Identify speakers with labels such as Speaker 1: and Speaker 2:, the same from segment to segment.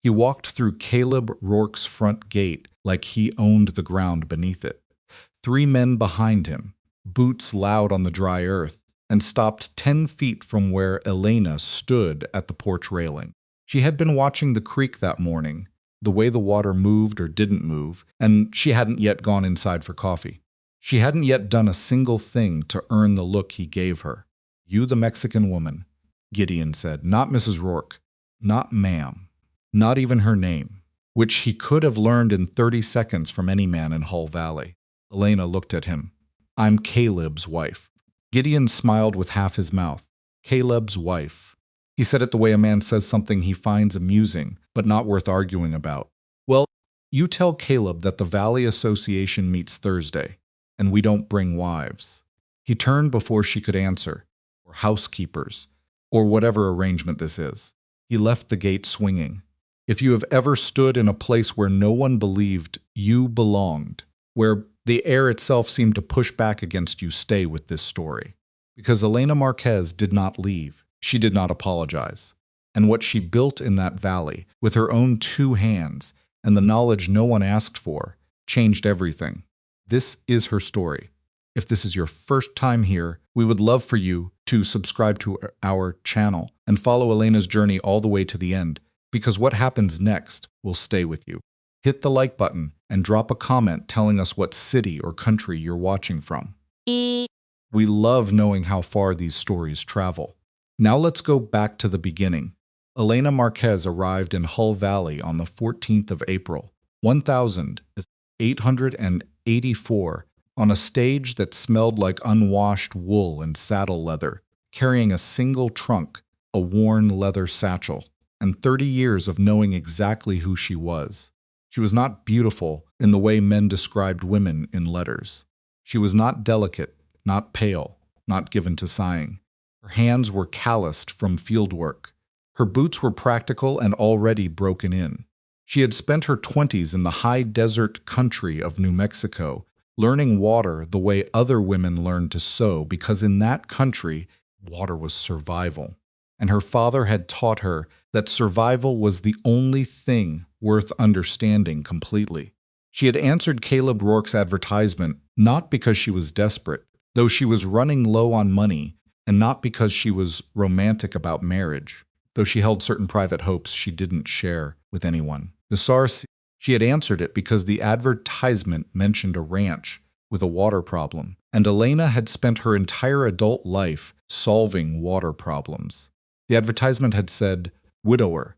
Speaker 1: He walked through Caleb Rourke's front gate like he owned the ground beneath it. 3 men behind him, boots loud on the dry earth, and stopped 10 feet from where Elena stood at the porch railing. She had been watching the creek that morning, the way the water moved or didn't move, and she hadn't yet gone inside for coffee. She hadn't yet done a single thing to earn the look he gave her. "You the Mexican woman," Gideon said, "not Mrs. Rourke, not ma'am, not even her name," which he could have learned in 30 seconds from any man in Hull Valley. Elena looked at him. "I'm Caleb's wife." Gideon smiled with half his mouth. Caleb's wife. He said it the way a man says something he finds amusing, but not worth arguing about. "Well, you tell Caleb that the Valley Association meets Thursday, and we don't bring wives." He turned before she could answer, or housekeepers, or whatever arrangement this is. He left the gate swinging. If you have ever stood in a place where no one believed you belonged, where the air itself seemed to push back against you, stay with this story. Because Elena Marquez did not leave. She did not apologize. And what she built in that valley, with her own 2 hands, and the knowledge no one asked for, changed everything. This is her story. If this is your first time here, we would love for you to subscribe to our channel and follow Elena's journey all the way to the end, because what happens next will stay with you. Hit the like button and drop a comment telling us what city or country you're watching from. We love knowing how far these stories travel. Now let's go back to the beginning. Elena Marquez arrived in Hull Valley on the 14th of April, 1884, on a stage that smelled like unwashed wool and saddle leather, carrying a single trunk, a worn leather satchel, and 30 years of knowing exactly who she was. She was not beautiful in the way men described women in letters. She was not delicate, not pale, not given to sighing. Her hands were calloused from field work. Her boots were practical and already broken in. She had spent her 20s in the high desert country of New Mexico, learning water the way other women learned to sew, because in that country, water was survival. And her father had taught her that survival was the only thing worth understanding completely. She had answered Caleb Rourke's advertisement not because she was desperate, though she was running low on money, and not because she was romantic about marriage, though she held certain private hopes she didn't share with anyone. She had answered it because the advertisement mentioned a ranch with a water problem, and Elena had spent her entire adult life solving water problems. The advertisement had said, "Widower,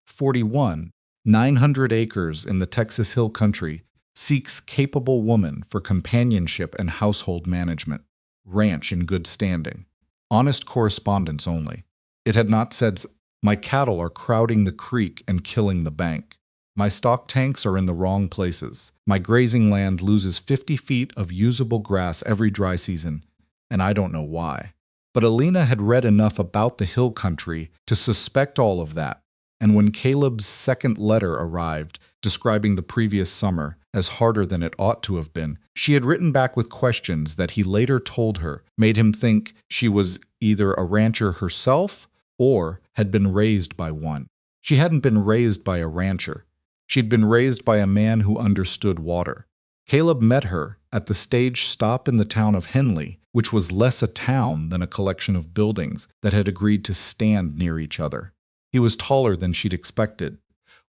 Speaker 1: 41, 900 acres in the Texas Hill Country, seeks capable woman for companionship and household management. Ranch in good standing. Honest correspondence only." It had not said, "My cattle are crowding the creek and killing the bank. My stock tanks are in the wrong places. My grazing land loses 50 feet of usable grass every dry season, and I don't know why." But Elena had read enough about the hill country to suspect all of that, and when Caleb's second letter arrived, describing the previous summer as harder than it ought to have been, she had written back with questions that he later told her made him think she was either a rancher herself or had been raised by one. She hadn't been raised by a rancher. She'd been raised by a man who understood water. Caleb met her at the stage stop in the town of Henley, which was less a town than a collection of buildings that had agreed to stand near each other. He was taller than she'd expected,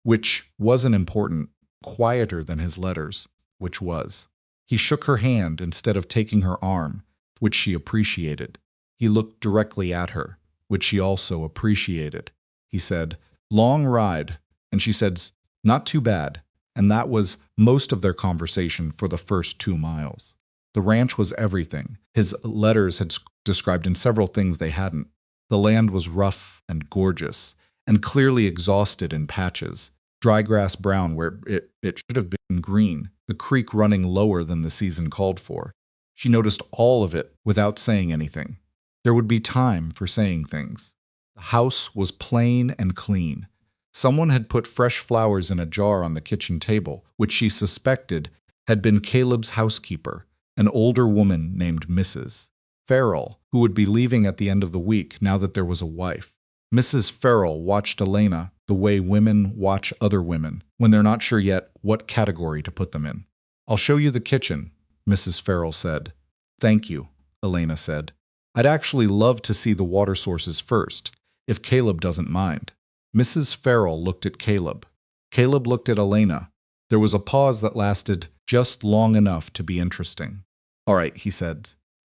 Speaker 1: which wasn't important, quieter than his letters, which was. He shook her hand instead of taking her arm, which she appreciated. He looked directly at her, which she also appreciated. He said, "Long ride," and she said, "Not too bad," and that was most of their conversation for the first 2 miles. The ranch was everything. His letters had described in several things they hadn't. The land was rough and gorgeous, and clearly exhausted in patches. Dry grass brown where it should have been green, the creek running lower than the season called for. She noticed all of it without saying anything. There would be time for saying things. The house was plain and clean. Someone had put fresh flowers in a jar on the kitchen table, which she suspected had been Caleb's housekeeper, an older woman named Mrs. Farrell, who would be leaving at the end of the week now that there was a wife. Mrs. Farrell watched Elena the way women watch other women when they're not sure yet what category to put them in. "I'll show you the kitchen," Mrs. Farrell said. "Thank you," Elena said. "I'd actually love to see the water sources first, if Caleb doesn't mind." Mrs. Farrell looked at Caleb. Caleb looked at Elena. There was a pause that lasted just long enough to be interesting. "All right," he said.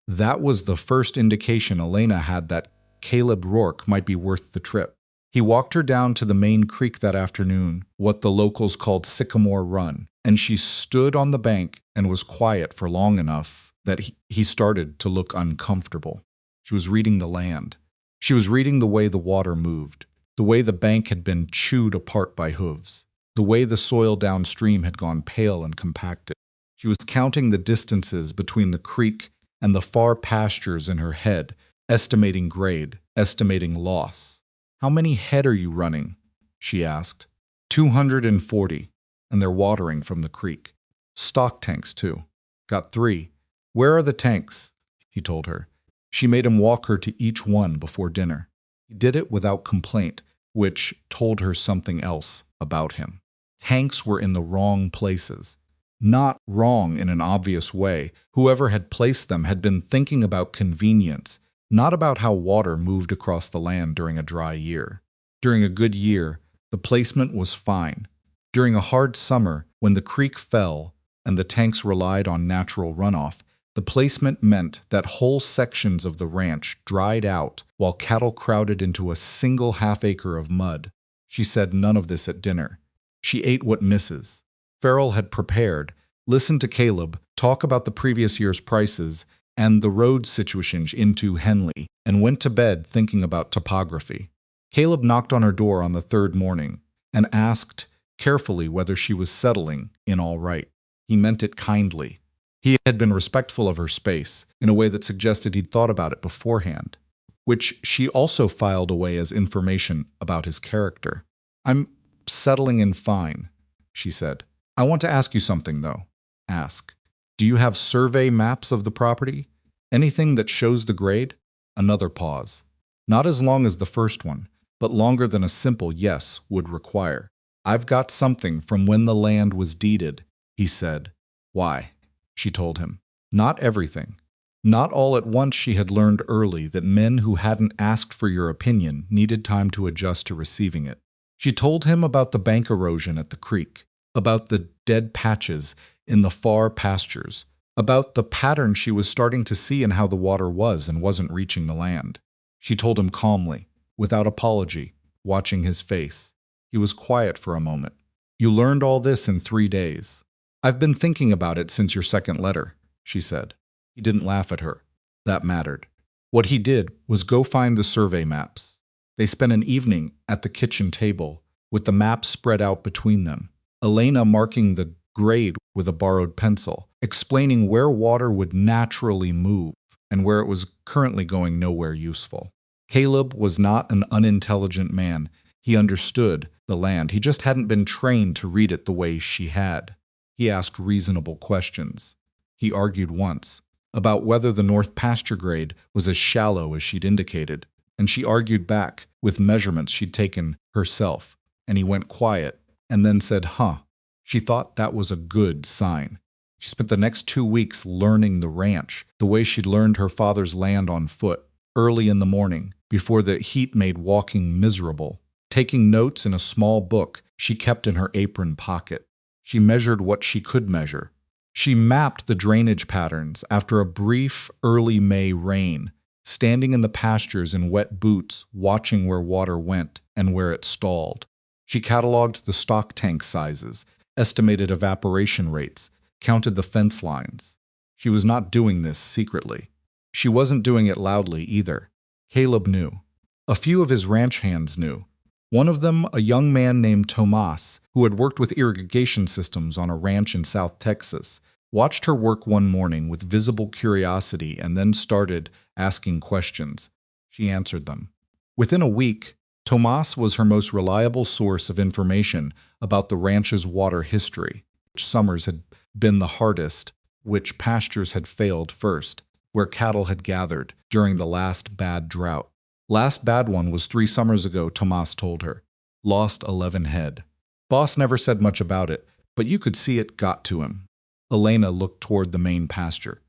Speaker 1: That was the first indication Elena had that Caleb Rourke might be worth the trip. He walked her down to the main creek that afternoon, what the locals called Sycamore Run, and she stood on the bank and was quiet for long enough that he started to look uncomfortable. She was reading the land. She was reading the way the water moved, the way the bank had been chewed apart by hooves, the way the soil downstream had gone pale and compacted. She was counting the distances between the creek and the far pastures in her head, estimating grade, estimating loss. "How many head are you running?" she asked. 240, and they're watering from the creek. Stock tanks, too. Got 3. "Where are the tanks?" he told her. She made him walk her to each one before dinner. He did it without complaint, which told her something else about him. Tanks were in the wrong places. Not wrong in an obvious way. Whoever had placed them had been thinking about convenience, not about how water moved across the land during a dry year. During a good year, the placement was fine. During a hard summer, when the creek fell and the tanks relied on natural runoff, the placement meant that whole sections of the ranch dried out while cattle crowded into a single half-acre of mud. She said none of this at dinner. She ate what Mrs. Farrell had prepared, listened to Caleb talk about the previous year's prices and the road situation into Henley, and went to bed thinking about topography. Caleb knocked on her door on the 3rd morning and asked carefully whether she was settling in all right. He meant it kindly. He had been respectful of her space in a way that suggested he'd thought about it beforehand, which she also filed away as information about his character. "I'm settling in fine," she said. "I want to ask you something, though." "Ask." "Do you have survey maps of the property? Anything that shows the grade?" Another pause. Not as long as the first one, but longer than a simple yes would require. "I've got something from when the land was deeded," he said. "Why?" she told him. Not everything. Not all at once. She had learned early that men who hadn't asked for your opinion needed time to adjust to receiving it. She told him about the bank erosion at the creek, about the dead patches in the far pastures, about the pattern she was starting to see in how the water was and wasn't reaching the land. She told him calmly, without apology, watching his face. He was quiet for a moment. "You learned all this in 3 days." "I've been thinking about it since your second letter," she said. He didn't laugh at her. That mattered. What he did was go find the survey maps. They spent an evening at the kitchen table, with the maps spread out between them, Elena marking the grade with a borrowed pencil, explaining where water would naturally move and where it was currently going nowhere useful. Caleb was not an unintelligent man. He understood the land. He just hadn't been trained to read it the way she had. He asked reasonable questions. He argued once about whether the north pasture grade was as shallow as she'd indicated, and she argued back with measurements she'd taken herself, and he went quiet and then said, "Huh." She thought that was a good sign. She spent the next 2 weeks learning the ranch, the way she'd learned her father's land on foot, early in the morning, before the heat made walking miserable, taking notes in a small book she kept in her apron pocket. She measured what she could measure. She mapped the drainage patterns after a brief early May rain, standing in the pastures in wet boots, watching where water went and where it stalled. She cataloged the stock tank sizes, estimated evaporation rates, counted the fence lines. She was not doing this secretly. She wasn't doing it loudly either. Caleb knew. A few of his ranch hands knew. One of them, a young man named Tomas, who had worked with irrigation systems on a ranch in South Texas, watched her work one morning with visible curiosity and then started asking questions. She answered them. Within a week, Tomas was her most reliable source of information about the ranch's water history, which summers had been the hardest, which pastures had failed first, where cattle had gathered during the last bad drought. Last bad one was 3 summers ago, Tomas told her. Lost 11 head. Boss never said much about it, but you could see it got to him. Elena looked toward the main pasture.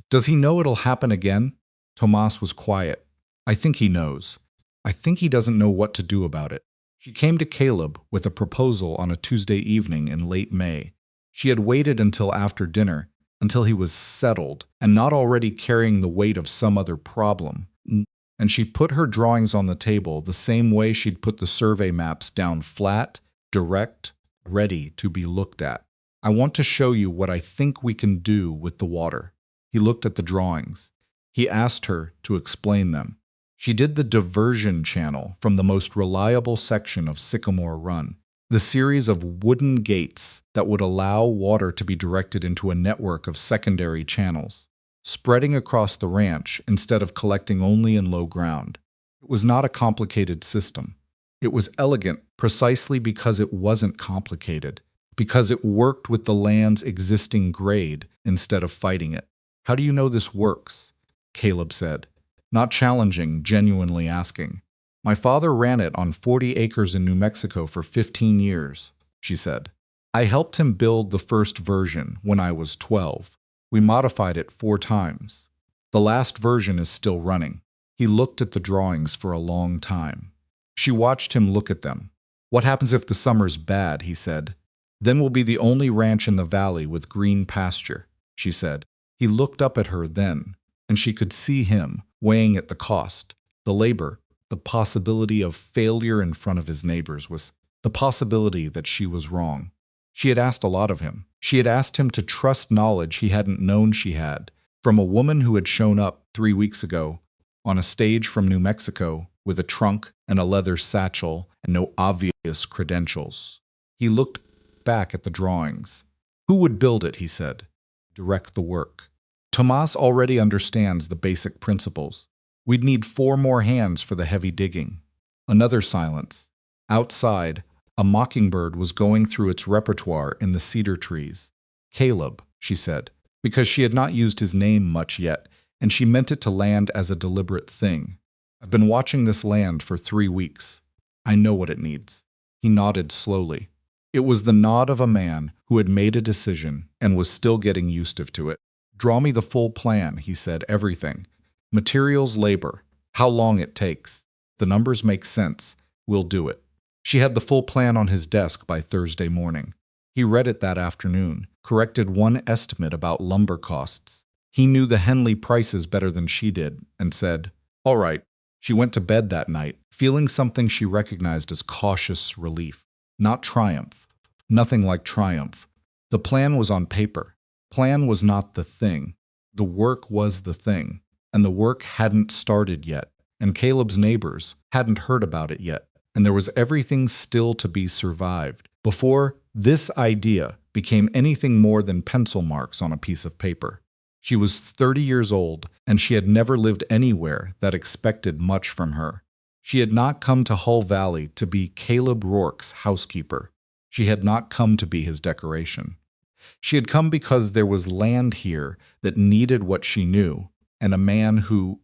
Speaker 1: Does he know it'll happen again? Tomas was quiet. I think he knows. I think he doesn't know what to do about it. She came to Caleb with a proposal on a Tuesday evening in late May. She had waited until after dinner, until he was settled and not already carrying the weight of some other problem. And she put her drawings on the table the same way she'd put the survey maps down flat, direct, ready to be looked at. I want to show you what I think we can do with the water. He looked at the drawings. He asked her to explain them. She did the diversion channel from the most reliable section of Sycamore Run, the series of wooden gates that would allow water to be directed into a network of secondary channels, spreading across the ranch instead of collecting only in low ground. It was not a complicated system. It was elegant precisely because it wasn't complicated, because it worked with the land's existing grade instead of fighting it. How do you know this works? Caleb said, not challenging, genuinely asking. My father ran it on 40 acres in New Mexico for 15 years, she said. I helped him build the first version when I was 12. We modified it 4 times. The last version is still running. He looked at the drawings for a long time. She watched him look at them. What happens if the summer's bad, he said. Then we'll be the only ranch in the valley with green pasture, she said. He looked up at her then, and she could see him weighing at the cost, the labor, the possibility of failure in front of his neighbors, was the possibility that she was wrong. She had asked a lot of him. She had asked him to trust knowledge he hadn't known she had, from a woman who had shown up 3 weeks ago on a stage from New Mexico with a trunk and a leather satchel and no obvious credentials. He looked back at the drawings. Who would build it, he said. Direct the work. Tomas already understands the basic principles. We'd need 4 more hands for the heavy digging. Another silence. Outside, a mockingbird was going through its repertoire in the cedar trees. Caleb, she said, because she had not used his name much yet, and she meant it to land as a deliberate thing. I've been watching this land for 3 weeks. I know what it needs. He nodded slowly. It was the nod of a man who had made a decision and was still getting used to it. Draw me the full plan, he said, everything. Materials, labor, how long it takes. The numbers make sense. We'll do it. She had the full plan on his desk by Thursday morning. He read it that afternoon, corrected one estimate about lumber costs. He knew the Henley prices better than she did, and said, all right. She went to bed that night, feeling something she recognized as cautious relief. Not triumph. Nothing like triumph. The plan was on paper. Plan was not the thing. The work was the thing. And the work hadn't started yet. And Caleb's neighbors hadn't heard about it yet. And there was everything still to be survived before this idea became anything more than pencil marks on a piece of paper. She was 30 years old, and she had never lived anywhere that expected much from her. She had not come to Hull Valley to be Caleb Rourke's housekeeper. She had not come to be his decoration. She had come because there was land here that needed what she knew, and a man who,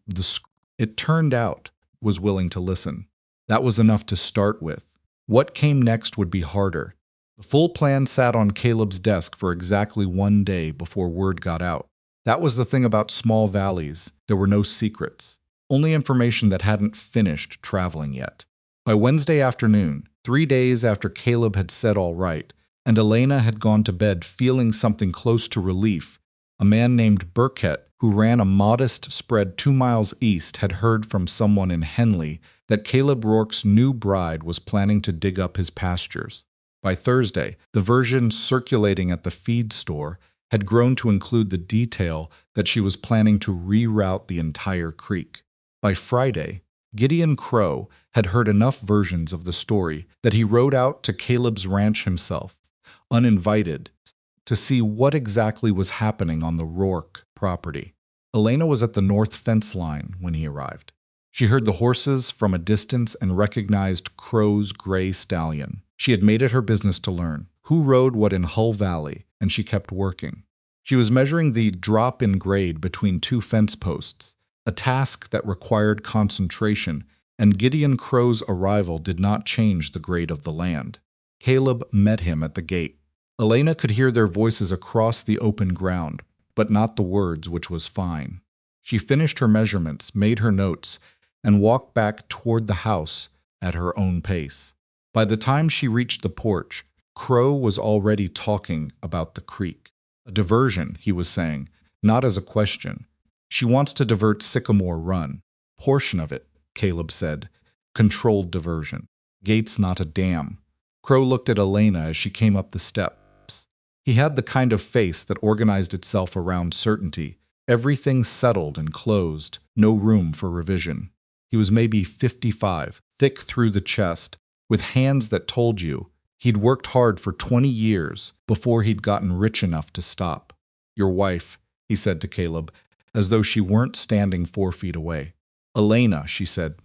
Speaker 1: it turned out, was willing to listen. That was enough to start with. What came next would be harder. The full plan sat on Caleb's desk for exactly 1 day before word got out. That was the thing about small valleys. There were no secrets. Only information that hadn't finished traveling yet. By Wednesday afternoon, 3 days after Caleb had said all right, and Elena had gone to bed feeling something close to relief, a man named Burkett, who ran a modest spread 2 miles east, had heard from someone in Henley that Caleb Rourke's new bride was planning to dig up his pastures. By Thursday, the version circulating at the feed store had grown to include the detail that she was planning to reroute the entire creek. By Friday, Gideon Crow had heard enough versions of the story that he rode out to Caleb's ranch himself, uninvited, to see what exactly was happening on the Rourke property. Elena was at the north fence line when he arrived. She heard the horses from a distance and recognized Crow's gray stallion. She had made it her business to learn who rode what in Hull Valley, and she kept working. She was measuring the drop in grade between 2 fence posts, a task that required concentration and Gideon Crow's arrival did not change the grade of the land. Caleb met him at the gate. Elena could hear their voices across the open ground, but not the words, which was fine. She finished her measurements, made her notes, and walked back toward the house at her own pace. By the time she reached the porch, Crow was already talking about the creek. A diversion, he was saying, not as a question. She wants to divert Sycamore Run. Portion of it, Caleb said. Controlled diversion. Gates, not a dam. Crow looked at Elena as she came up the steps. He had the kind of face that organized itself around certainty. Everything settled and closed, no room for revision. He was maybe 55, thick through the chest, with hands that told you he'd worked hard for 20 years before he'd gotten rich enough to stop. Your wife, he said to Caleb, as though she weren't standing 4 feet away. Elena, she said.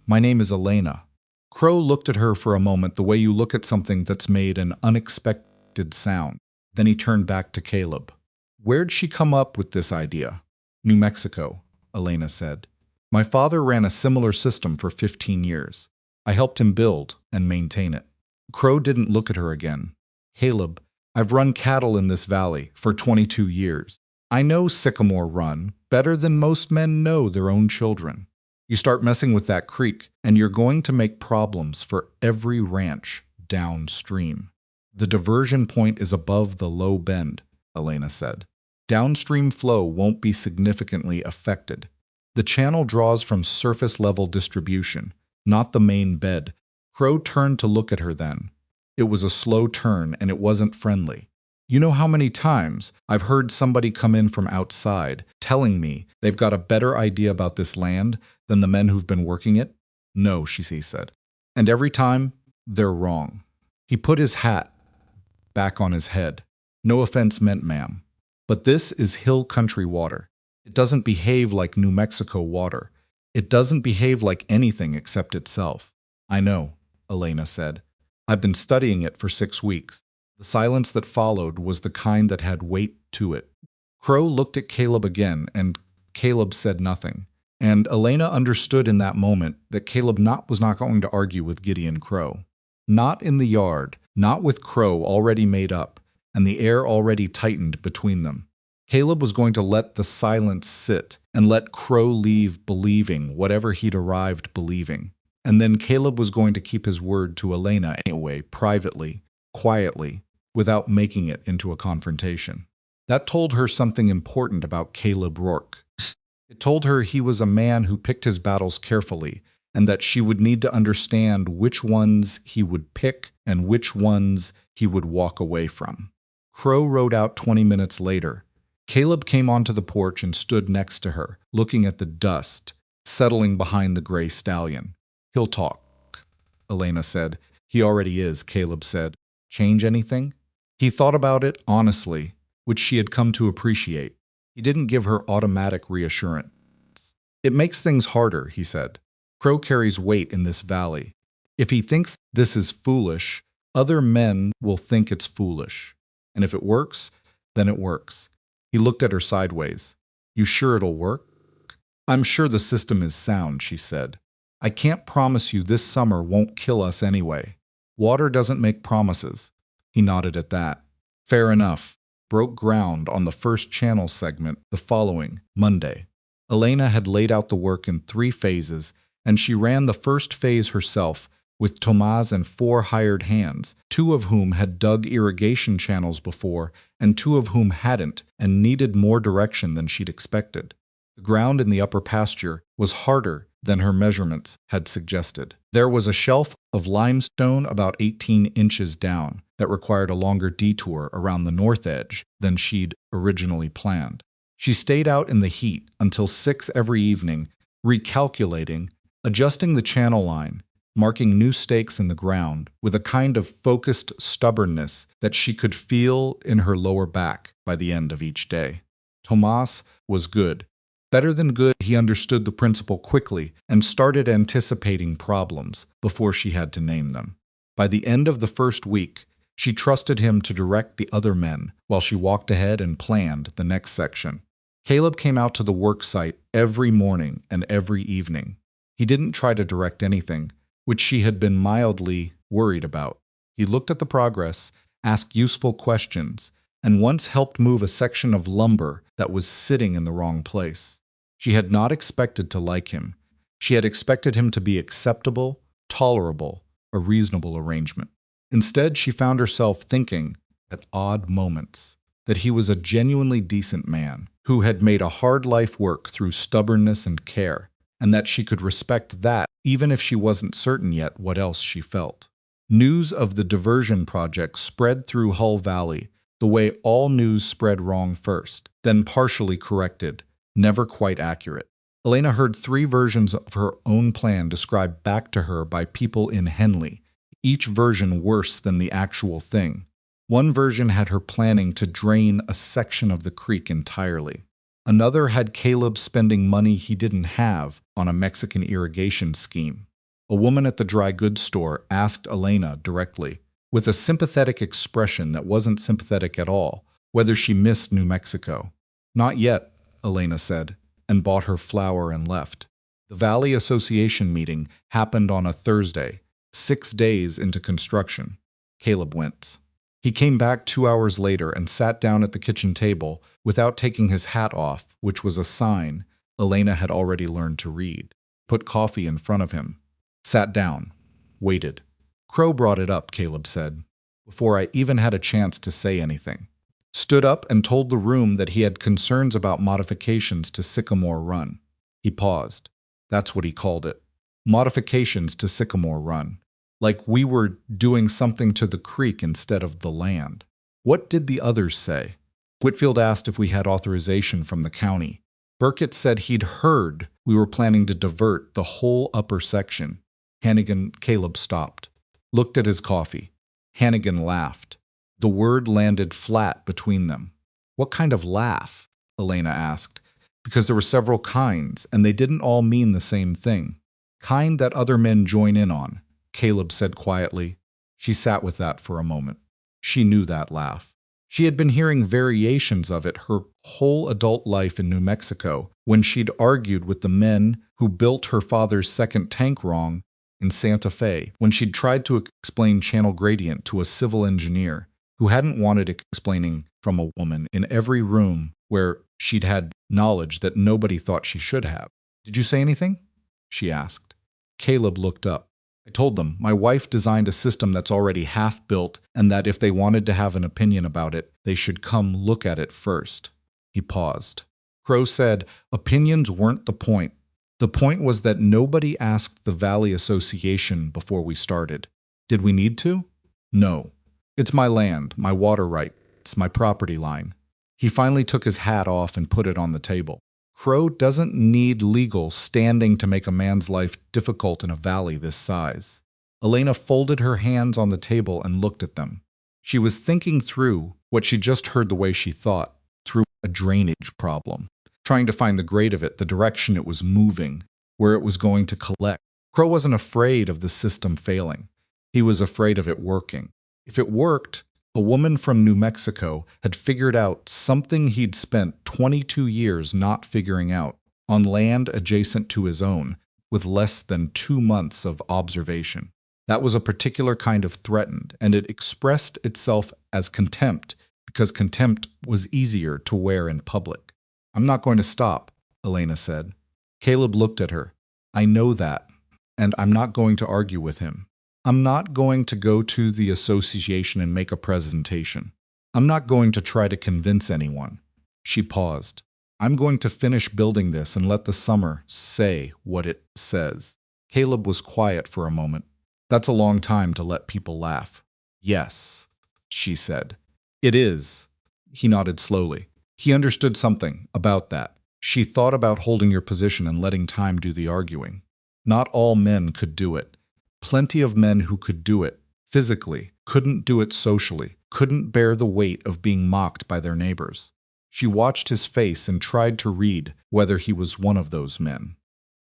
Speaker 1: My name is Elena. Crow looked at her for a moment the way you look at something that's made an unexpected sound. Then he turned back to Caleb. Where'd she come up with this idea? New Mexico, Elena said. My father ran a similar system for 15 years. I helped him build and maintain it. Crow didn't look at her again. Caleb, I've run cattle in this valley for 22 years. I know Sycamore Run better than most men know their own children. You start messing with that creek, and you're going to make problems for every ranch downstream. The diversion point is above the low bend, Elena said. Downstream flow won't be significantly affected. The channel draws from surface-level distribution, not the main bed. Crow turned to look at her then. It was a slow turn, and it wasn't friendly. You know how many times I've heard somebody come in from outside telling me they've got a better idea about this land than the men who've been working it? No, she said. And every time, they're wrong. He put his hat back on his head. No offense meant, ma'am. But this is hill country water. It doesn't behave like New Mexico water. It doesn't behave like anything except itself. I know, Elena said. I've been studying it for 6 weeks. The silence that followed was the kind that had weight to it. Crow looked at Caleb again, and Caleb said nothing. And Elena understood in that moment that Caleb was not going to argue with Gideon Crow. Not in the yard, not with Crow already made up, and the air already tightened between them. Caleb was going to let the silence sit and let Crow leave believing whatever he'd arrived believing. And then Caleb was going to keep his word to Elena anyway, privately, quietly, without making it into a confrontation. That told her something important about Caleb Rourke. It told her he was a man who picked his battles carefully, and that she would need to understand which ones he would pick and which ones he would walk away from. Crow rode out 20 minutes later. Caleb came onto the porch and stood next to her, looking at the dust, settling behind the gray stallion. He'll talk, Elena said. He already is, Caleb said. Change anything? He thought about it honestly, which she had come to appreciate. He didn't give her automatic reassurance. It makes things harder, he said. Crow carries weight in this valley. If he thinks this is foolish, other men will think it's foolish. And if it works, then it works. He looked at her sideways. You sure it'll work? I'm sure the system is sound, she said. I can't promise you this summer won't kill us anyway. Water doesn't make promises. He nodded at that. Fair enough. Broke ground on the first channel segment the following Monday. Elena had laid out the work in 3 phases, and she ran the first phase herself with Tomas and 4 hired hands, 2 of whom had dug irrigation channels before, and 2 of whom hadn't and needed more direction than she'd expected. The ground in the upper pasture was harder than her measurements had suggested. There was a shelf of limestone about 18 inches down that required a longer detour around the north edge than she'd originally planned. She stayed out in the heat until 6 every evening, recalculating, adjusting the channel line, marking new stakes in the ground with a kind of focused stubbornness that she could feel in her lower back by the end of each day. Tomas was good. Better than good, he understood the principle quickly and started anticipating problems before she had to name them. By the end of the first week, she trusted him to direct the other men while she walked ahead and planned the next section. Caleb came out to the work site every morning and every evening. He didn't try to direct anything, which she had been mildly worried about. He looked at the progress, asked useful questions, and once helped move a section of lumber that was sitting in the wrong place. She had not expected to like him. She had expected him to be acceptable, tolerable, a reasonable arrangement. Instead, she found herself thinking, at odd moments, that he was a genuinely decent man who had made a hard life work through stubbornness and care, and that she could respect that even if she wasn't certain yet what else she felt. News of the diversion project spread through Hull Valley the way all news spread wrong first, then partially corrected, never quite accurate. Elena heard 3 versions of her own plan described back to her by people in Henley, each version worse than the actual thing. One version had her planning to drain a section of the creek entirely. Another had Caleb spending money he didn't have on a Mexican irrigation scheme. A woman at the dry goods store asked Elena directly, with a sympathetic expression that wasn't sympathetic at all, whether she missed New Mexico. "Not yet," Elena said, and bought her flour and left. The Valley Association meeting happened on a Thursday, 6 days into construction. Caleb went. He came back 2 hours later and sat down at the kitchen table without taking his hat off, which was a sign Elena had already learned to read. Put coffee in front of him. Sat down. Waited. "Crow brought it up," Caleb said, before I even had a chance to say anything. Stood up and told the room that he had concerns about modifications to Sycamore Run. He paused. That's what he called it. Modifications to Sycamore Run. Like we were doing something to the creek instead of the land. What did the others say? Whitfield asked if we had authorization from the county. Burkett said he'd heard we were planning to divert the whole upper section. Caleb stopped, looked at his coffee. Hannigan laughed. The word landed flat between them. What kind of laugh? Elena asked, because there were several kinds, and they didn't all mean the same thing. Kind that other men join in on, Caleb said quietly. She sat with that for a moment. She knew that laugh. She had been hearing variations of it her whole adult life in New Mexico, when she'd argued with the men who built her father's second tank wrong in Santa Fe, when she'd tried to explain channel gradient to a civil engineer who hadn't wanted explaining from a woman in every room where she'd had knowledge that nobody thought she should have. "Did you say anything?" she asked. Caleb looked up. "I told them my wife designed a system that's already half built and that if they wanted to have an opinion about it, they should come look at it first." He paused. Crow said opinions weren't the point. The point was that nobody asked the Valley Association before we started. Did we need to? No. It's my land, my water right. It's my property line. He finally took his hat off and put it on the table. Crow doesn't need legal standing to make a man's life difficult in a valley this size. Elena folded her hands on the table and looked at them. She was thinking through what she just heard the way she thought, through a drainage problem, trying to find the grade of it, the direction it was moving, where it was going to collect. Crow wasn't afraid of the system failing. He was afraid of it working. If it worked, a woman from New Mexico had figured out something he'd spent 22 years not figuring out, on land adjacent to his own, with less than 2 months of observation. That was a particular kind of threatened, and it expressed itself as contempt, because contempt was easier to wear in public. "I'm not going to stop," Elena said. Caleb looked at her. "I know that, and I'm not going to argue with him. I'm not going to go to the association and make a presentation. I'm not going to try to convince anyone." She paused. "I'm going to finish building this and let the summer say what it says." Caleb was quiet for a moment. "That's a long time to let people laugh." "Yes," she said. "It is." He nodded slowly. He understood something about that. She thought about holding your position and letting time do the arguing. Not all men could do it. Plenty of men who could do it, physically, couldn't do it socially, couldn't bear the weight of being mocked by their neighbors. She watched his face and tried to read whether he was one of those men.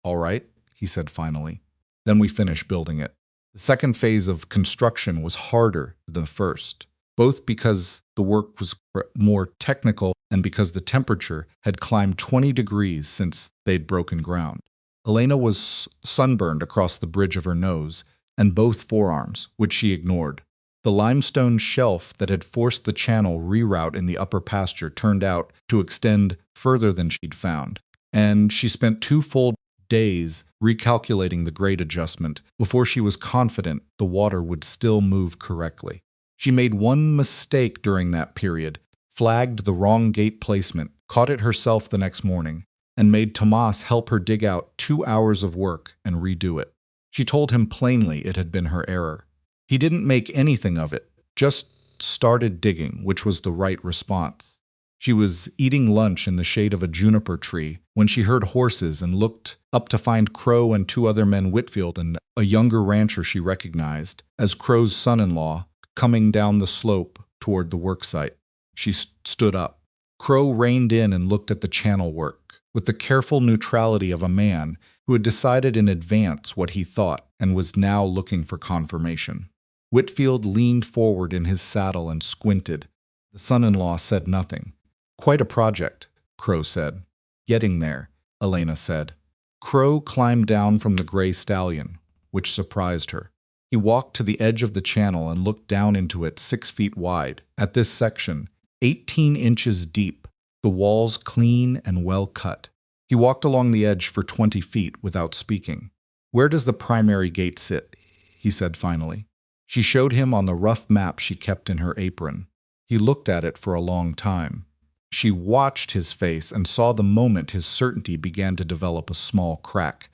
Speaker 1: "All right," he said finally. "Then we finish building it." The second phase of construction was harder than the first, both because the work was more technical and because the temperature had climbed 20 degrees since they'd broken ground. Elena was sunburned across the bridge of her nose and both forearms, which she ignored. The limestone shelf that had forced the channel reroute in the upper pasture turned out to extend further than she'd found, and she spent 2 full days recalculating the grade adjustment before she was confident the water would still move correctly. She made one mistake during that period, flagged the wrong gate placement, caught it herself the next morning, and made Tomas help her dig out 2 hours of work and redo it. She told him plainly it had been her error. He didn't make anything of it, just started digging, which was the right response. She was eating lunch in the shade of a juniper tree when she heard horses and looked up to find Crow and 2 other men, Whitfield and a younger rancher she recognized as Crow's son-in-law, coming down the slope toward the worksite. She stood up. Crow reined in and looked at the channel work, with the careful neutrality of a man who had decided in advance what he thought and was now looking for confirmation. Whitfield leaned forward in his saddle and squinted. The son-in-law said nothing. "Quite a project," Crow said. "Getting there," Elena said. Crow climbed down from the gray stallion, which surprised her. He walked to the edge of the channel and looked down into it 6 feet wide. At this section, 18 inches deep, the walls clean and well cut. He walked along the edge for 20 feet without speaking. "Where does the primary gate sit?" he said finally. She showed him on the rough map she kept in her apron. He looked at it for a long time. She watched his face and saw the moment his certainty began to develop a small crack,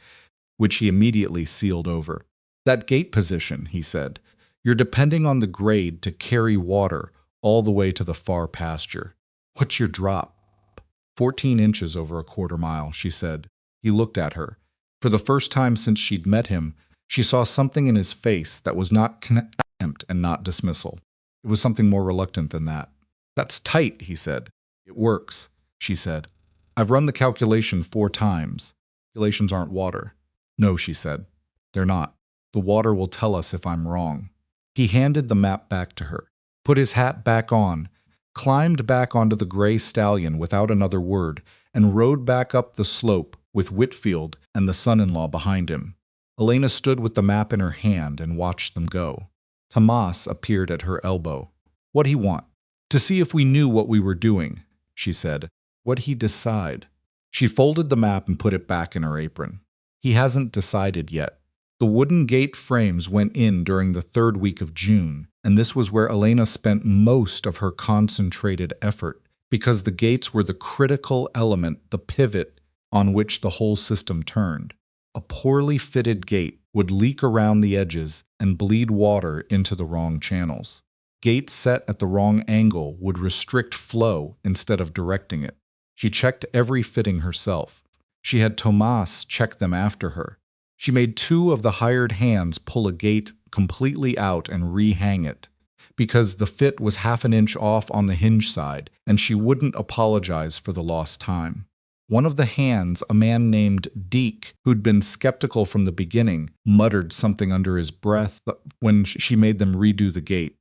Speaker 1: which he immediately sealed over. "That gate position," he said. "You're depending on the grade to carry water all the way to the far pasture. What's your drop?" 14 inches over a quarter-mile, she said. He looked at her. For the first time since she'd met him, she saw something in his face that was not contempt and not dismissal. It was something more reluctant than that. "That's tight," he said. "It works," she said. "I've run the calculation 4 times. Calculations aren't water." "No," she said. "They're not. The water will tell us if I'm wrong." He handed the map back to her, put his hat back on, climbed back onto the gray stallion without another word, and rode back up the slope with Whitfield and the son-in-law behind him. Elena stood with the map in her hand and watched them go. Tomas appeared at her elbow. "What'd he want?" "To see if we knew what we were doing," she said. "What'd he decide?" She folded the map and put it back in her apron. "He hasn't decided yet. The wooden gate frames went in during the 3rd week of June, and this was where Elena spent most of her concentrated effort, because the gates were the critical element, the pivot on which the whole system turned. A poorly fitted gate would leak around the edges and bleed water into the wrong channels. Gates set at the wrong angle would restrict flow instead of directing it. She checked every fitting herself. She had Tomas check them after her. She made 2 of the hired hands pull a gate completely out and rehang it, because the fit was half an inch off on the hinge side, and she wouldn't apologize for the lost time. One of the hands, a man named Deke, who'd been skeptical from the beginning, muttered something under his breath when she made them redo the gate.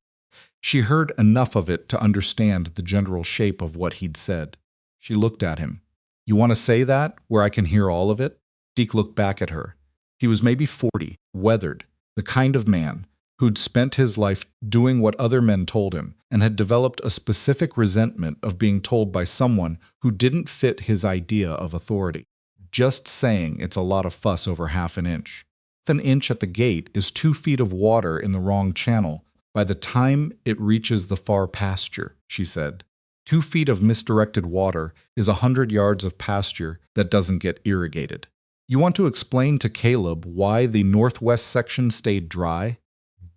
Speaker 1: She heard enough of it to understand the general shape of what he'd said. She looked at him. "You want to say that, where I can hear all of it?" Deke looked back at her. He was maybe 40, weathered, the kind of man who'd spent his life doing what other men told him, and had developed a specific resentment of being told by someone who didn't fit his idea of authority. "Just saying it's a lot of fuss over half an inch. If an inch at the gate is 2 feet of water in the wrong channel by the time it reaches the far pasture," she said. 2 feet of misdirected water is 100 yards of pasture that doesn't get irrigated. "You want to explain to Caleb why the northwest section stayed dry?"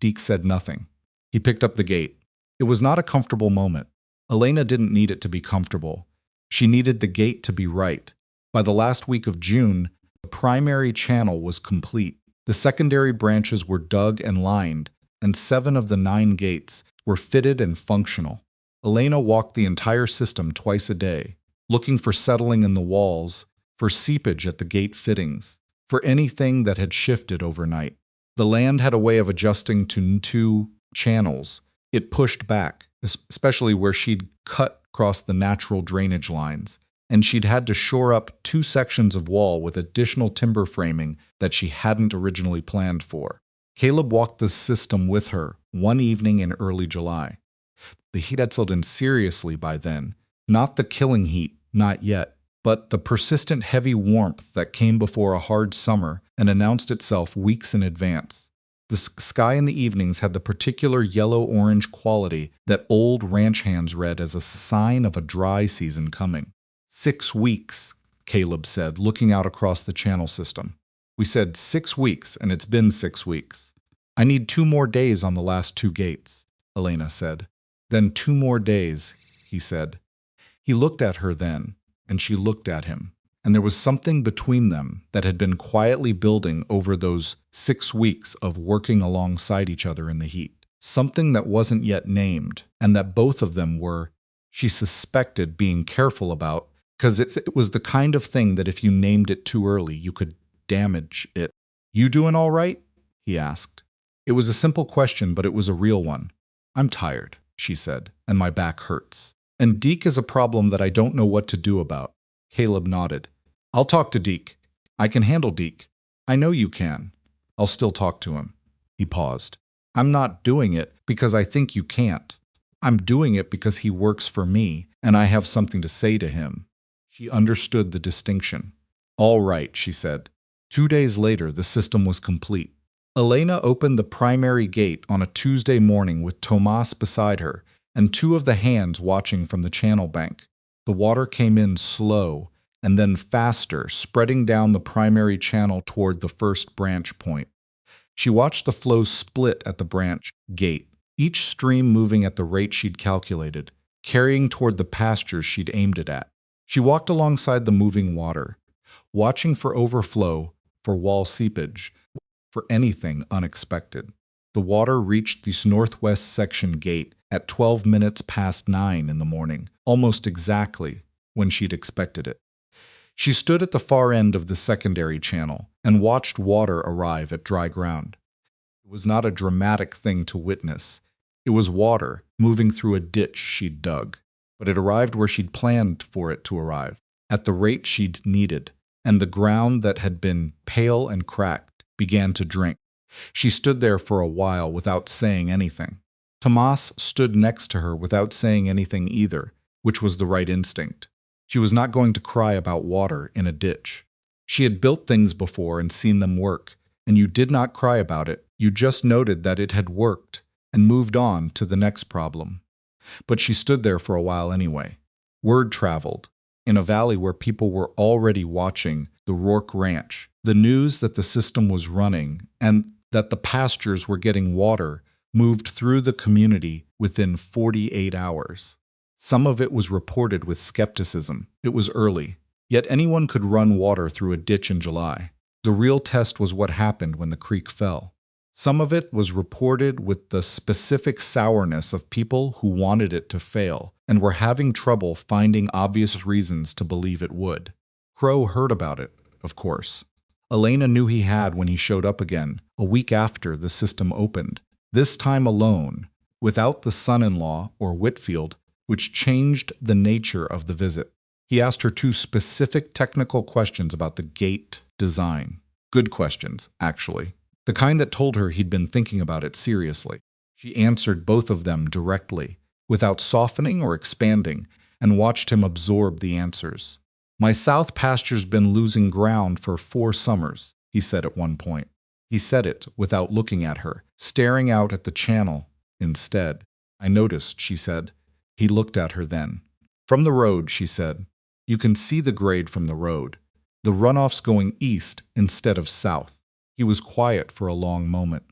Speaker 1: Deke said nothing. He picked up the gate. It was not a comfortable moment. Elena didn't need it to be comfortable. She needed the gate to be right. By the last week of June, the primary channel was complete. The secondary branches were dug and lined, and 7 of the 9 gates were fitted and functional. Elena walked the entire system twice a day, looking for settling in the walls, for seepage at the gate fittings, for anything that had shifted overnight. The land had a way of adjusting to 2 channels. It pushed back, especially where she'd cut across the natural drainage lines. and she'd had to shore up 2 sections of wall with additional timber framing that she hadn't originally planned for. Caleb walked the system with her one evening in early July. The heat had settled in seriously by then, not the killing heat, not yet, but the persistent heavy warmth that came before a hard summer and announced itself weeks in advance. The sky in the evenings had the particular yellow-orange quality that old ranch hands read as a sign of a dry season coming. 6 weeks, Caleb said, looking out across the channel system. We said 6 weeks, and it's been 6 weeks. I need 2 more days on the last 2 gates, Elena said. Then 2 more days, he said. He looked at her then, and she looked at him, and there was something between them that had been quietly building over those 6 weeks of working alongside each other in the heat. Something that wasn't yet named, and that both of them were, she suspected, being careful about, because it was the kind of thing that if you named it too early, you could damage it. "You doing all right?" he asked. It was a simple question, but it was a real one. "I'm tired," she said, "and my back hurts. And Deke is a problem that I don't know what to do about." Caleb nodded. "I'll talk to Deke. I can handle Deke. I know you can. I'll still talk to him." He paused. "I'm not doing it because I think you can't. I'm doing it because he works for me, and I have something to say to him." She understood the distinction. "All right," she said. 2 days later, the system was complete. Elena opened the primary gate on a Tuesday morning with Tomas beside her and 2 of the hands watching from the channel bank. The water came in slow and then faster, spreading down the primary channel toward the first branch point. She watched the flow split at the branch gate, each stream moving at the rate she'd calculated, carrying toward the pastures she'd aimed it at. She walked alongside the moving water, watching for overflow, for wall seepage, for anything unexpected. The water reached this northwest section gate at 12 minutes past 9 in the morning, almost exactly when she'd expected it. She stood at the far end of the secondary channel and watched water arrive at dry ground. It was not a dramatic thing to witness. It was water moving through a ditch she'd dug, but it arrived where she'd planned for it to arrive, at the rate she'd needed, and the ground that had been pale and cracked began to drink. She stood there for a while without saying anything. Tomas stood next to her without saying anything either, which was the right instinct. She was not going to cry about water in a ditch. She had built things before and seen them work, and you did not cry about it. You just noted that it had worked and moved on to the next problem. But she stood there for a while anyway. Word traveled. In a valley where people were already watching the Rourke Ranch, the news that the system was running and that the pastures were getting water moved through the community within 48 hours. Some of it was reported with skepticism. It was early, yet anyone could run water through a ditch in July. The real test was what happened when the creek fell. Some of it was reported with the specific sourness of people who wanted it to fail and were having trouble finding obvious reasons to believe it would. Crow heard about it, of course. Elena knew he had when he showed up again, a week after the system opened, this time alone, without the son-in-law or Whitfield, which changed the nature of the visit. He asked her 2 specific technical questions about the gate design. Good questions, actually. The kind that told her he'd been thinking about it seriously. She answered both of them directly, without softening or expanding, and watched him absorb the answers. "My south pasture's been losing ground for 4 summers, he said at one point. He said it without looking at her, staring out at the channel instead. "I noticed," she said. He looked at her then. "From the road," she said. "You can see the grade from the road. The runoff's going east instead of south." He was quiet for a long moment.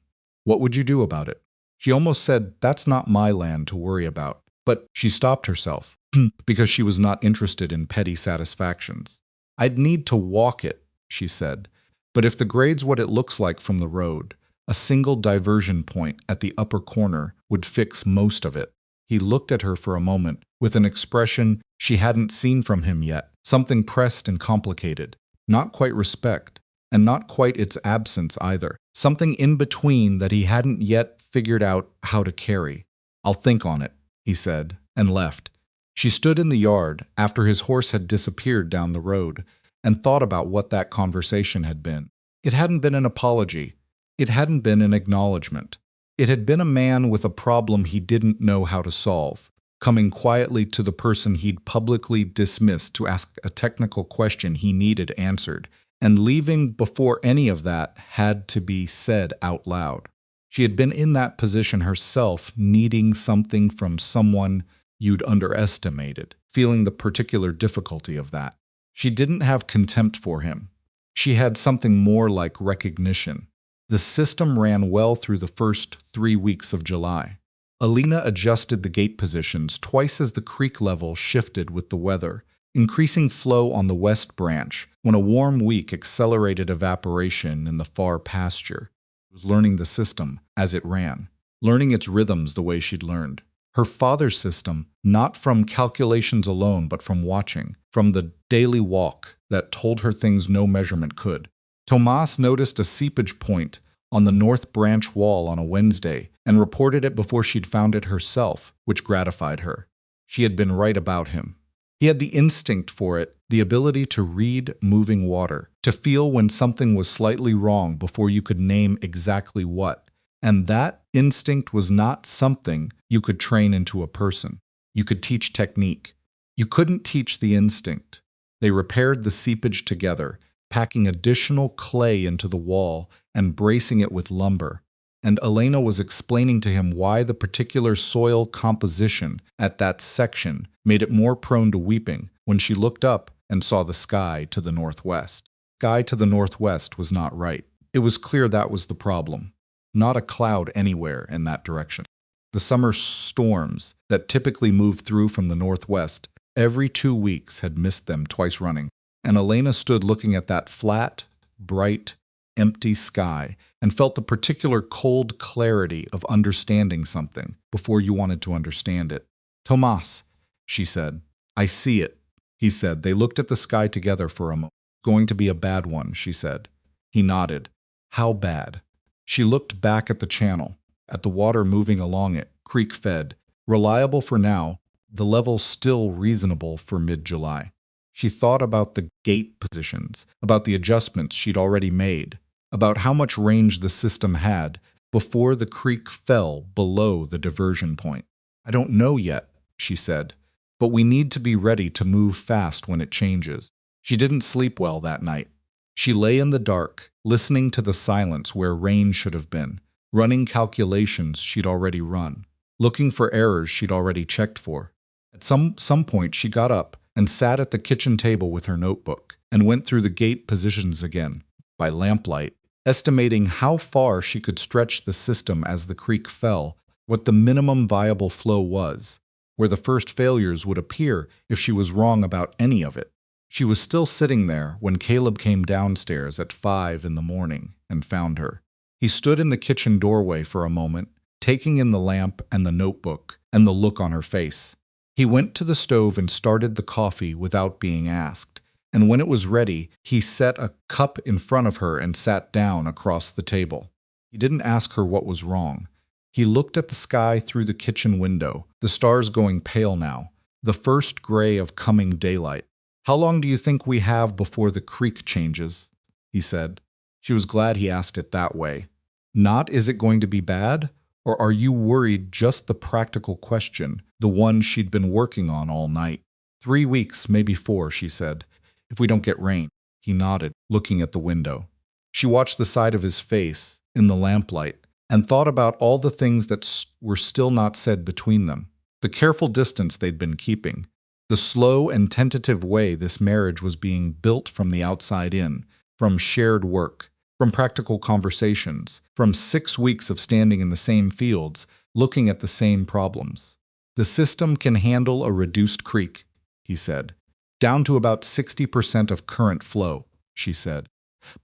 Speaker 1: "What would you do about it?" She almost said, "That's not my land to worry about." But she stopped herself, because she was not interested in petty satisfactions. "I'd need to walk it," she said. "But if the grade's what it looks like from the road, a single diversion point at the upper corner would fix most of it." He looked at her for a moment, with an expression she hadn't seen from him yet, something pressed and complicated, not quite respect, and not quite its absence either, something in between that he hadn't yet figured out how to carry. "I'll think on it," he said, and left. She stood in the yard after his horse had disappeared down the road and thought about what that conversation had been. It hadn't been an apology. It hadn't been an acknowledgement. It had been a man with a problem he didn't know how to solve, coming quietly to the person he'd publicly dismissed to ask a technical question he needed answered, and leaving before any of that had to be said out loud. She had been in that position herself, needing something from someone you'd underestimated, feeling the particular difficulty of that. She didn't have contempt for him. She had something more like recognition. The system ran well through the first 3 weeks of July. Elena adjusted the gate positions twice as the creek level shifted with the weather, increasing flow on the west branch when a warm week accelerated evaporation in the far pasture. She was learning the system as it ran, learning its rhythms the way she'd learned. Her father's system, not from calculations alone, but from watching, from the daily walk that told her things no measurement could. Tomas noticed a seepage point on the north branch wall on a Wednesday and reported it before she'd found it herself, which gratified her. She had been right about him. He had the instinct for it, the ability to read moving water, to feel when something was slightly wrong before you could name exactly what. And that instinct was not something you could train into a person. You could teach technique. You couldn't teach the instinct. They repaired the seepage together, packing additional clay into the wall and bracing it with lumber. And Elena was explaining to him why the particular soil composition at that section made it more prone to weeping when she looked up and saw the sky to the northwest. Sky to the northwest was not right. It was clear that was the problem. Not a cloud anywhere in that direction. The summer storms that typically move through from the northwest every 2 weeks had missed them twice running, and Elena stood looking at that flat, bright, empty sky and felt the particular cold clarity of understanding something before you wanted to understand it. "Tomas," she said. "I see it," he said. They looked at the sky together for a moment. "Going to be a bad one," she said. He nodded. "How bad?" She looked back at the channel, at the water moving along it, creek-fed, reliable for now, the level still reasonable for mid-July. She thought about the gate positions, about the adjustments she'd already made, about how much range the system had before the creek fell below the diversion point. "I don't know yet," she said, "but we need to be ready to move fast when it changes." She didn't sleep well that night. She lay in the dark, listening to the silence where rain should have been, running calculations she'd already run, looking for errors she'd already checked for. At some point, she got up and sat at the kitchen table with her notebook and went through the gate positions again, by lamplight, estimating how far she could stretch the system as the creek fell, what the minimum viable flow was, where the first failures would appear if she was wrong about any of it. She was still sitting there when Caleb came downstairs at 5 in the morning and found her. He stood in the kitchen doorway for a moment, taking in the lamp and the notebook and the look on her face. He went to the stove and started the coffee without being asked, and when it was ready, he set a cup in front of her and sat down across the table. He didn't ask her what was wrong. He looked at the sky through the kitchen window, the stars going pale now, the first gray of coming daylight. "How long do you think we have before the creek changes?" he said. She was glad he asked it that way. Not, "Is it going to be bad?" Or "Are you worried?" Just the practical question, the one she'd been working on all night. 3 weeks, maybe 4, she said, "if we don't get rain." He nodded, looking at the window. She watched the side of his face in the lamplight and thought about all the things that were still not said between them, the careful distance they'd been keeping, the slow and tentative way this marriage was being built from the outside in, from shared work, from practical conversations, from 6 weeks of standing in the same fields, looking at the same problems. "The system can handle a reduced creek," he said. "Down to about 60% of current flow," she said.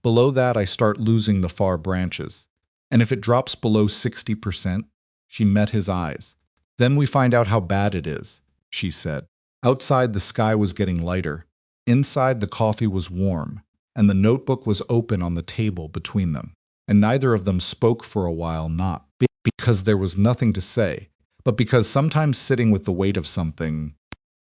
Speaker 1: "Below that, I start losing the far branches. And if it drops below 60%, she met his eyes. "Then we find out how bad it is," she said. Outside, the sky was getting lighter. Inside, the coffee was warm, and the notebook was open on the table between them. And neither of them spoke for a while, not because there was nothing to say, but because sometimes sitting with the weight of something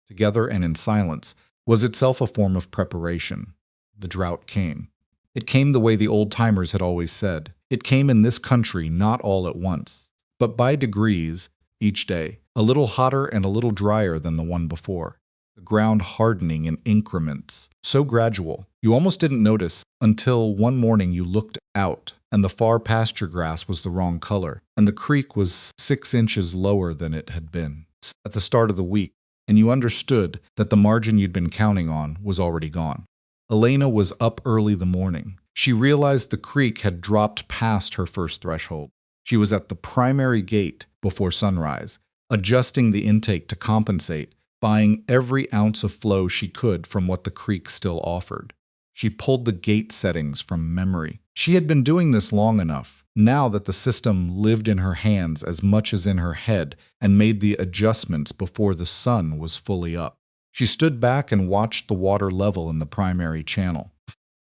Speaker 1: together and in silence, was itself a form of preparation. The drought came. It came the way the old-timers had always said. It came in this country not all at once, but by degrees, each day, a little hotter and a little drier than the one before. The ground hardening in increments, so gradual, you almost didn't notice until one morning you looked out, and the far pasture grass was the wrong color, and the creek was 6 inches lower than it had been at the start of the week, and you understood that the margin you'd been counting on was already gone. Elena was up early the morning. She realized the creek had dropped past her first threshold. She was at the primary gate before sunrise, adjusting the intake to compensate, buying every ounce of flow she could from what the creek still offered. She pulled the gate settings from memory. She had been doing this long enough, now that the system lived in her hands as much as in her head, and made the adjustments before the sun was fully up. She stood back and watched the water level in the primary channel.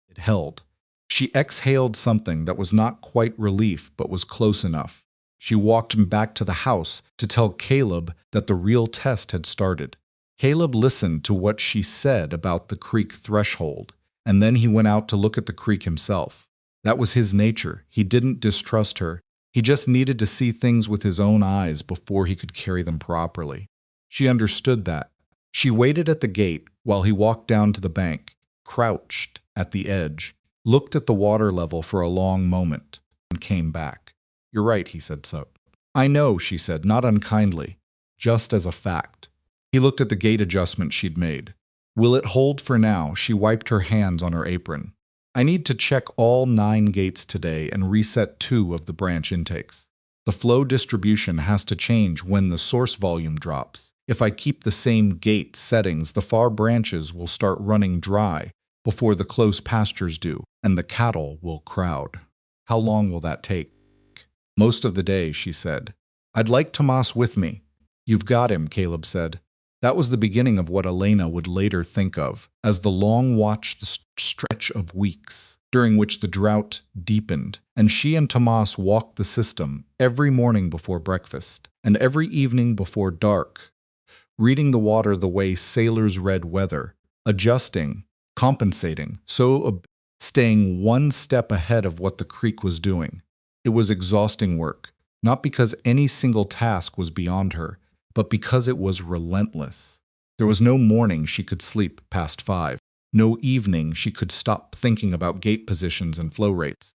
Speaker 1: It held. She exhaled something that was not quite relief but was close enough. She walked back to the house to tell Caleb that the real test had started. Caleb listened to what she said about the creek threshold, and then he went out to look at the creek himself. That was his nature. He didn't distrust her. He just needed to see things with his own eyes before he could carry them properly. She understood that. She waited at the gate while he walked down to the bank, crouched at the edge, looked at the water level for a long moment, and came back. "You're right," he said so. "I know," she said, not unkindly, just as a fact. He looked at the gate adjustment she'd made. "Will it hold for now?" She wiped her hands on her apron. "I need to check all 9 gates today and reset 2 of the branch intakes. The flow distribution has to change when the source volume drops. If I keep the same gate settings, the far branches will start running dry before the close pastures do, and the cattle will crowd." "How long will that take?" "Most of the day," she said. "I'd like Tomas with me." "You've got him," Caleb said. That was the beginning of what Elena would later think of as the long-watched stretch of weeks, during which the drought deepened, and she and Tomas walked the system every morning before breakfast, and every evening before dark, reading the water the way sailors read weather, adjusting, compensating, staying one step ahead of what the creek was doing. It was exhausting work, not because any single task was beyond her, but because it was relentless. There was no morning she could sleep past 5, no evening she could stop thinking about gate positions and flow rates,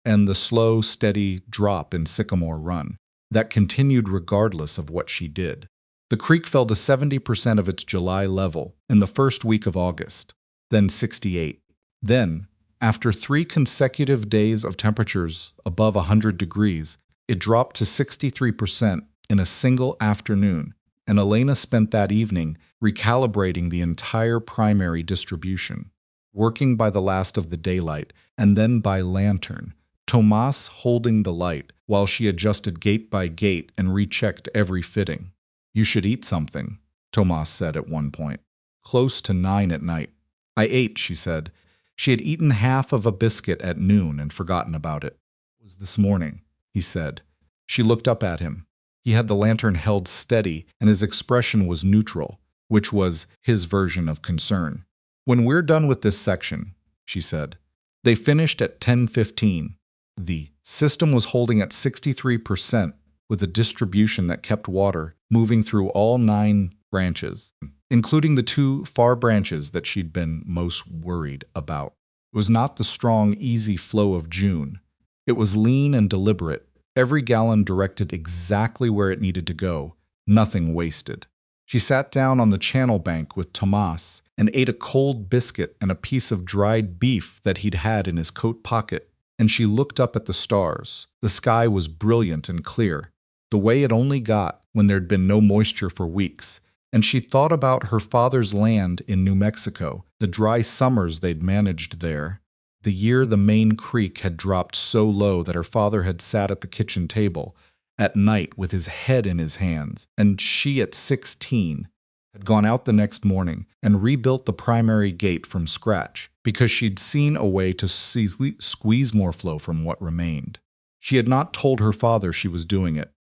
Speaker 1: and the slow, steady drop in Sycamore Run that continued regardless of what she did. The creek fell to 70% of its July level in the first week of August, then 68. Then, after 3 consecutive days of temperatures above 100 degrees, it dropped to 63% in a single afternoon, and Elena spent that evening recalibrating the entire primary distribution, working by the last of the daylight and then by lantern, Tomas holding the light while she adjusted gate by gate and rechecked every fitting. "You should eat something," Tomas said at one point, close to 9 at night. "I ate," she said. She had eaten half of a biscuit at noon and forgotten about it. "It was this morning," he said. She looked up at him. He had the lantern held steady, and his expression was neutral, which was his version of concern. "When we're done with this section," she said. They finished at 10:15. The system was holding at 63%, with a distribution that kept water moving through all 9 branches, including the 2 far branches that she'd been most worried about. It was not the strong, easy flow of June. It was lean and deliberate. Every gallon directed exactly where it needed to go, nothing wasted. She sat down on the channel bank with Tomas and ate a cold biscuit and a piece of dried beef that he'd had in his coat pocket, and she looked up at the stars. The sky was brilliant and clear, the way it only got when there'd been no moisture for weeks, and she thought about her father's land in New Mexico, the dry summers they'd managed there, the year the main creek had dropped so low that her father had sat at the kitchen table at night with his head in his hands, and she at 16 had gone out the next morning and rebuilt the primary gate from scratch because she'd seen a way to squeeze more flow from what remained. She had not told her father she was doing it.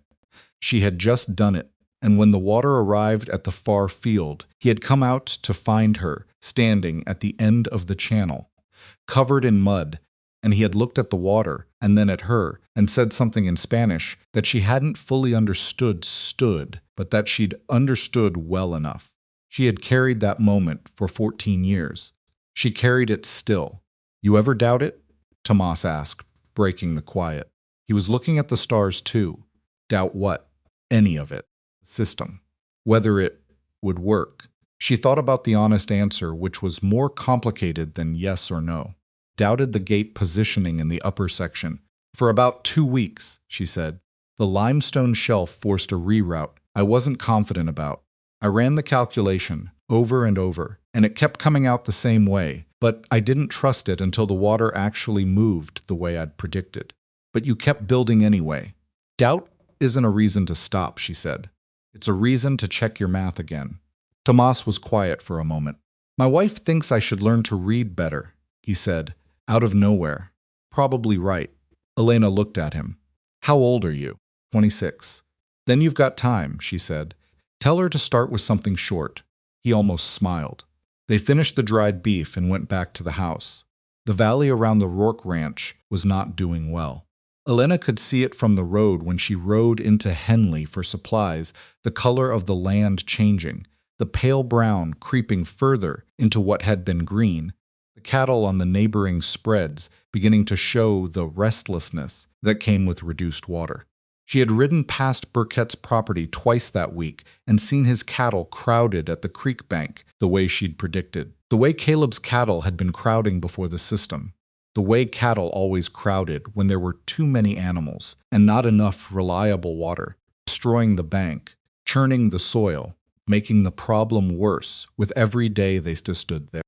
Speaker 1: She had just done it, and when the water arrived at the far field, he had come out to find her standing at the end of the channel, covered in mud, and he had looked at the water and then at her and said something in Spanish that she hadn't fully understood, but that she'd understood well enough. She had carried that moment for 14 years. She carried it still. "You ever doubt it?" Tomas asked, breaking the quiet. He was looking at the stars too. Doubt what? Any of it. The system. Whether it would work. She thought about the honest answer, which was more complicated than yes or no. Doubted the gate positioning in the upper section. "For about 2 weeks," she said. "The limestone shelf forced a reroute I wasn't confident about. I ran the calculation over and over, and it kept coming out the same way, but I didn't trust it until the water actually moved the way I'd predicted. But you kept building anyway." "Doubt isn't a reason to stop," she said. "It's a reason to check your math again." Tomas was quiet for a moment. "My wife thinks I should learn to read better," he said, out of nowhere. "Probably right." Elena looked at him. "How old are you?" 26. "Then you've got time," she said. "Tell her to start with something short." He almost smiled. They finished the dried beef and went back to the house. The valley around the Rourke ranch was not doing well. Elena could see it from the road when she rode into Henley for supplies, the color of the land changing, the pale brown creeping further into what had been green, the cattle on the neighboring spreads beginning to show the restlessness that came with reduced water. She had ridden past Burkett's property twice that week and seen his cattle crowded at the creek bank the way she'd predicted, the way Caleb's cattle had been crowding before the system, the way cattle always crowded when there were too many animals and not enough reliable water, destroying the bank, churning the soil, making the problem worse with every day they stood there.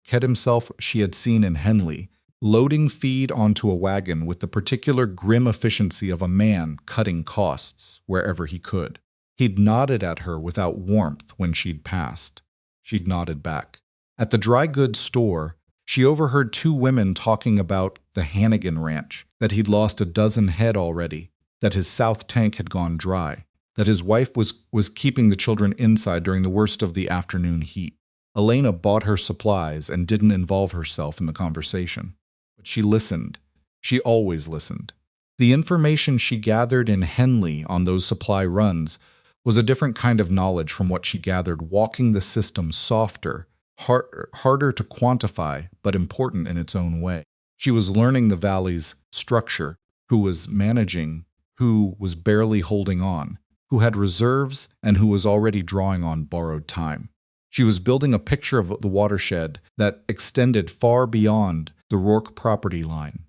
Speaker 1: Burkett himself she had seen in Henley, loading feed onto a wagon with the particular grim efficiency of a man cutting costs wherever he could. He'd nodded at her without warmth when she'd passed. She'd nodded back. At the dry goods store, she overheard 2 women talking about the Hannigan ranch, that he'd lost a dozen head already, that his south tank had gone dry, that his wife was keeping the children inside during the worst of the afternoon heat. Elena bought her supplies and didn't involve herself in the conversation. But she listened. She always listened. The information she gathered in Henley on those supply runs was a different kind of knowledge from what she gathered walking the system softer, harder to quantify, but important in its own way. She was learning the valley's structure, who was managing, who was barely holding on, who had reserves, and who was already drawing on borrowed time. She was building a picture of the watershed that extended far beyond the Rourke property line.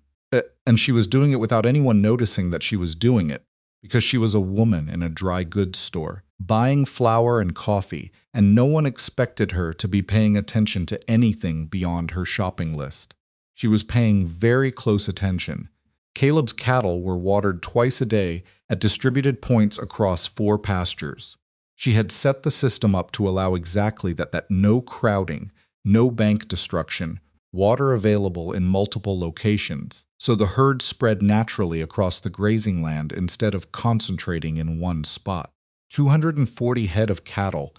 Speaker 1: And she was doing it without anyone noticing that she was doing it, because she was a woman in a dry goods store, buying flour and coffee, and no one expected her to be paying attention to anything beyond her shopping list. She was paying very close attention. Caleb's cattle were watered twice a day at distributed points across 4 pastures. She had set the system up to allow exactly that no crowding, no bank destruction, water available in multiple locations, so the herd spread naturally across the grazing land instead of concentrating in one spot. 240 head of cattle,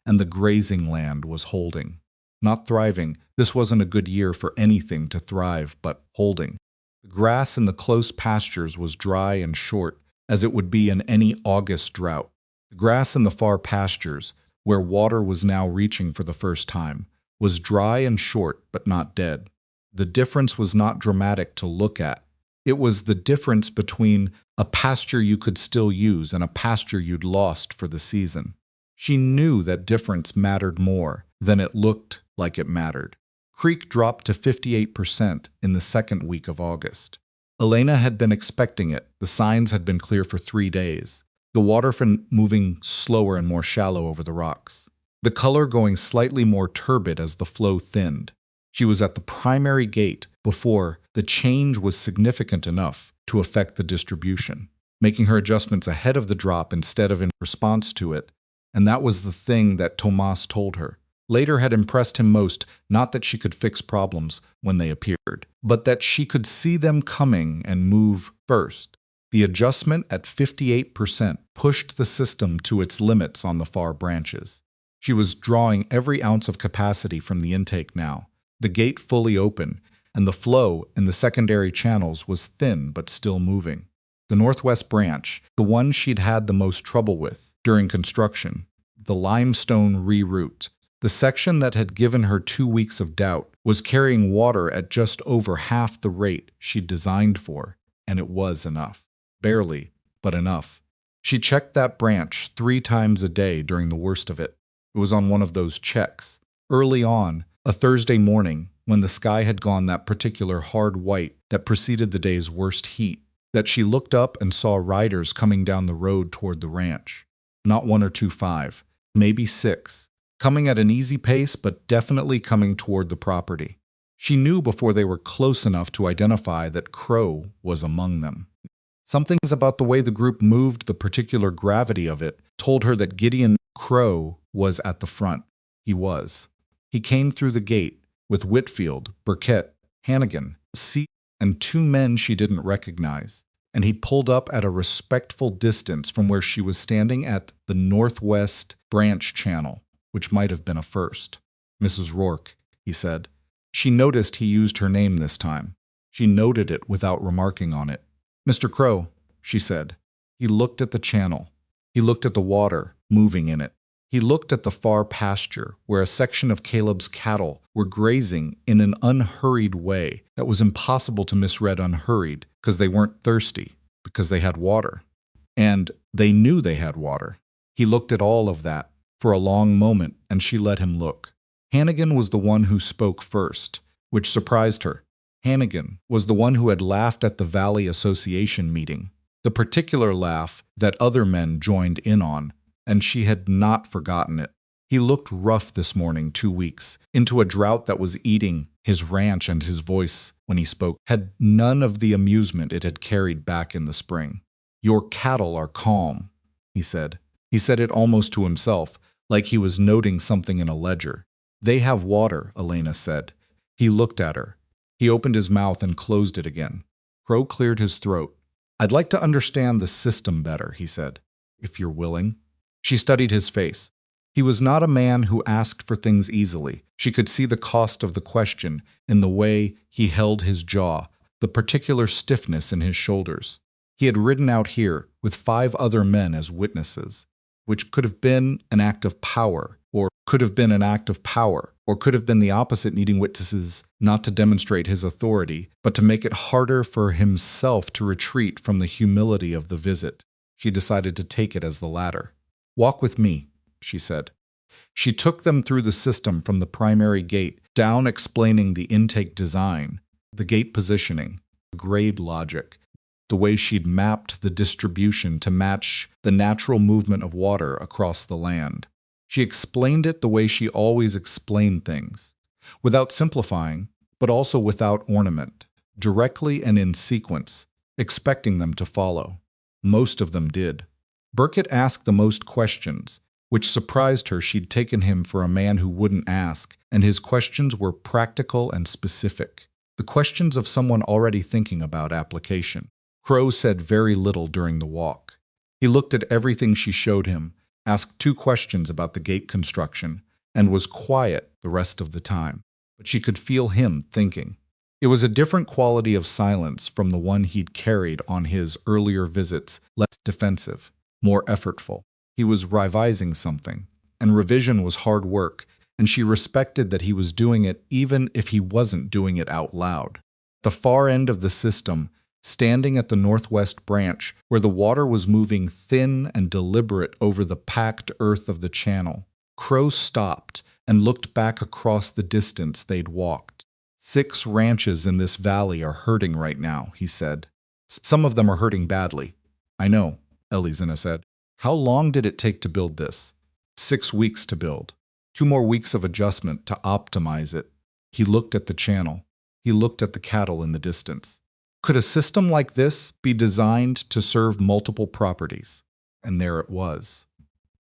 Speaker 1: and the grazing land was holding. Not thriving, this wasn't a good year for anything to thrive, but holding. The grass in the close pastures was dry and short, as it would be in any August drought. The grass in the far pastures, where water was now reaching for the first time, was dry and short but not dead. The difference was not dramatic to look at. It was the difference between a pasture you could still use and a pasture you'd lost for the season. She knew that difference mattered more than it looked like it mattered. Creek dropped to 58% in the second week of August. Elena had been expecting it. The signs had been clear for 3 days. The water moving slower and more shallow over the rocks. The color going slightly more turbid as the flow thinned. She was at the primary gate before the change was significant enough to affect the distribution, making her adjustments ahead of the drop instead of in response to it, and that was the thing that Tomas told her. Later had impressed him most, not that she could fix problems when they appeared, but that she could see them coming and move first. The adjustment at 58% pushed the system to its limits on the far branches. She was drawing every ounce of capacity from the intake now, the gate fully open, and the flow in the secondary channels was thin but still moving. The northwest branch, the one she'd had the most trouble with during construction, the limestone reroute, the section that had given her 2 weeks of doubt, was carrying water at just over half the rate she'd designed for, and it was enough. Barely, but enough. She checked that branch 3 times a day during the worst of it. It was on one of those checks. Early on, a Thursday morning, when the sky had gone that particular hard white that preceded the day's worst heat, that she looked up and saw riders coming down the road toward the ranch. Not 1 or 2, 5, maybe 6, coming at an easy pace but definitely coming toward the property. She knew before they were close enough to identify that Crow was among them. Something's about the way the group moved, the particular gravity of it, told her that Gideon Crow was at the front. He was. He came through the gate with Whitfield, Burkett, Hannigan, C, and 2 men she didn't recognize, and he pulled up at a respectful distance from where she was standing at the northwest branch channel, which might have been a first. "Mrs. Rourke," he said. She noticed he used her name this time. She noted it without remarking on it. "Mr. Crow," she said. He looked at the channel. He looked at the water moving in it. He looked at the far pasture where a section of Caleb's cattle were grazing in an unhurried way that was impossible to misread unhurried because they weren't thirsty, because they had water. And they knew they had water. He looked at all of that for a long moment, and she let him look. Hannigan was the one who spoke first, which surprised her. Hannigan was the one who had laughed at the Valley Association meeting, the particular laugh that other men joined in on, and she had not forgotten it. He looked rough this morning, 2 weeks, into a drought that was eating his ranch, and his voice, when he spoke, had none of the amusement it had carried back in the spring. "Your cattle are calm," he said. He said it almost to himself, like he was noting something in a ledger. "They have water," Elena said. He looked at her. He opened his mouth and closed it again. Crow cleared his throat. "I'd like to understand the system better," he said, "if you're willing." She studied his face. He was not a man who asked for things easily. She could see the cost of the question in the way he held his jaw, the particular stiffness in his shoulders. He had ridden out here with 5 other men as witnesses, which could have been an act of power, or could have been an act of power, or could have been the opposite, needing witnesses not to demonstrate his authority, but to make it harder for himself to retreat from the humility of the visit. She decided to take it as the latter. "Walk with me," she said. She took them through the system from the primary gate, down explaining the intake design, the gate positioning, grade logic, the way she'd mapped the distribution to match the natural movement of water across the land. She explained it the way she always explained things, without simplifying, but also without ornament, directly and in sequence, expecting them to follow. Most of them did. Burkett asked the most questions, which surprised her. She'd taken him for a man who wouldn't ask, and his questions were practical and specific, the questions of someone already thinking about application. Crow said very little during the walk. He looked at everything she showed him, asked 2 questions about the gate construction, and was quiet the rest of the time. But she could feel him thinking. It was a different quality of silence from the one he'd carried on his earlier visits, less defensive, more effortful. He was revising something, and revision was hard work, and she respected that he was doing it even if he wasn't doing it out loud. The far end of the system, standing at the northwest branch, where the water was moving thin and deliberate over the packed earth of the channel, Crow stopped and looked back across the distance they'd walked. 6 ranches in this valley are hurting right now, he said. Some of them are hurting badly. I know, Elena said. How long did it take to build this? 6 weeks to build. 2 more weeks of adjustment to optimize it. He looked at the channel. He looked at the cattle in the distance. Could a system like this be designed to serve multiple properties? And there it was.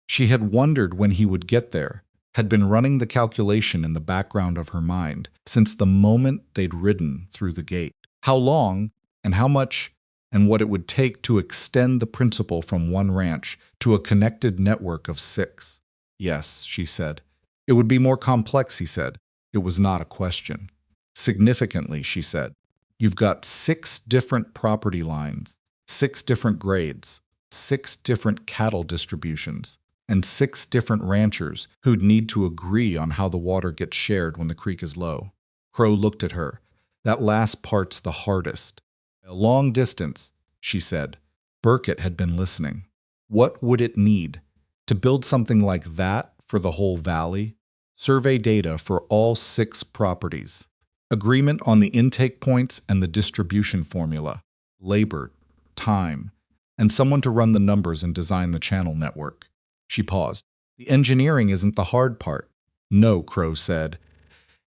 Speaker 1: She had wondered when he would get there, had been running the calculation in the background of her mind since the moment they'd ridden through the gate. How long and how much and what it would take to extend the principle from one ranch to a connected network of 6. Yes, she said. It would be more complex, he said. It was not a question. Significantly, she said. You've got 6 different property lines, 6 different grades, 6 different cattle distributions, and 6 different ranchers who'd need to agree on how the water gets shared when the creek is low. Crow looked at her. That last part's the hardest. A long distance, she said. Burkett had been listening. What would it need to build something like that for the whole valley? Survey data for all 6 properties. Agreement on the intake points and the distribution formula. Labor, time, and someone to run the numbers and design the channel network. She paused. The engineering isn't the hard part. No, Crow said,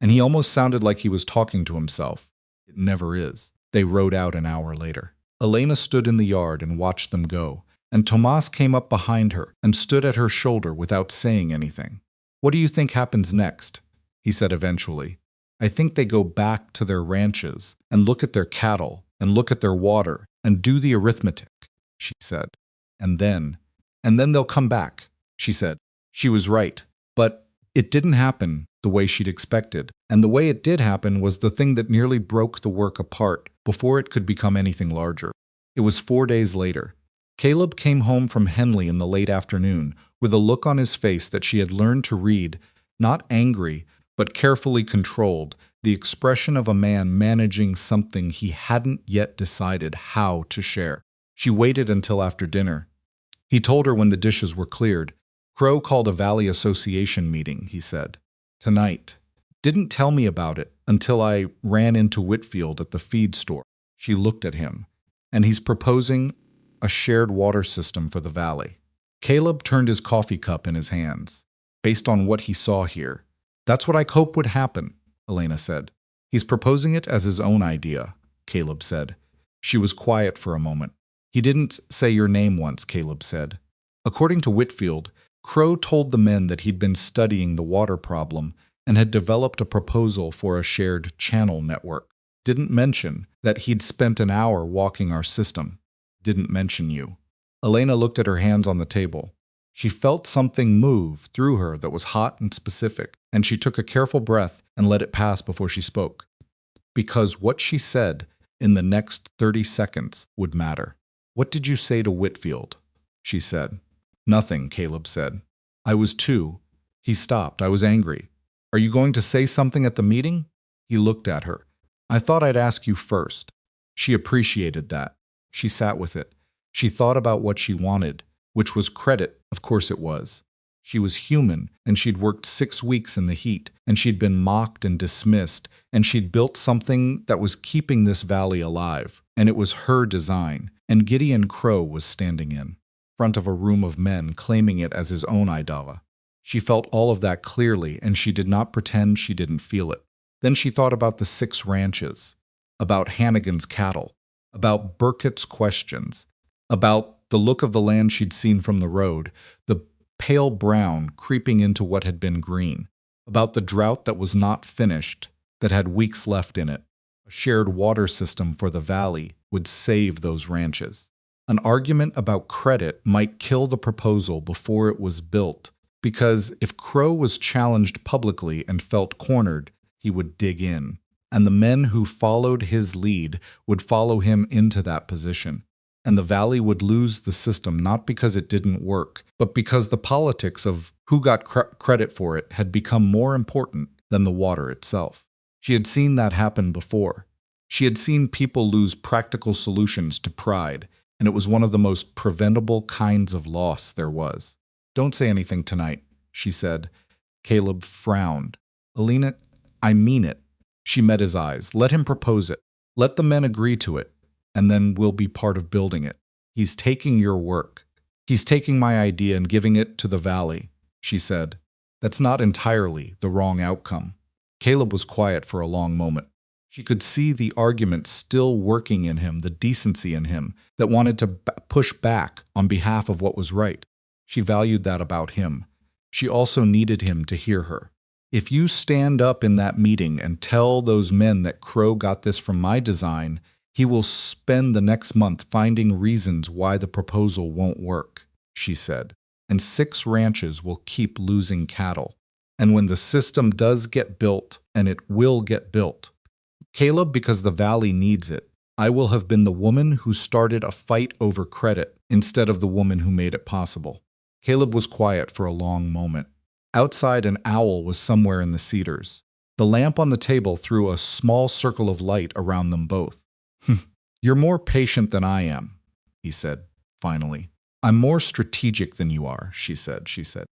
Speaker 1: and he almost sounded like he was talking to himself. It never is. They rode out an hour later. Elena stood in the yard and watched them go, and Tomas came up behind her and stood at her shoulder without saying anything. What do you think happens next? He said eventually. I think they go back to their ranches and look at their cattle and look at their water and do the arithmetic, she said. And then they'll come back, she said. She was right, but it didn't happen the way she'd expected, and the way it did happen was the thing that nearly broke the work apart before it could become anything larger. It was 4 days later. Caleb came home from Henley in the late afternoon with a look on his face that she had learned to read, not angry, but carefully controlled, the expression of a man managing something he hadn't yet decided how to share. She waited until after dinner. He told her when the dishes were cleared. Crow called a Valley Association meeting, he said. Tonight. Didn't tell me about it until I ran into Whitfield at the feed store. She looked at him. And he's proposing a shared water system for the valley. Caleb turned his coffee cup in his hands. Based on what he saw here. That's what I hope would happen, Elena said. He's proposing it as his own idea, Caleb said. She was quiet for a moment. He didn't say your name once, Caleb said. According to Whitfield, Crow told the men that he'd been studying the water problem and had developed a proposal for a shared channel network. Didn't mention that he'd spent an hour walking our system. Didn't mention you. Elena looked at her hands on the table. She felt something move through her that was hot and specific, and she took a careful breath and let it pass before she spoke. Because what she said in the next 30 seconds would matter. What did you say to Whitfield? She said. Nothing, Caleb said. I was too. He stopped. I was angry. Are you going to say something at the meeting? He looked at her. I thought I'd ask you first. She appreciated that. She sat with it. She thought about what she wanted, which was credit, of course it was. She was human, and she'd worked 6 weeks in the heat, and she'd been mocked and dismissed, and she'd built something that was keeping this valley alive, and it was her design, and Gideon Crow was standing in front of a room of men claiming it as his own idea. She felt all of that clearly, and she did not pretend she didn't feel it. Then she thought about the 6 ranches, about Hannigan's cattle, about Burkett's questions, about the look of the land she'd seen from the road, the pale brown creeping into what had been green, about the drought that was not finished, that had weeks left in it. A shared water system for the valley would save those ranches. An argument about credit might kill the proposal before it was built, because if Crow was challenged publicly and felt cornered, he would dig in, and the men who followed his lead would follow him into that position. And the valley would lose the system not because it didn't work, but because the politics of who got credit for it had become more important than the water itself. She had seen that happen before. She had seen people lose practical solutions to pride, and it was one of the most preventable kinds of loss there was. Don't say anything tonight, she said. Caleb frowned. Elena, I mean it. She met his eyes. Let him propose it. Let the men agree to it. And then we'll be part of building it. He's taking your work. He's taking my idea and giving it to the valley, she said. That's not entirely the wrong outcome. Caleb was quiet for a long moment. She could see the argument still working in him, the decency in him, that wanted to push back on behalf of what was right. She valued that about him. She also needed him to hear her. If you stand up in that meeting and tell those men that Crow got this from my design, He will spend the next month finding reasons why the proposal won't work, she said, and 6 ranches will keep losing cattle. And when the system does get built, and it will get built, Caleb, because the valley needs it, I will have been the woman who started a fight over credit instead of the woman who made it possible. Caleb was quiet for a long moment. Outside, an owl was somewhere in the cedars. The lamp on the table threw a small circle of light around them both. You're more patient than I am, he said, finally. I'm more strategic than you are, she said.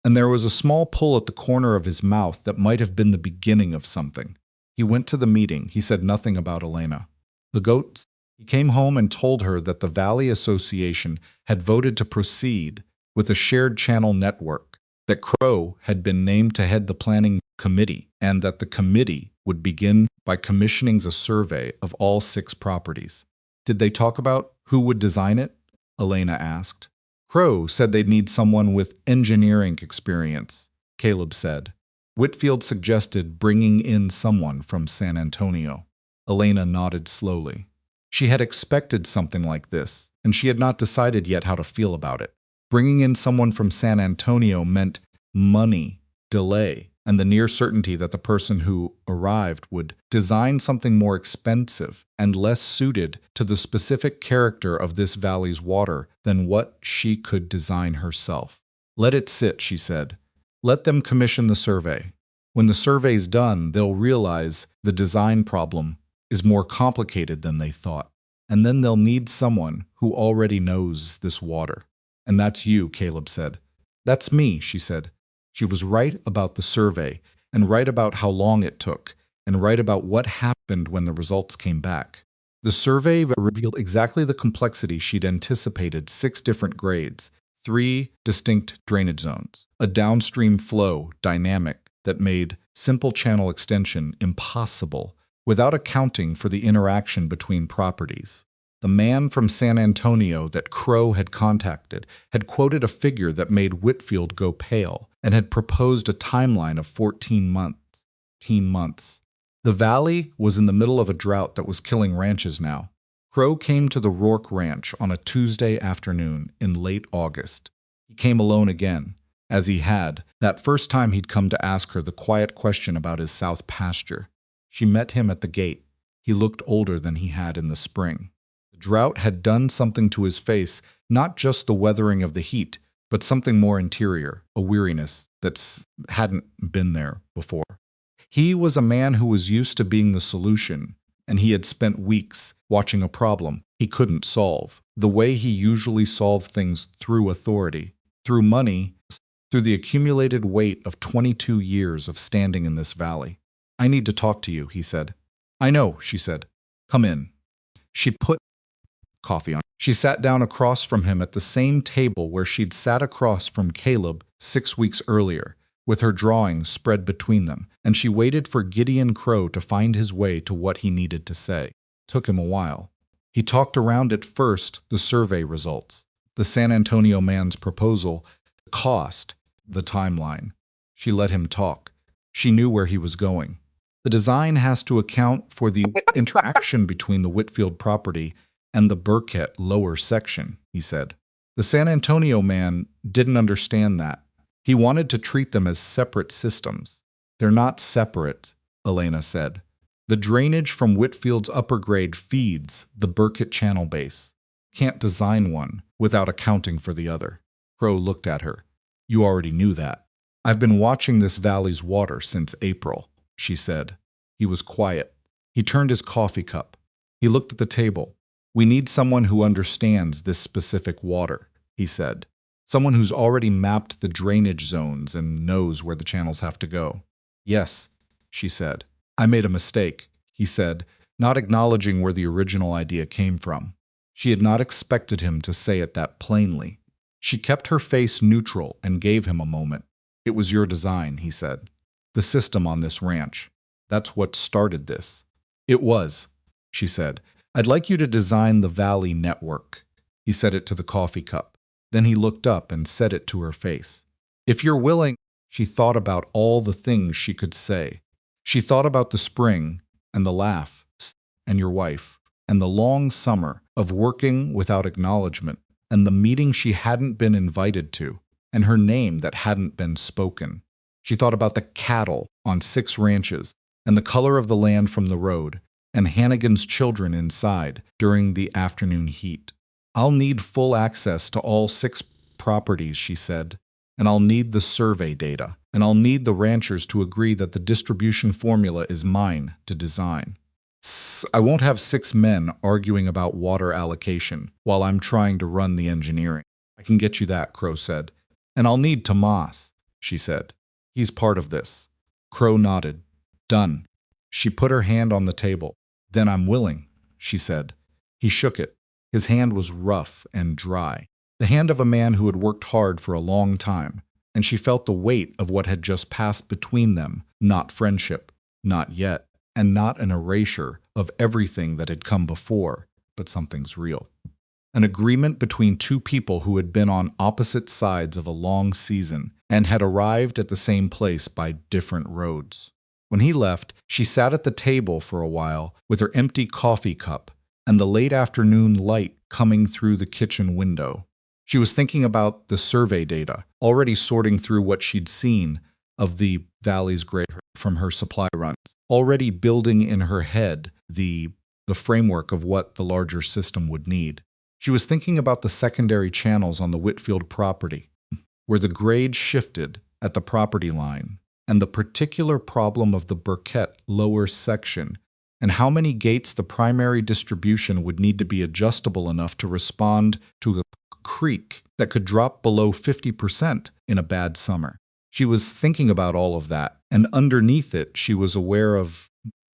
Speaker 1: And there was a small pull at the corner of his mouth that might have been the beginning of something. He went to the meeting. He said nothing about Elena. The goats? He came home and told her that the Valley Association had voted to proceed with a shared channel network, that Crow had been named to head the planning committee, and that the committee would begin by commissioning a survey of all 6 properties. Did they talk about who would design it? Elena asked. Crow said they'd need someone with engineering experience, Caleb said. Whitfield suggested bringing in someone from San Antonio. Elena nodded slowly. She had expected something like this, and she had not decided yet how to feel about it. Bringing in someone from San Antonio meant money, delay, and the near certainty that the person who arrived would design something more expensive and less suited to the specific character of this valley's water than what she could design herself. Let it sit, she said. Let them commission the survey. When the survey's done, they'll realize the design problem is more complicated than they thought. And then they'll need someone who already knows this water. And that's you, Caleb said. That's me, she said. She was right about the survey, and right about how long it took, and right about what happened when the results came back. The survey revealed exactly the complexity she'd anticipated: 6 different grades, 3 distinct drainage zones, a downstream flow dynamic that made simple channel extension impossible without accounting for the interaction between properties. The man from San Antonio that Crow had contacted had quoted a figure that made Whitfield go pale and had proposed a timeline of 14 months. The valley was in the middle of a drought that was killing ranches now. Crow came to the Rourke Ranch on a Tuesday afternoon in late August. He came alone again, as he had that first time he'd come to ask her the quiet question about his south pasture. She met him at the gate. He looked older than he had in the spring. The drought had done something to his face, not just the weathering of the heat, but something more interior, a weariness that hadn't been there before. He was a man who was used to being the solution, and he had spent weeks watching a problem he couldn't solve, the way he usually solved things: through authority, through money, through the accumulated weight of 22 years of standing in this valley. I need to talk to you, he said. I know, she said. Come in. She put coffee on. She sat down across from him at the same table where she'd sat across from Caleb 6 weeks earlier, with her drawings spread between them, and she waited for Gideon Crow to find his way to what he needed to say. It took him a while. He talked around at first the survey results, the San Antonio man's proposal, the cost, the timeline. She let him talk. She knew where he was going. The design has to account for the interaction between the Whitfield property and the Burkett lower section, he said. The San Antonio man didn't understand that. He wanted to treat them as separate systems. They're not separate, Elena said. The drainage from Whitfield's upper grade feeds the Burkett channel base. Can't design one without accounting for the other. Crow looked at her. You already knew that. I've been watching this valley's water since April, she said. He was quiet. He turned his coffee cup. He looked at the table. We need someone who understands this specific water, he said. Someone who's already mapped the drainage zones and knows where the channels have to go. Yes, she said. I made a mistake, he said, not acknowledging where the original idea came from. She had not expected him to say it that plainly. She kept her face neutral and gave him a moment. It was your design, he said. The system on this ranch. That's what started this. It was, she said. I'd like you to design the Valley Network. He said it to the coffee cup. Then he looked up and said it to her face. If you're willing, she thought about all the things she could say. She thought about the spring and the laugh and your wife. and the long summer of working without acknowledgement, and the meeting she hadn't been invited to, and her name that hadn't been spoken. She thought about the cattle on 6 ranches, and the color of the land from the road, and Hannigan's children inside during the afternoon heat. "I'll need full access to all 6 properties," she said, "and I'll need the survey data, and I'll need the ranchers to agree that the distribution formula is mine to design. I won't have 6 men arguing about water allocation while I'm trying to run the engineering." "I can get you that," Crow said. "And I'll need Tomas," she said. "He's part of this." Crow nodded. "Done." She put her hand on the table. "Then I'm willing," she said. He shook it. His hand was rough and dry, the hand of a man who had worked hard for a long time, and she felt the weight of what had just passed between them, not friendship, not yet, and not an erasure of everything that had come before, but something's real. An agreement between 2 people who had been on opposite sides of a long season and had arrived at the same place by different roads. When he left, she sat at the table for a while with her empty coffee cup and the late afternoon light coming through the kitchen window. She was thinking about the survey data, already sorting through what she'd seen of the valley's grade from her supply runs, already building in her head the framework of what the larger system would need. She was thinking about the secondary channels on the Whitfield property, where the grade shifted at the property line, and the particular problem of the Burkett lower section, and how many gates the primary distribution would need to be adjustable enough to respond to a creek that could drop below 50% in a bad summer. She was thinking about all of that, and underneath it she was aware of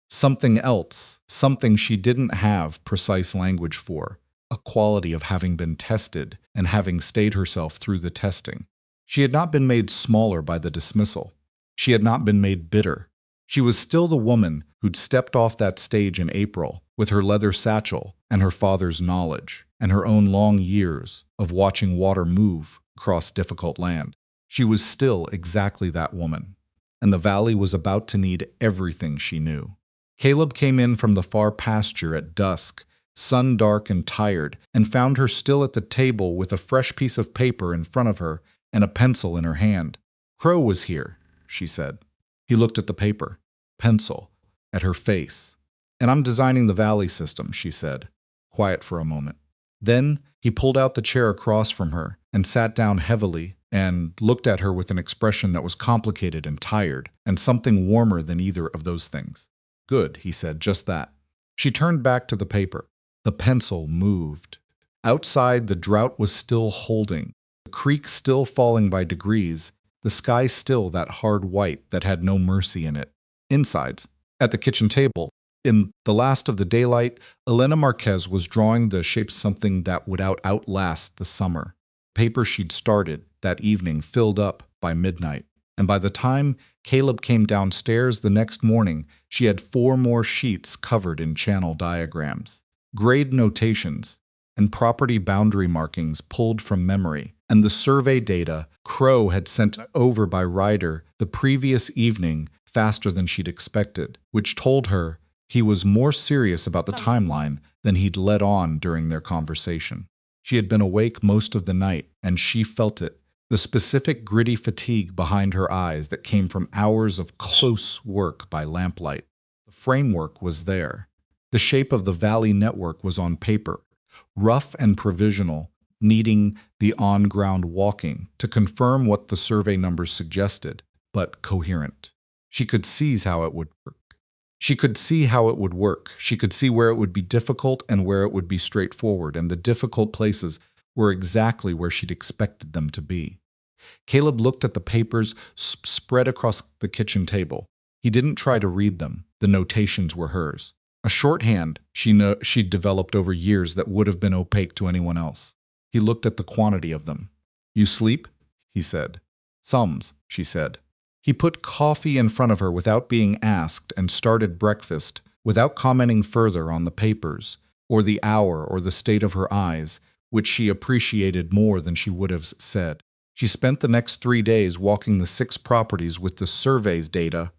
Speaker 1: something else, something she didn't have precise language for, a quality of having been tested and having stayed herself through the testing. She had not been made smaller by the dismissal. She had not been made bitter. She was still the woman who'd stepped off that stage in April with her leather satchel and her father's knowledge and her own long years of watching water move across difficult land. She was still exactly that woman, and the valley was about to need everything she knew. Caleb came in from the far pasture at dusk, sun-dark and tired, and found her still at the table with a fresh piece of paper in front of her and a pencil in her hand. "Crow was here," she said. He looked at the paper, pencil, at her face. "And I'm designing the valley system," she said, quiet for a moment. Then he pulled out the chair across from her and sat down heavily and looked at her with an expression that was complicated and tired, and something warmer than either of those things. "Good," he said, "just that." She turned back to the paper. The pencil moved. Outside, the drought was still holding, the creek still falling by degrees, the sky still that hard white that had no mercy in it. Inside, at the kitchen table, in the last of the daylight, Elena Marquez was drawing the shapes something that would outlast the summer. Paper she'd started that evening filled up by midnight, and by the time Caleb came downstairs the next morning, she had 4 more sheets covered in channel diagrams, grade notations, and property boundary markings pulled from memory, and the survey data Crow had sent over by Ryder the previous evening faster than she'd expected, which told her he was more serious about the timeline than he'd let on during their conversation. She had been awake most of the night, and she felt it, the specific gritty fatigue behind her eyes that came from hours of close work by lamplight. The framework was there. The shape of the valley network was on paper, rough and provisional, needing the on-ground walking to confirm what the survey numbers suggested, but coherent. She could see how it would work. She could see how it would work. She could see where it would be difficult and where it would be straightforward, and the difficult places were exactly where she'd expected them to be. Caleb looked at the papers spread across the kitchen table. He didn't try to read them. The notations were hers. A shorthand she'd developed over years that would have been opaque to anyone else. He looked at the quantity of them. "You sleep?" he said. "Sums," she said. He put coffee in front of her without being asked and started breakfast without commenting further on the papers, or the hour or the state of her eyes, which she appreciated more than she would have said. She spent the next 3 days walking the 6 properties with the survey's data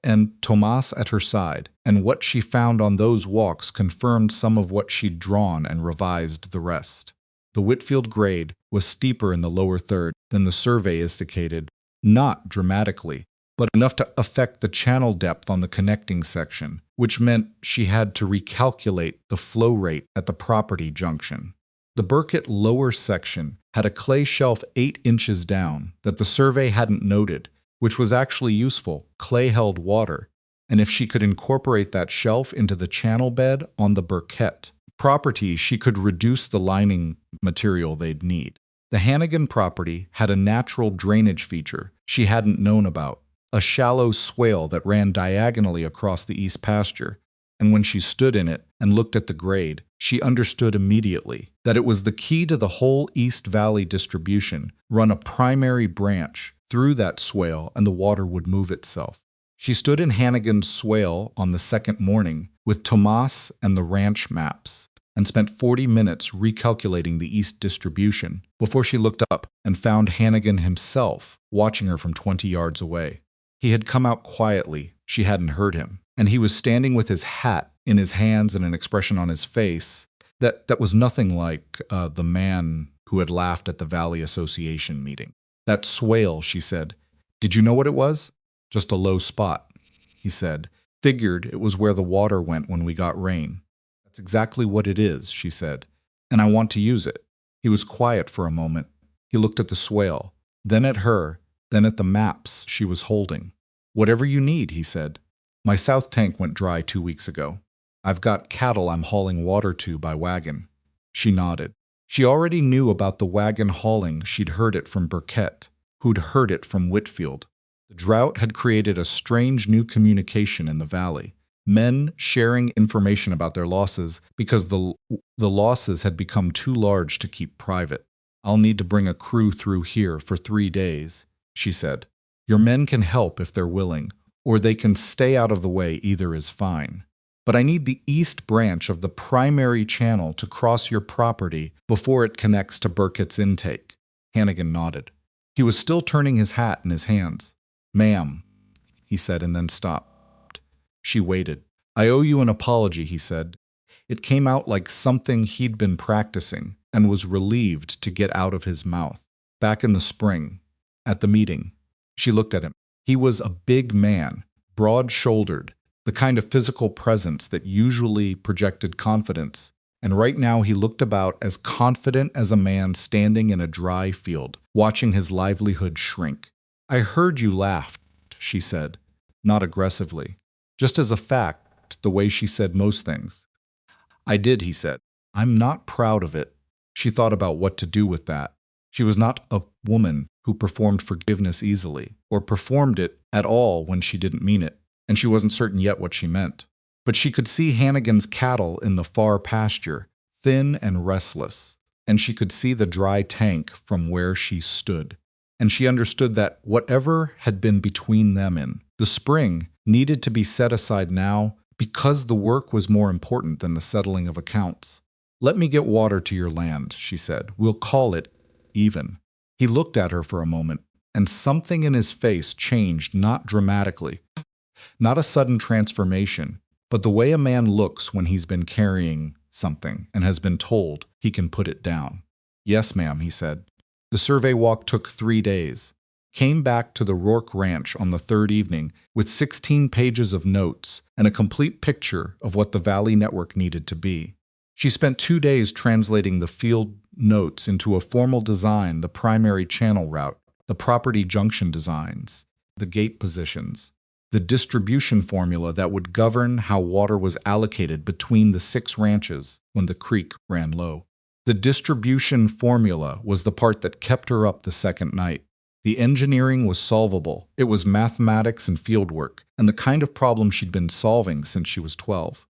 Speaker 1: and Tomas at her side, and what she found on those walks confirmed some of what she'd drawn and revised the rest. The Whitfield grade was steeper in the lower third than the survey indicated, not dramatically, but enough to affect the channel depth on the connecting section, which meant she had to recalculate the flow rate at the property junction. The Burkett lower section had a clay shelf 8 inches down that the survey hadn't noted, which was actually useful. Clay held water, and if she could incorporate that shelf into the channel bed on the Burkett property, she could reduce the lining material they'd need. The Hannigan property had a natural drainage feature she hadn't known about, a shallow swale that ran diagonally across the east pasture, and when she stood in it and looked at the grade, she understood immediately that it was the key to the whole East Valley distribution. Run a primary branch through that swale and the water would move itself. She stood in Hannigan's swale on the second morning with Tomas and the ranch maps, and spent 40 minutes recalculating the east distribution before she looked up and found Hannigan himself watching her from 20 yards away. He had come out quietly, she hadn't heard him, and he was standing with his hat in his hands and an expression on his face that was nothing like the man who had laughed at the Valley Association meeting. That swale, she said. Did you know what it was? Just a low spot, he said. Figured it was where the water went when we got rain. That's exactly what it is, she said, and I want to use it. He was quiet for a moment. He looked at the swale, then at her, then at the maps she was holding. Whatever you need, he said. My south tank went dry 2 weeks ago. I've got cattle I'm hauling water to by wagon. She nodded. She already knew about the wagon hauling. She'd heard it from Burkett, who'd heard it from Whitfield. The drought had created a strange new communication in the valley. Men sharing information about their losses because the losses had become too large to keep private. I'll need to bring a crew through here for 3 days, she said. Your men can help if they're willing, or they can stay out of the way, either is fine. But I need the east branch of the primary channel to cross your property before it connects to Burkett's intake. Hannigan nodded. He was still turning his hat in his hands. Ma'am, he said, and then stopped. She waited. I owe you an apology, he said. It came out like something he'd been practicing and was relieved to get out of his mouth. Back in the spring, at the meeting, she looked at him. He was a big man, broad-shouldered, the kind of physical presence that usually projected confidence, and right now he looked about as confident as a man standing in a dry field, watching his livelihood shrink. I heard you laughed, she said, not aggressively, just as a fact, the way she said most things. I did, he said. I'm not proud of it. She thought about what to do with that. She was not a woman who performed forgiveness easily, or performed it at all when she didn't mean it, and she wasn't certain yet what she meant. But she could see Hannigan's cattle in the far pasture, thin and restless, and she could see the dry tank from where she stood. And she understood that whatever had been between them in the spring needed to be set aside now because the work was more important than the settling of accounts. Let me get water to your land, she said. We'll call it even. He looked at her for a moment, and something in his face changed, not dramatically. Not a sudden transformation, but the way a man looks when he's been carrying something and has been told he can put it down. Yes, ma'am, he said. The survey walk took 3 days. Came back to the Rourke Ranch on the third evening with 16 pages of notes and a complete picture of what the Valley Network needed to be. She spent 2 days translating the field notes into a formal design, the primary channel route, the property junction designs, the gate positions, the distribution formula that would govern how water was allocated between the 6 ranches when the creek ran low. The distribution formula was the part that kept her up the second night. The engineering was solvable. It was mathematics and fieldwork, and the kind of problem she'd been solving since she was 12.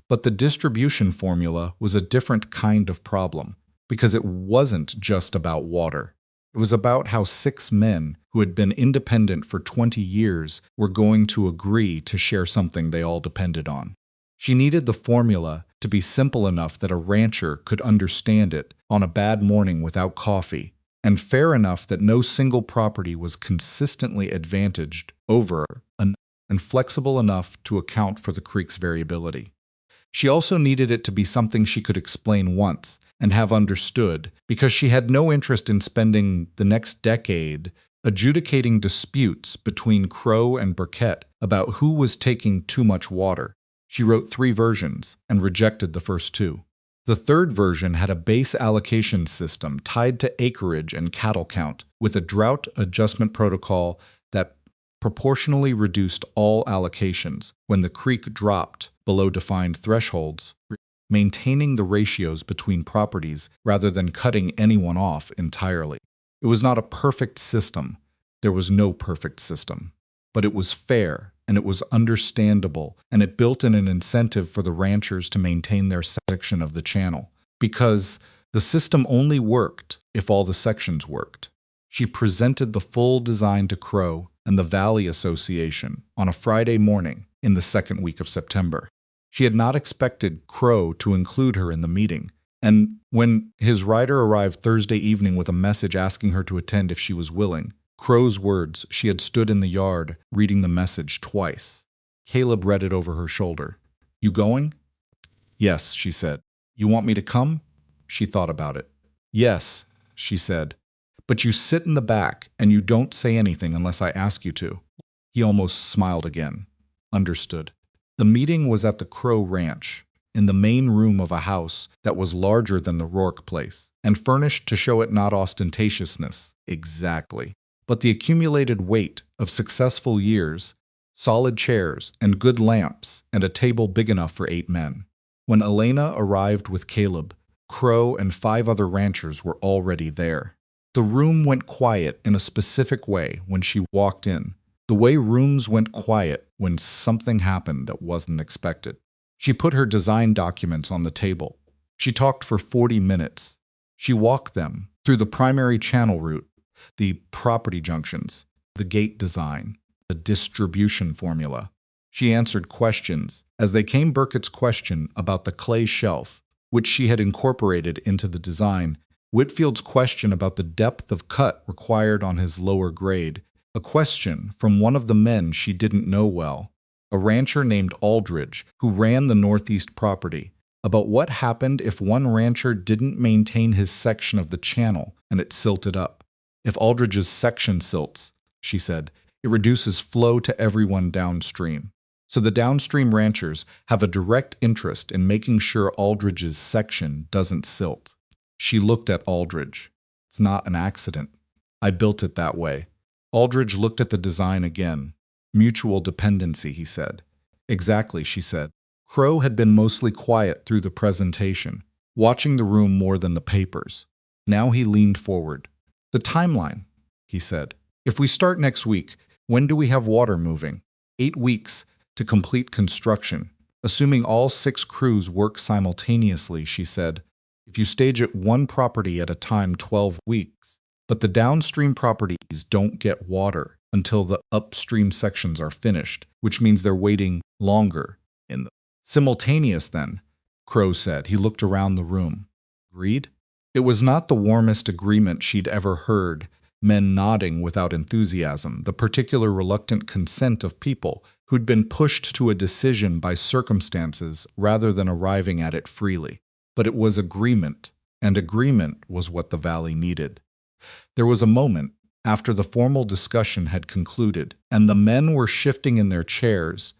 Speaker 1: But the distribution formula was a different kind of problem, because it wasn't just about water. It was about how 6 men who had been independent for 20 years were going to agree to share something they all depended on. She needed the formula to be simple enough that a rancher could understand it on a bad morning without coffee, and fair enough that no single property was consistently advantaged over another. and flexible enough to account for the creek's variability. She also needed it to be something she could explain once and have understood, because she had no interest in spending the next decade adjudicating disputes between Crow and Burkett about who was taking too much water. She wrote 3 versions and rejected the first 2. The third version had a base allocation system tied to acreage and cattle count, with a drought adjustment protocol that proportionally reduced all allocations when the creek dropped below defined thresholds, maintaining the ratios between properties rather than cutting anyone off entirely. It was not a perfect system. There was no perfect system. But it was fair, and it was understandable, and it built in an incentive for the ranchers to maintain their section of the channel, because the system only worked if all the sections worked. She presented the full design to Crow and the Valley Association on a Friday morning in the second week of September. She had not expected Crow to include her in the meeting, and when his rider arrived Thursday evening with a message asking her to attend if she was willing, Crow's words, she had stood in the yard reading the message twice. Caleb read it over her shoulder. "You going?" "Yes," she said. "You want me to come?" She thought about it. "Yes," she said. "But you sit in the back and you don't say anything unless I ask you to." He almost smiled again. Understood. The meeting was at the Crow Ranch, in the main room of a house that was larger than the Rourke place, and furnished to show it not ostentatiousness, exactly, but the accumulated weight of successful years, solid chairs and good lamps, and a table big enough for 8 men. When Elena arrived with Caleb, Crow and 5 other ranchers were already there. The room went quiet in a specific way when she walked in, the way rooms went quiet when something happened that wasn't expected. She put her design documents on the table. She talked for 40 minutes. She walked them through the primary channel route, the property junctions, the gate design, the distribution formula. She answered questions, as they came Burkett's question about the clay shelf, which she had incorporated into the design, Whitfield's question about the depth of cut required on his lower grade, a question from one of the men she didn't know well, a rancher named Aldridge, who ran the northeast property, about what happened if one rancher didn't maintain his section of the channel and it silted up. If Aldridge's section silts, she said, it reduces flow to everyone downstream. So the downstream ranchers have a direct interest in making sure Aldridge's section doesn't silt. She looked at Aldridge. "It's not an accident. I built it that way." Aldridge looked at the design again. "Mutual dependency," he said. "Exactly," she said. Crow had been mostly quiet through the presentation, watching the room more than the papers. Now he leaned forward. "The timeline," he said. "If we start next week, when do we have water moving?" 8 weeks to complete construction, assuming all 6 crews work simultaneously, she said. If you stage it 1 property at a time, 12 weeks. But the downstream properties don't get water until the upstream sections are finished, which means they're waiting longer in the simultaneous then, Crow said. He looked around the room. Agreed? It was not the warmest agreement she'd ever heard, men nodding without enthusiasm, the particular reluctant consent of people who'd been pushed to a decision by circumstances rather than arriving at it freely. But it was agreement, and agreement was what the valley needed. There was a moment, after the formal discussion had concluded, and the men were shifting in their chairs,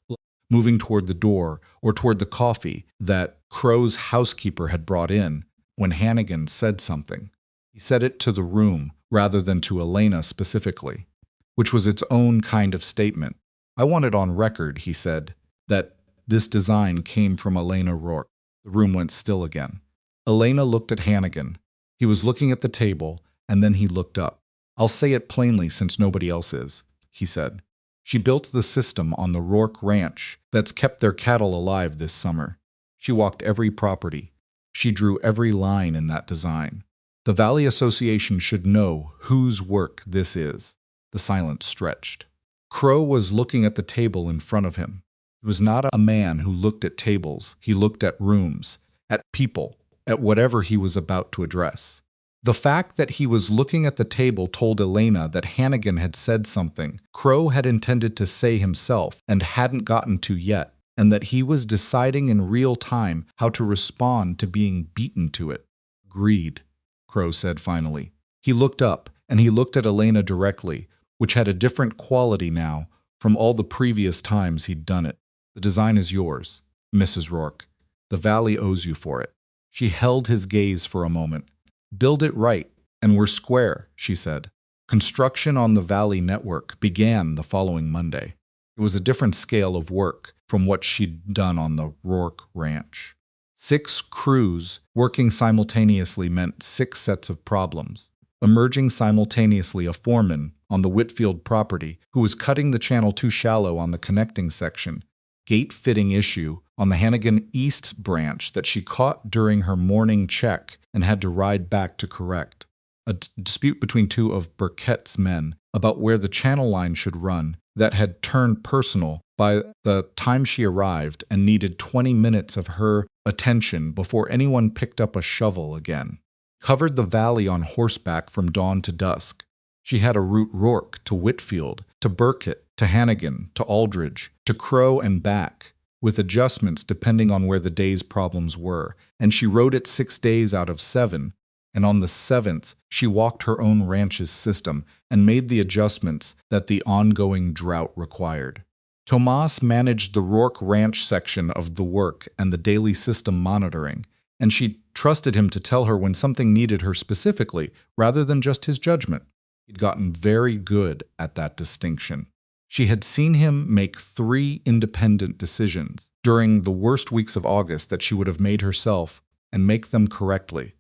Speaker 1: moving toward the door or toward the coffee that Crow's housekeeper had brought in, when Hannigan said something. He said it to the room rather than to Elena specifically, which was its own kind of statement. "I want it on record," he said, "that this design came from Elena Rourke." The room went still again. Elena looked at Hannigan. He was looking at the table, and then he looked up. "I'll say it plainly since nobody else is," he said. "She built the system on the Rourke Ranch that's kept their cattle alive this summer. She walked every property. She drew every line in that design. The Valley Association should know whose work this is." The silence stretched. Crow was looking at the table in front of him. He was not a man who looked at tables. He looked at rooms, at people, at whatever he was about to address. The fact that he was looking at the table told Elena that Hannigan had said something Crow had intended to say himself and hadn't gotten to yet, and that he was deciding in real time how to respond to being beaten to it. "Agreed," Crow said finally. He looked up, and he looked at Elena directly, which had a different quality now from all the previous times he'd done it. "The design is yours, Mrs. Rourke. The valley owes you for it." She held his gaze for a moment. "Build it right, and we're square," she said. Construction on the Valley Network began the following Monday. It was a different scale of work from what she'd done on the Rourke Ranch. 6 crews working simultaneously meant 6 sets of problems. Emerging simultaneously a foreman on the Whitfield property who was cutting the channel too shallow on the connecting section, gate fitting issue on the Hannigan East branch that she caught during her morning check and had to ride back to correct. A dispute between 2 of Burkett's men about where the channel line should run that had turned personal by the time she arrived and needed 20 minutes of her attention before anyone picked up a shovel again. Covered the valley on horseback from dawn to dusk. She had a route Rourke to Whitfield, to Burkett, to Hannigan, to Aldridge, to Crow and back, with adjustments depending on where the day's problems were, and she rode it 6 days out of 7, and on the 7th she walked her own ranch's system and made the adjustments that the ongoing drought required. Tomas managed the Rourke Ranch section of the work and the daily system monitoring, and she trusted him to tell her when something needed her specifically, rather than just his judgment. He'd gotten very good at that distinction. She had seen him make 3 independent decisions during the worst weeks of August that she would have made herself and make them correctly,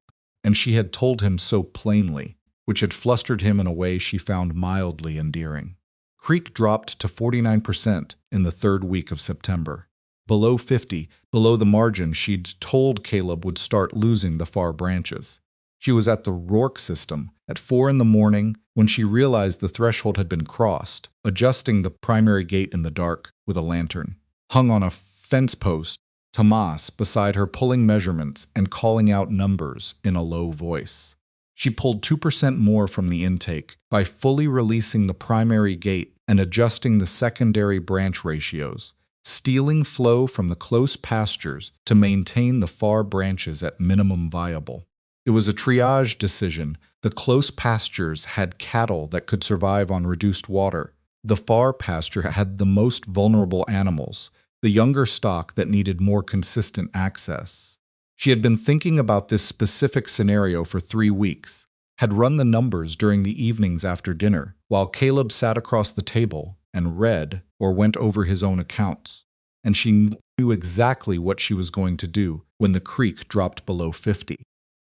Speaker 1: and she had told him so plainly, which had flustered him in a way she found mildly endearing. Creek dropped to 49% in the 3rd week of September. Below 50, below the margin she'd told Caleb would start losing the far branches. She was at the Rourke system at 4 in the morning when she realized the threshold had been crossed, adjusting the primary gate in the dark with a lantern. Hung on a fence post, Tomas beside her pulling measurements and calling out numbers in a low voice. She pulled 2% more from the intake by fully releasing the primary gate and adjusting the secondary branch ratios, stealing flow from the close pastures to maintain the far branches at minimum viable. It was a triage decision. The close pastures had cattle that could survive on reduced water. The far pasture had the most vulnerable animals, the younger stock that needed more consistent access. She had been thinking about this specific scenario for 3 weeks, had run the numbers during the evenings after dinner, while Caleb sat across the table and read or went over his own accounts, and she knew exactly what she was going to do when the creek dropped below 50.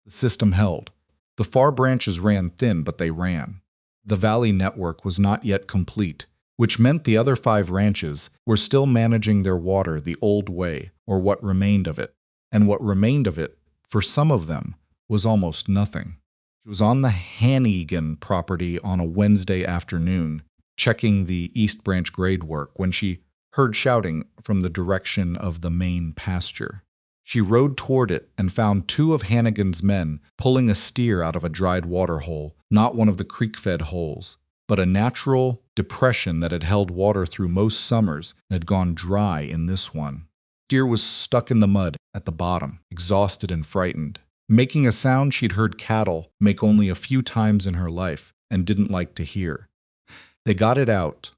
Speaker 1: The system held. The far branches ran thin, but they ran. The valley network was not yet complete, which meant the other 5 ranches were still managing their water the old way, or what remained of it. And what remained of it, for some of them, was almost nothing. She was on the Hannigan property on a Wednesday afternoon, checking the East Branch grade work, when she heard shouting from the direction of the main pasture. She rode toward it and found 2 of Hannigan's men pulling a steer out of a dried water hole, not one of the creek-fed holes, but a natural depression that had held water through most summers and had gone dry in this one. Steer was stuck in the mud at the bottom, exhausted and frightened, making a sound she'd heard cattle make only a few times in her life and didn't like to hear. They got it out,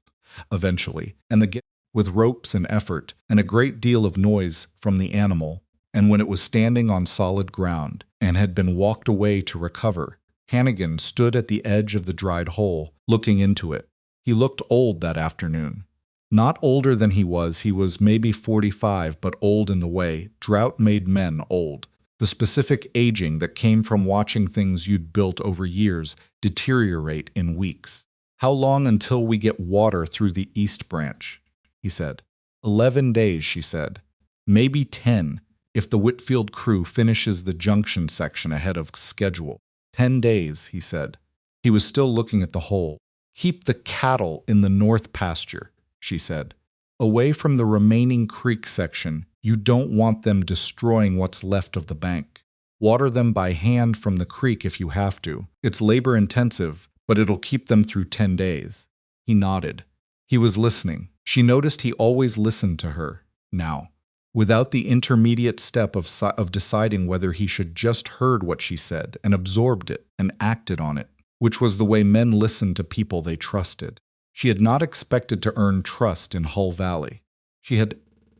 Speaker 1: eventually, and with ropes and effort and a great deal of noise from the animal, and when it was standing on solid ground and had been walked away to recover, Hannigan stood at the edge of the dried hole, looking into it. He looked old that afternoon. Not older than he was maybe 45, but old in the way drought made men old. The specific aging that came from watching things you'd built over years deteriorate in weeks. "How long until we get water through the East Branch?" he said. 11 days, she said. "Maybe 10, if the Whitfield crew finishes the junction section ahead of schedule. 10 days, he said. He was still looking at the hole. "Keep the cattle in the north pasture," she said. "Away from the remaining creek section. You don't want them destroying what's left of the bank." Water them by hand from the creek if you have to. It's labor-intensive, but it'll keep them through 10 days. He nodded. He was listening. She noticed he always listened to her, now, without the intermediate step of deciding whether he should just heard what she said and absorbed it and acted on it, which was the way men listened to people they trusted. She had not expected to earn trust in Hull Valley. She had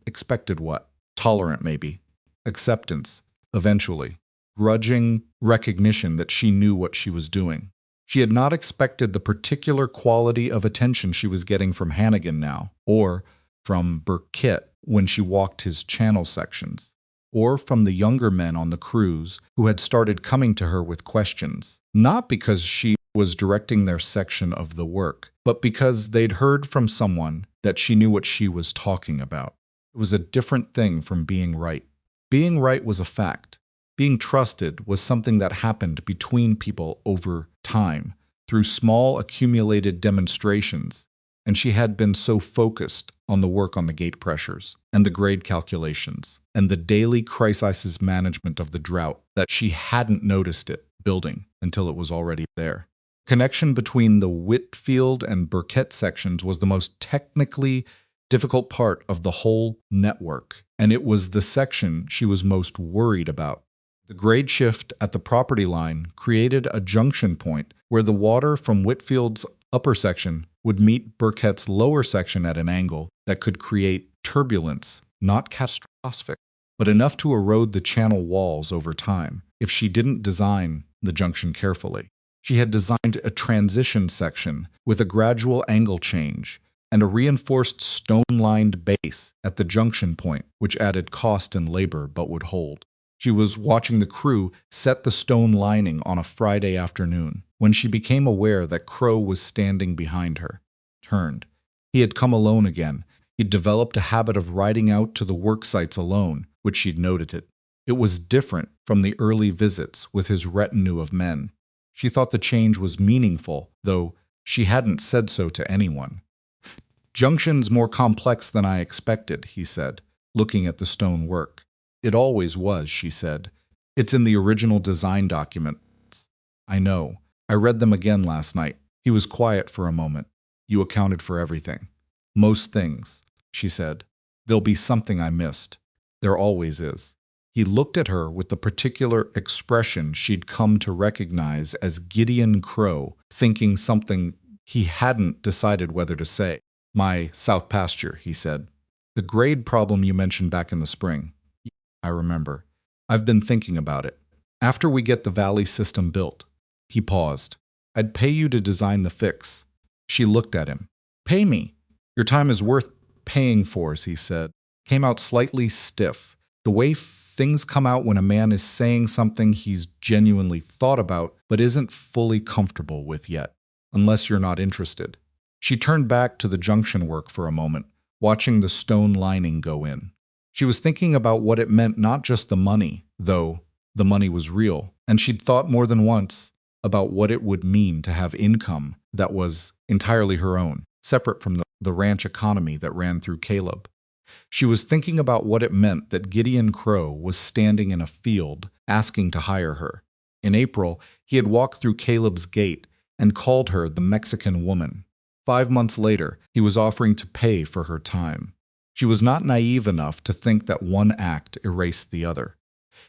Speaker 1: expected what? Tolerant, maybe. Acceptance, eventually. Grudging recognition that she knew what she was doing. She had not expected the particular quality of attention she was getting from Hannigan now, or from Burkett when she walked his channel sections, or from the younger men on the crews who had started coming to her with questions, not because she was directing their section of the work, but because they'd heard from someone that she knew what she was talking about. It was a different thing from being right. Being right was a fact. Being trusted was something that happened between people over time, through small accumulated demonstrations, and she had been so focused on the work on the gate pressures, and the grade calculations, and the daily crisis management of the drought that she hadn't noticed it building until it was already there. Connection between the Whitfield and Burkett sections was the most technically difficult part of the whole network, and it was the section she was most worried about. The grade shift at the property line created a junction point where the water from Whitfield's upper section would meet Burkett's lower section at an angle that could create turbulence, not catastrophic, but enough to erode the channel walls over time if she didn't design the junction carefully. She had designed a transition section with a gradual angle change and a reinforced stone-lined base at the junction point, which added cost and labor but would hold. She was watching the crew set the stone lining on a Friday afternoon when she became aware that Crow was standing behind her. Turned. He had come alone again. He'd developed a habit of riding out to the work sites alone, which she'd noted it. It was different from the early visits with his retinue of men. She thought the change was meaningful, though she hadn't said so to anyone. "Junction's more complex than I expected," he said, looking at the stone work. "It always was," she said. "It's in the original design documents." "I know. I read them again last night." He was quiet for a moment. "You accounted for everything." "Most things," she said. "There'll be something I missed. There always is." He looked at her with the particular expression she'd come to recognize as Gideon Crow, thinking something he hadn't decided whether to say. "My south pasture," he said. "The grade problem you mentioned back in the spring." "I remember. I've been thinking about it. After we get the valley system built." He paused. "I'd pay you to design the fix." She looked at him. "Pay me? Your time is worth paying for," he said. Came out slightly stiff. The way things come out when a man is saying something he's genuinely thought about but isn't fully comfortable with yet, unless you're not interested. She turned back to the junction work for a moment, watching the stone lining go in. She was thinking about what it meant, not just the money, though the money was real, and she'd thought more than once about what it would mean to have income that was entirely her own, separate from the ranch economy that ran through Caleb. She was thinking about what it meant that Gideon Crow was standing in a field asking to hire her. In April, he had walked through Caleb's gate and called her the Mexican woman. 5 months later, he was offering to pay for her time. She was not naive enough to think that one act erased the other.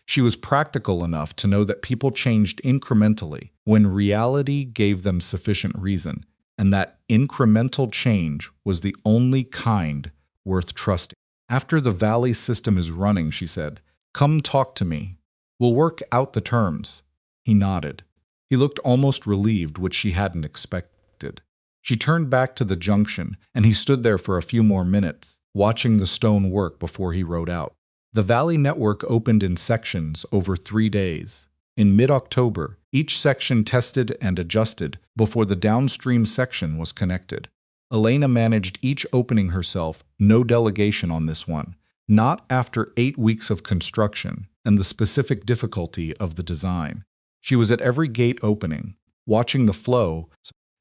Speaker 1: She was practical enough to know that people changed incrementally when reality gave them sufficient reason, and that incremental change was the only kind worth trusting. "After the valley system is running," she said, "come talk to me. We'll work out the terms." He nodded. He looked almost relieved, which she hadn't expected. She turned back to the junction, and he stood there for a few more minutes, watching the stone work before he rode out. The valley network opened in sections over 3 days. In mid-October, each section tested and adjusted before the downstream section was connected. Elena managed each opening herself, no delegation on this one, not after 8 weeks of construction and the specific difficulty of the design. She was at every gate opening, watching the flow,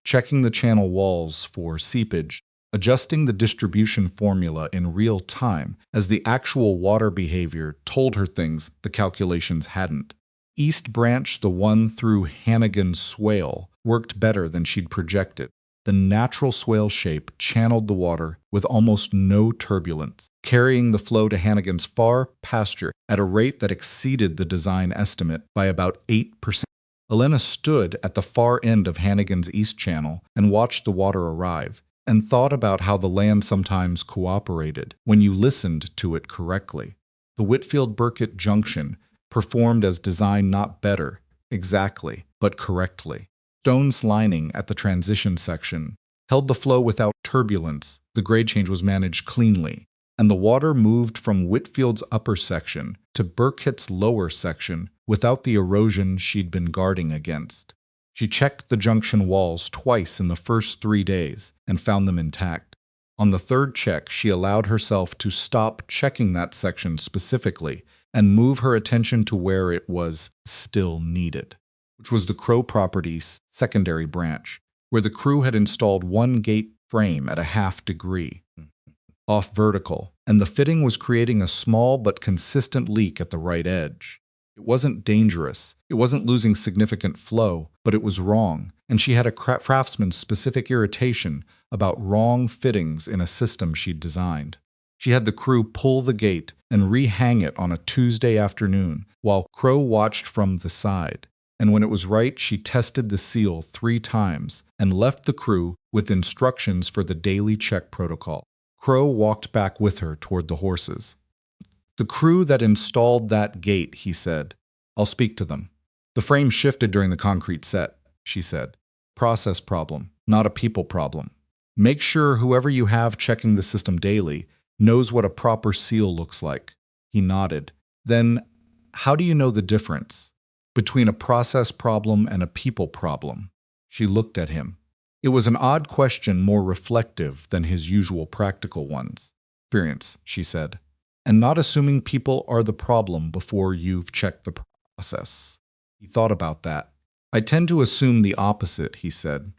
Speaker 1: checking the channel walls for seepage, adjusting the distribution formula in real time as the actual water behavior told her things the calculations hadn't. East Branch, the one through Hannigan's swale, worked better than she'd projected. The natural swale shape channeled the water with almost no turbulence, carrying the flow to Hannigan's far pasture at a rate that exceeded the design estimate by about 8%. Elena stood at the far end of Hannigan's East Channel and watched the water arrive, and thought about how the land sometimes cooperated when you listened to it correctly. The Whitfield-Burkett Junction performed as designed, not better, exactly, but correctly. Stone's lining at the transition section held the flow without turbulence. The grade change was managed cleanly, and the water moved from Whitfield's upper section to Burkett's lower section without the erosion she'd been guarding against. She checked the junction walls twice in the first 3 days and found them intact. On the third check, she allowed herself to stop checking that section specifically and move her attention to where it was still needed, which was the Crow property's secondary branch, where the crew had installed one gate frame at a half-degree off vertical, and the fitting was creating a small but consistent leak at the right edge. It wasn't dangerous, it wasn't losing significant flow, but it was wrong, and she had a craftsman's specific irritation about wrong fittings in a system she'd designed. She had the crew pull the gate and rehang it on a Tuesday afternoon while Crow watched from the side. And when it was right, she tested the seal 3 times and left the crew with instructions for the daily check protocol. Crow walked back with her toward the horses. "The crew that installed that gate," he said. "I'll speak to them. The frame shifted during the concrete set," she said. "Process problem, not a people problem. Make sure whoever you have checking the system daily knows what a proper seal looks like." He nodded. "Then, how do you know the difference between a process problem and a people problem?" She looked at him. It was an odd question, more reflective than his usual practical ones. "Experience," she said, "and not assuming people are the problem before you've checked the process." He thought about that. "I tend to assume the opposite," he said.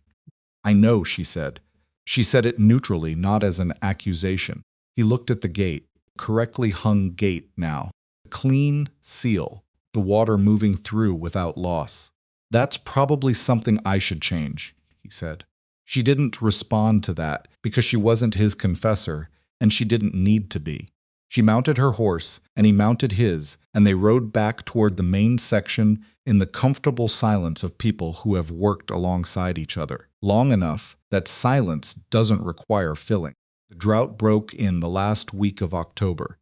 Speaker 1: "I know," she said. She said it neutrally, not as an accusation. He looked at the gate, correctly hung gate now. A clean seal, the water moving through without loss. "That's probably something I should change," he said. She didn't respond to that because she wasn't his confessor, and she didn't need to be. She mounted her horse, and he mounted his, and they rode back toward the main section in the comfortable silence of people who have worked alongside each other long enough that silence doesn't require filling. The drought broke in the last week of October.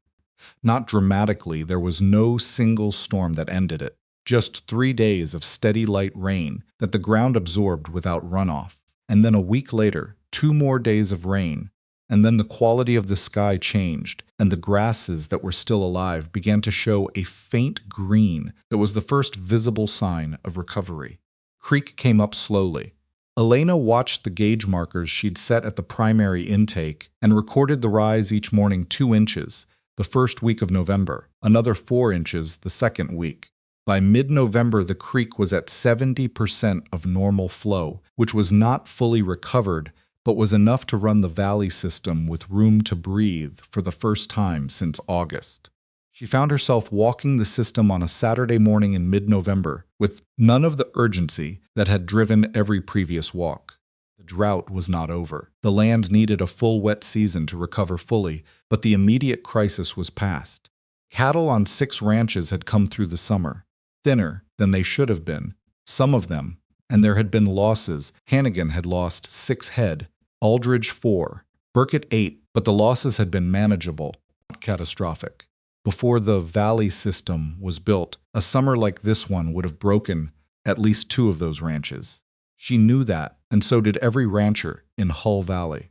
Speaker 1: Not dramatically, there was no single storm that ended it, just 3 days of steady light rain that the ground absorbed without runoff. And then a week later, 2 more days of rain, and then the quality of the sky changed, and the grasses that were still alive began to show a faint green that was the first visible sign of recovery. Creek came up slowly. Elena watched the gauge markers she'd set at the primary intake and recorded the rise each morning 2 inches the first week of November, another 4 inches the second week. By mid-November, the creek was at 70% of normal flow, which was not fully recovered, but was enough to run the valley system with room to breathe for the first time since August. She found herself walking the system on a Saturday morning in mid-November, with none of the urgency that had driven every previous walk. The drought was not over. The land needed a full wet season to recover fully, but the immediate crisis was past. Cattle on 6 ranches had come through the summer. Thinner than they should have been, some of them, and there had been losses. Hannigan had lost 6 head, Aldridge 4, Burkett 8, but the losses had been manageable, not catastrophic. Before the valley system was built, a summer like this one would have broken at least 2 of those ranches. She knew that, and so did every rancher in Hull Valley.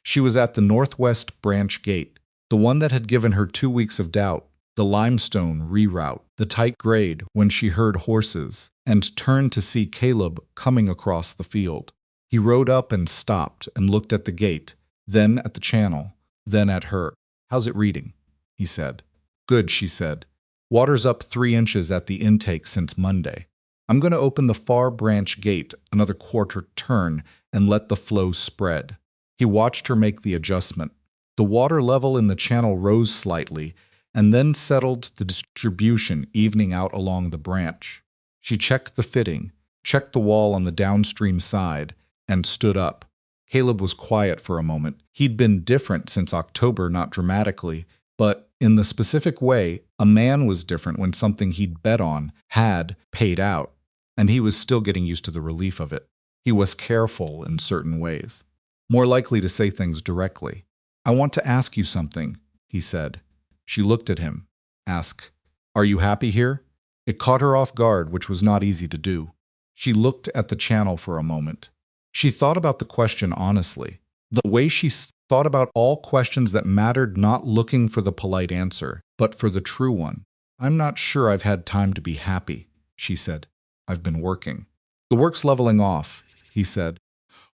Speaker 1: She was at the Northwest Branch Gate, the one that had given her 2 weeks of doubt. The limestone reroute, the tight grade when she heard horses, and turned to see Caleb coming across the field. He rode up and stopped and looked at the gate, then at the channel, then at her. "How's it reading?" he said. "Good," she said. "Water's up 3 inches at the intake since Monday. I'm going to open the far branch gate another quarter turn and let the flow spread." He watched her make the adjustment. The water level in the channel rose slightly, and then settled the distribution evening out along the branch. She checked the fitting, checked the wall on the downstream side, and stood up. Caleb was quiet for a moment. He'd been different since October, not dramatically, but in the specific way, a man was different when something he'd bet on had paid out, and he was still getting used to the relief of it. He was careful in certain ways, more likely to say things directly. "I want to ask you something," he said. She looked at him. "Ask, are you happy here?" It caught her off guard, which was not easy to do. She looked at the channel for a moment. She thought about the question honestly, the way she thought about all questions that mattered, not looking for the polite answer, but for the true one. "I'm not sure I've had time to be happy," she said. "I've been working." "The work's leveling off," he said.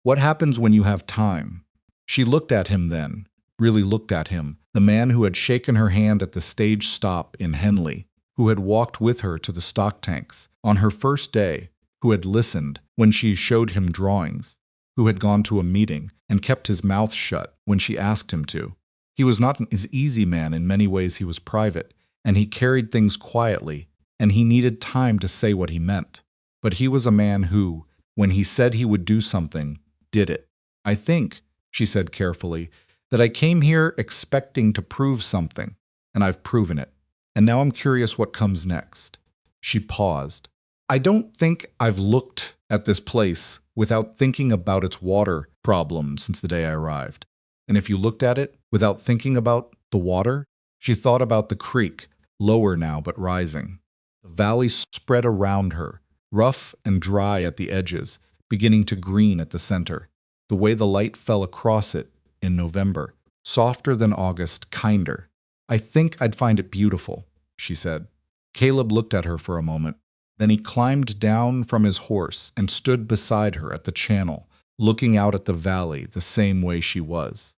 Speaker 1: "What happens when you have time?" She looked at him then, really looked at him, the man who had shaken her hand at the stage stop in Henley, who had walked with her to the stock tanks on her first day, who had listened when she showed him drawings, who had gone to a meeting and kept his mouth shut when she asked him to. He was not an easy man. In many ways he was private, and he carried things quietly, and he needed time to say what he meant. But he was a man who, when he said he would do something, did it. "I think," she said carefully, "that I came here expecting to prove something, and I've proven it. And now I'm curious what comes next." She paused. "I don't think I've looked at this place without thinking about its water problem since the day I arrived. And if you looked at it without thinking about the water," she thought about the creek, lower now but rising. The valley spread around her, rough and dry at the edges, beginning to green at the center. The way the light fell across it in November, softer than August, kinder. "I think I'd find it beautiful," she said. Caleb looked at her for a moment. Then he climbed down from his horse and stood beside her at the channel, looking out at the valley the same way she was.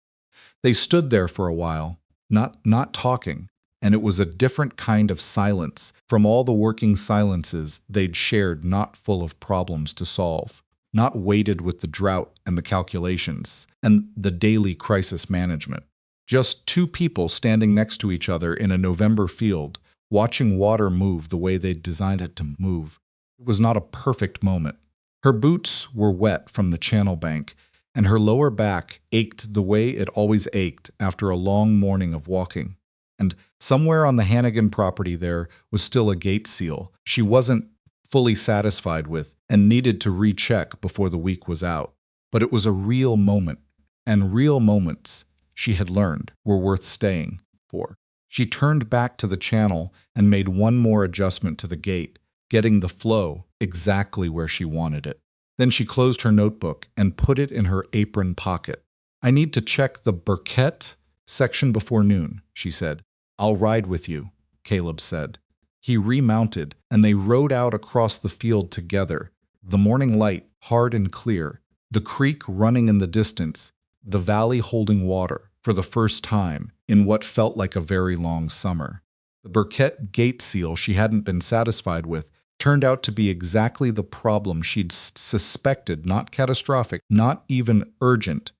Speaker 1: They stood there for a while, not talking, and it was a different kind of silence from all the working silences they'd shared, not full of problems to solve, not weighted with the drought and the calculations and the daily crisis management. Just two people standing next to each other in a November field, watching water move the way they'd designed it to move. It was not a perfect moment. Her boots were wet from the channel bank, and her lower back ached the way it always ached after a long morning of walking. And somewhere on the Hannigan property there was still a gate seal she wasn't fully satisfied with and needed to recheck before the week was out. But it was a real moment, and real moments, she had learned, were worth staying for. She turned back to the channel and made one more adjustment to the gate, getting the flow exactly where she wanted it. Then she closed her notebook and put it in her apron pocket. "I need to check the Burkett section before noon," she said. "I'll ride with you," Caleb said. He remounted, and they rode out across the field together, the morning light hard and clear, the creek running in the distance, the valley holding water for the first time in what felt like a very long summer. The Burkett gate seal she hadn't been satisfied with turned out to be exactly the problem she'd suspected, not catastrophic, not even urgent,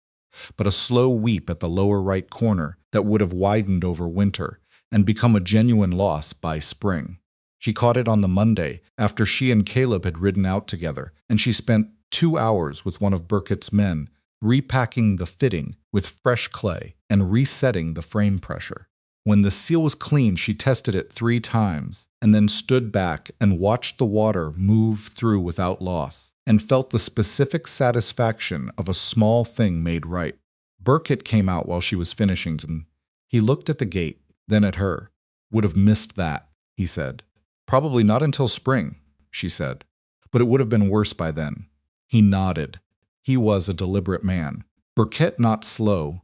Speaker 1: but a slow weep at the lower right corner that would have widened over winter and become a genuine loss by spring. She caught it on the Monday after she and Caleb had ridden out together, and she spent 2 hours with one of Burkett's men repacking the fitting with fresh clay and resetting the frame pressure. When the seal was clean, she tested it 3 times and then stood back and watched the water move through without loss and felt the specific satisfaction of a small thing made right. Burkett came out while she was finishing, and he looked at the gate, then at her. "Would have missed that," he said. "Probably not until spring," she said. "But it would have been worse by then." He nodded. He was a deliberate man. Burkett not slow,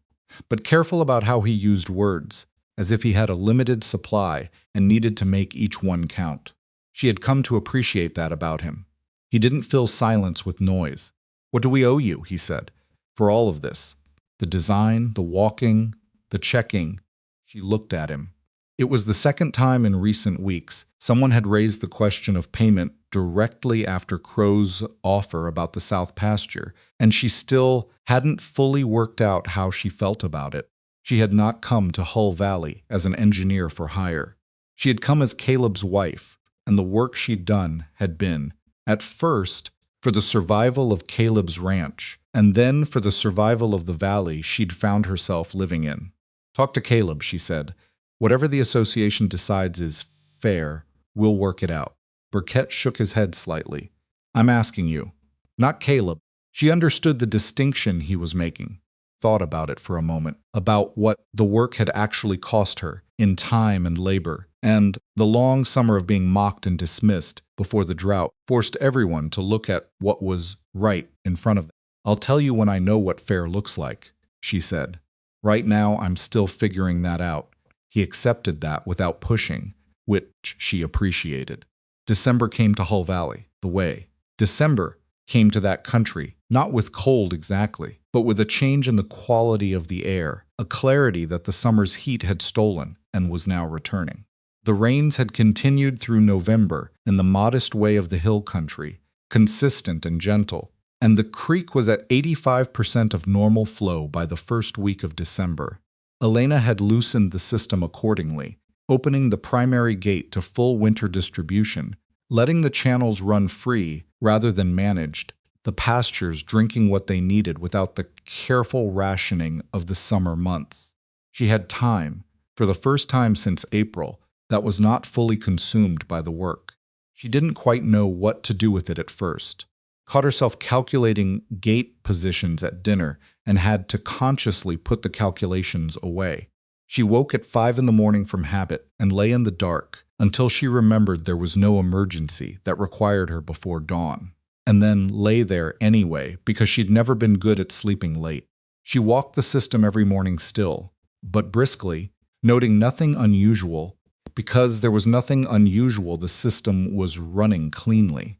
Speaker 1: but careful about how he used words, as if he had a limited supply and needed to make each one count. She had come to appreciate that about him. He didn't fill silence with noise. "What do we owe you," he said, "for all of this? The design, the walking, the checking." She looked at him. It was the second time in recent weeks someone had raised the question of payment directly after Crow's offer about the south pasture, and she still hadn't fully worked out how she felt about it. She had not come to Hull Valley as an engineer for hire. She had come as Caleb's wife, and the work she'd done had been, at first, for the survival of Caleb's ranch, and then for the survival of the valley she'd found herself living in. "Talk to Caleb," she said. "Whatever the association decides is fair, we'll work it out." Burkett shook his head slightly. "I'm asking you, not Caleb." She understood the distinction he was making, thought about it for a moment, about what the work had actually cost her in time and labor, and the long summer of being mocked and dismissed before the drought forced everyone to look at what was right in front of them. "I'll tell you when I know what fair looks like," she said. "Right now, I'm still figuring that out." He accepted that without pushing, which she appreciated. December came to Hull Valley, the way. December came to that country, not with cold exactly, but with a change in the quality of the air, a clarity that the summer's heat had stolen and was now returning. The rains had continued through November in the modest way of the hill country, consistent and gentle, and the creek was at 85% of normal flow by the first week of December. Elena had loosened the system accordingly, opening the primary gate to full winter distribution, letting the channels run free rather than managed, the pastures drinking what they needed without the careful rationing of the summer months. She had time, for the first time since April, that was not fully consumed by the work. She didn't quite know what to do with it at first. Caught herself calculating gate positions at dinner and had to consciously put the calculations away. She woke at 5 in the morning from habit and lay in the dark until she remembered there was no emergency that required her before dawn, and then lay there anyway because she'd never been good at sleeping late. She walked the system every morning still, but briskly, noting nothing unusual. Because there was nothing unusual, the system was running cleanly.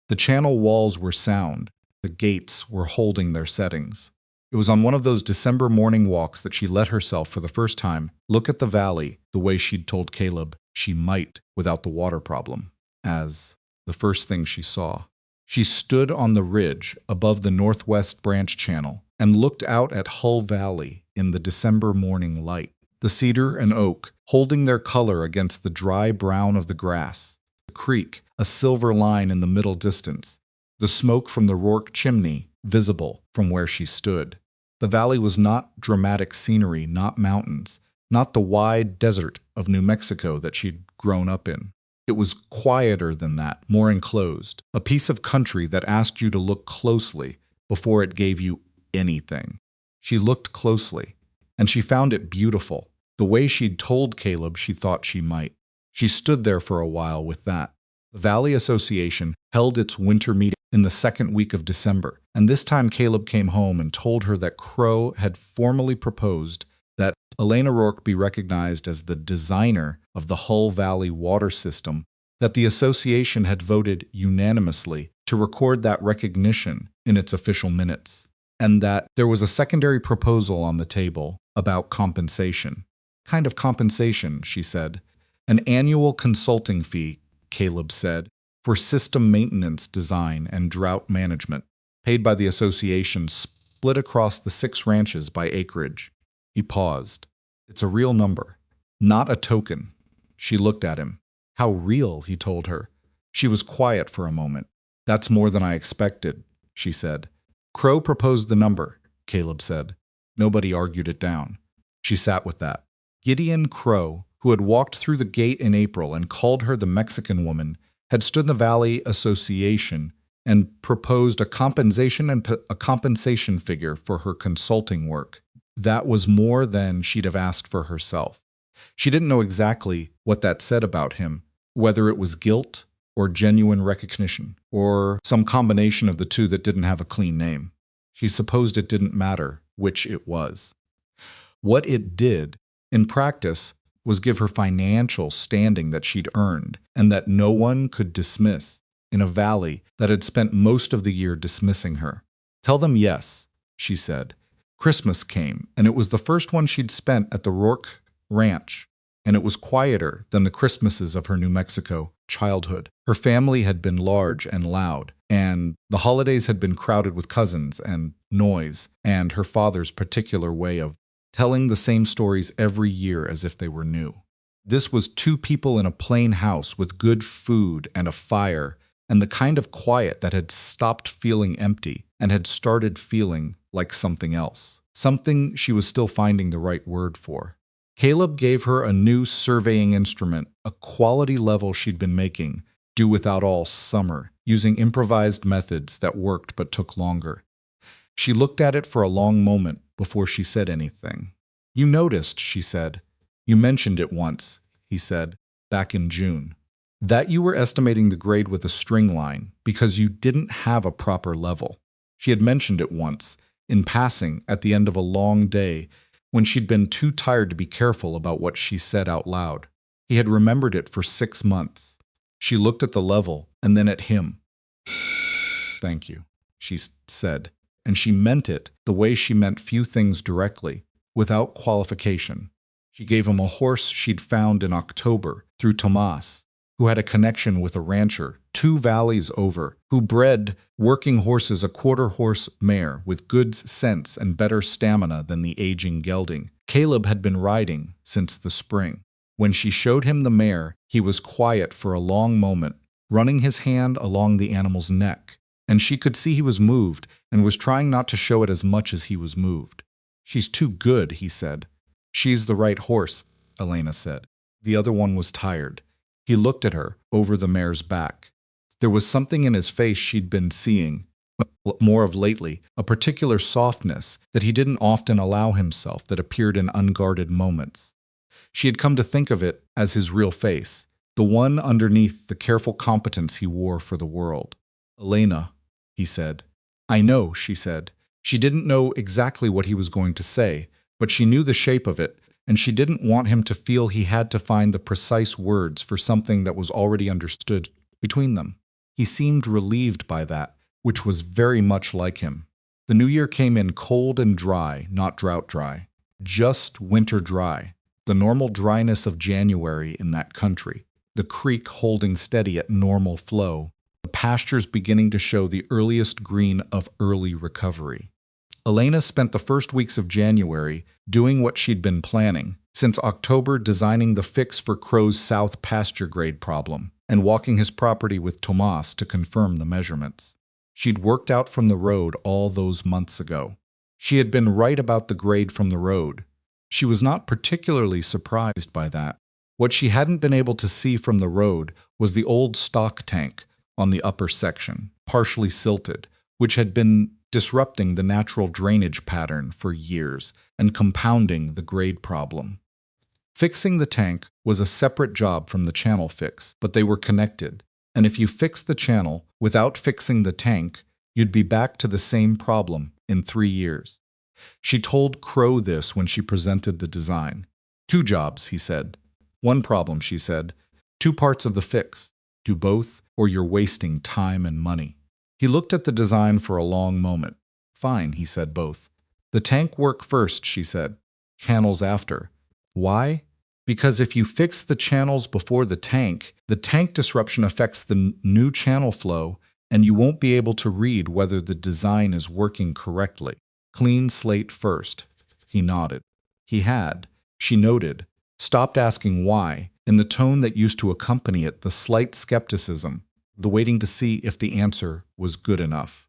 Speaker 1: The channel walls were sound, the gates were holding their settings. It was on one of those December morning walks that she let herself, for the first time, look at the valley the way she'd told Caleb she might without the water problem, as the first thing she saw. She stood on the ridge above the northwest branch channel and looked out at Hull Valley in the December morning light, the cedar and oak holding their color against the dry brown of the grass, the creek a silver line in the middle distance, the smoke from the Rourke chimney visible from where she stood. The valley was not dramatic scenery, not mountains, not the wide desert of New Mexico that she'd grown up in. It was quieter than that, more enclosed, a piece of country that asked you to look closely before it gave you anything. She looked closely, and she found it beautiful, the way she'd told Caleb she thought she might. She stood there for a while with that. The Valley Association held its winter meeting in the second week of December, and this time Caleb came home and told her that Crow had formally proposed that Elena Rourke be recognized as the designer of the Hull Valley water system, that the association had voted unanimously to record that recognition in its official minutes, and that there was a secondary proposal on the table about compensation. "Kind of compensation," she said. "An annual consulting fee," Caleb said, "for system maintenance, design, and drought management, paid by the association split across the 6 ranches by acreage." He paused. "It's a real number, not a token." She looked at him. "How real," he told her. She was quiet for a moment. "That's more than I expected," she said. "Crow proposed the number," Caleb said. Nobody argued it down. She sat with that. Gideon Crow, who had walked through the gate in April and called her the Mexican woman, had stood in the Valley Association and proposed a compensation figure for her consulting work. That was more than she'd have asked for herself. She didn't know exactly what that said about him, whether it was guilt or genuine recognition, or some combination of the two that didn't have a clean name. She supposed it didn't matter which it was. What it did, in practice, was give her financial standing that she'd earned and that no one could dismiss in a valley that had spent most of the year dismissing her. "Tell them yes," she said. Christmas came, and it was the first one she'd spent at the Rourke ranch, and it was quieter than the Christmases of her New Mexico childhood. Her family had been large and loud, and the holidays had been crowded with cousins and noise and her father's particular way of telling the same stories every year as if they were new. This was two people in a plain house with good food and a fire, and the kind of quiet that had stopped feeling empty and had started feeling like something else. Something she was still finding the right word for. Caleb gave her a new surveying instrument, a quality level she'd been making, do without all summer, using improvised methods that worked but took longer. She looked at it for a long moment before she said anything. "You noticed," she said. "You mentioned it once," he said, "back in June. That you were estimating the grade with a string line because you didn't have a proper level." She had mentioned it once, in passing, at the end of a long day, when she'd been too tired to be careful about what she said out loud. He had remembered it for 6 months. She looked at the level and then at him. "Thank you," she said, and she meant it the way she meant few things directly, without qualification. She gave him a horse she'd found in October through Tomas, who had a connection with a rancher 2 valleys over, who bred working horses, a quarter-horse mare with good sense and better stamina than the aging gelding Caleb had been riding since the spring. When she showed him the mare, he was quiet for a long moment, running his hand along the animal's neck, and she could see he was moved and was trying not to show it as much as he was moved. "She's too good," he said. "She's the right horse," Elena said. The other one was tired. He looked at her over the mare's back. There was something in his face she'd been seeing more of lately, a particular softness that he didn't often allow himself that appeared in unguarded moments. She had come to think of it as his real face, the one underneath the careful competence he wore for the world. "Elena," he said. "I know," she said. She didn't know exactly what he was going to say, but she knew the shape of it, and she didn't want him to feel he had to find the precise words for something that was already understood between them. He seemed relieved by that, which was very much like him. The new year came in cold and dry, not drought dry, just winter dry, the normal dryness of January in that country, the creek holding steady at normal flow, the pastures beginning to show the earliest green of early recovery. Elena spent the first weeks of January doing what she'd been planning, since October designing the fix for Crow's south pasture grade problem, and walking his property with Tomas to confirm the measurements. She'd worked out from the road all those months ago. She had been right about the grade from the road. She was not particularly surprised by that. What she hadn't been able to see from the road was the old stock tank on the upper section, partially silted, which had been disrupting the natural drainage pattern for years and compounding the grade problem. Fixing the tank was a separate job from the channel fix, but they were connected, and if you fixed the channel without fixing the tank, you'd be back to the same problem in 3 years. She told Crow this when she presented the design. 2 jobs, he said. 1 problem, she said. 2 parts of the fix. Do both, or you're wasting time and money. He looked at the design for a long moment. Fine, he said, both. The tank work first, she said. Channels after. Why? Because if you fix the channels before the tank disruption affects the new channel flow, and you won't be able to read whether the design is working correctly. Clean slate first. He nodded. He had, she noted, stopped asking why, in the tone that used to accompany it, the slight skepticism, the waiting to see if the answer was good enough.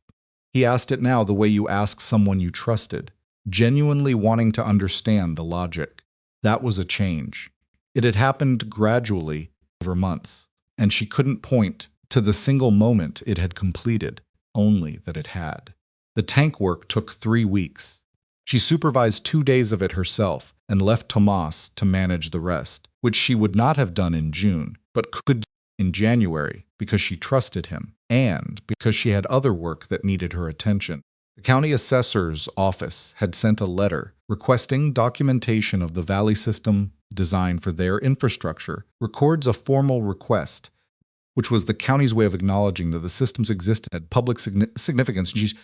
Speaker 1: He asked it now the way you ask someone you trusted, genuinely wanting to understand the logic. That was a change. It had happened gradually over months, and she couldn't point to the single moment it had completed, only that it had. The tank work took 3 weeks. She supervised 2 days of it herself and left Tomas to manage the rest, which she would not have done in June, but could in January because she trusted him and because she had other work that needed her attention. The county assessor's office had sent a letter requesting documentation of the valley system design for their infrastructure, records a formal request, which was the county's way of acknowledging that the systems existed had public significance. She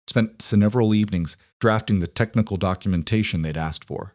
Speaker 1: spent several evenings drafting the technical documentation they'd asked for.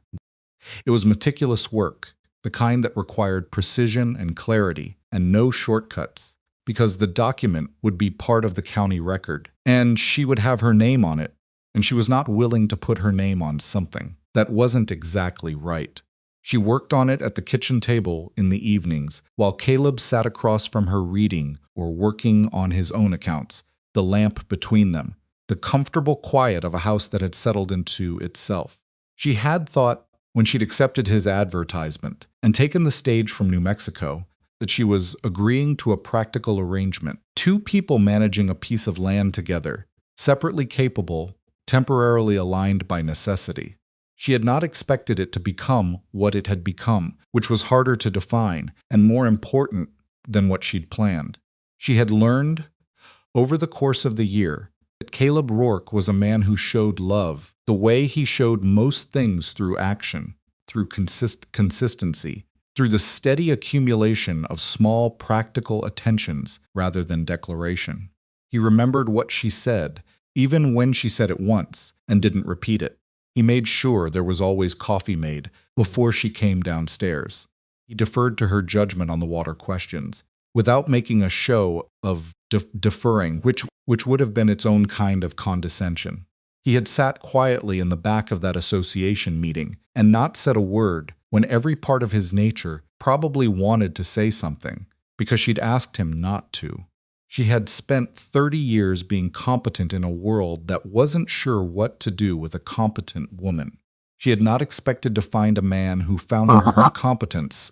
Speaker 1: It was meticulous work, the kind that required precision and clarity and no shortcuts, because the document would be part of the county record, and she would have her name on it, and she was not willing to put her name on something that wasn't exactly right. She worked on it at the kitchen table in the evenings, while Caleb sat across from her reading or working on his own accounts, the lamp between them, the comfortable quiet of a house that had settled into itself. She had thought, when she'd accepted his advertisement and taken the stage from New Mexico, that she was agreeing to a practical arrangement. Two people managing a piece of land together, separately capable, temporarily aligned by necessity. She had not expected it to become what it had become, which was harder to define and more important than what she'd planned. She had learned, over the course of the year, that Caleb Rourke was a man who showed love the way he showed most things, through action, through consistency, through the steady accumulation of small practical attentions rather than declaration. He remembered what she said, even when she said it once and didn't repeat it. He made sure there was always coffee made before she came downstairs. He deferred to her judgment on the water questions, without making a show of deferring, which would have been its own kind of condescension. He had sat quietly in the back of that association meeting and not said a word when every part of his nature probably wanted to say something, because she'd asked him not to. She had spent 30 years being competent in a world that wasn't sure what to do with a competent woman. She had not expected to find a man who found her competence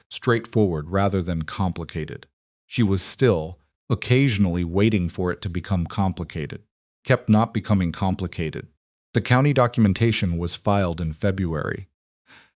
Speaker 1: straightforward rather than complicated. She was still, occasionally, waiting for it to become complicated. Kept not becoming complicated. The county documentation was filed in February.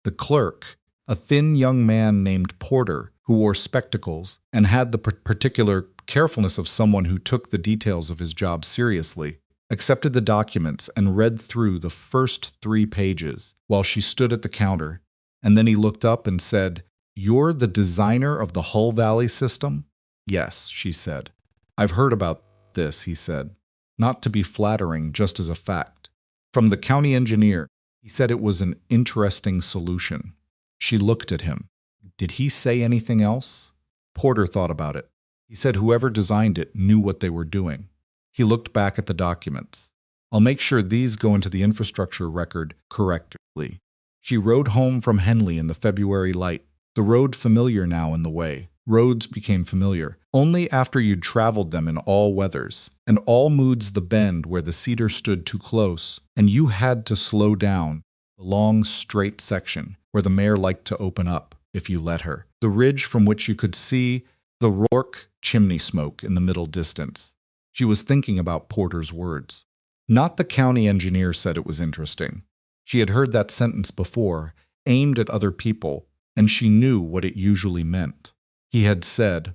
Speaker 1: The clerk, a thin young man named Porter, who wore spectacles and had the particular carefulness of someone who took the details of his job seriously, accepted the documents and read through the first 3 pages while she stood at the counter, and then he looked up and said, "You're the designer of the Hull Valley system?" "Yes," she said. "I've heard about this," he said, not to be flattering, just as a fact. From the county engineer, he said it was an interesting solution. She looked at him. Did he say anything else? Porter thought about it. He said whoever designed it knew what they were doing. He looked back at the documents. "I'll make sure these go into the infrastructure record correctly." She rode home from Henley in the February light, the road familiar now in the way. Roads became familiar only after you'd traveled them in all weathers, and all moods. The bend where the cedar stood too close, and you had to slow down. The long, straight section where the mare liked to open up, if you let her. The ridge from which you could see the Rourke chimney smoke in the middle distance. She was thinking about Porter's words. Not the county engineer said it was interesting. She had heard that sentence before, aimed at other people, and she knew what it usually meant. He had said,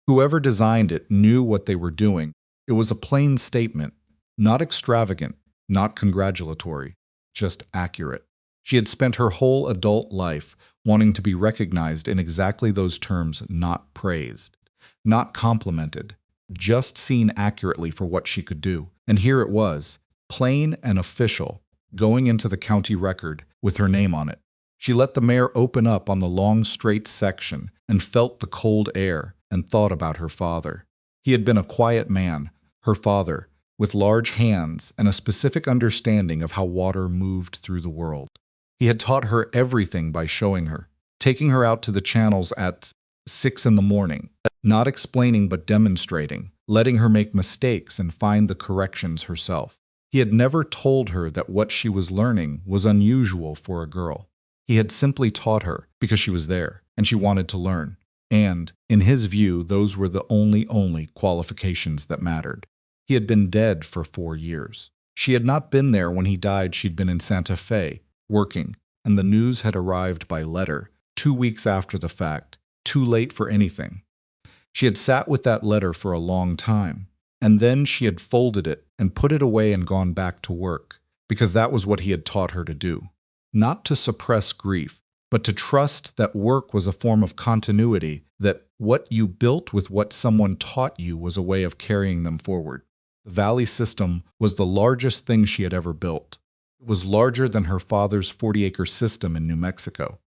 Speaker 1: whoever designed it knew what they were doing. It was a plain statement, not extravagant, not congratulatory, just accurate. She had spent her whole adult life wanting to be recognized in exactly those terms, not praised, not complimented, just seen accurately for what she could do. And here it was, plain and official, going into the county record with her name on it. She let the mare open up on the long, straight section and felt the cold air and thought about her father. He had been a quiet man, her father, with large hands and a specific understanding of how water moved through the world. He had taught her everything by showing her, taking her out to the channels at 6 in the morning, not explaining but demonstrating, letting her make mistakes and find the corrections herself. He had never told her that what she was learning was unusual for a girl. He had simply taught her because she was there and she wanted to learn. And, in his view, those were the only qualifications that mattered. He had been dead for 4 years. She had not been there when he died. She'd been in Santa Fe, working, and the news had arrived by letter, 2 weeks after the fact, too late for anything. She had sat with that letter for a long time, and then she had folded it and put it away and gone back to work, because that was what he had taught her to do. Not to suppress grief, but to trust that work was a form of continuity, that what you built with what someone taught you was a way of carrying them forward. The Valley system was the largest thing she had ever built. It was larger than her father's 40-acre system in New Mexico,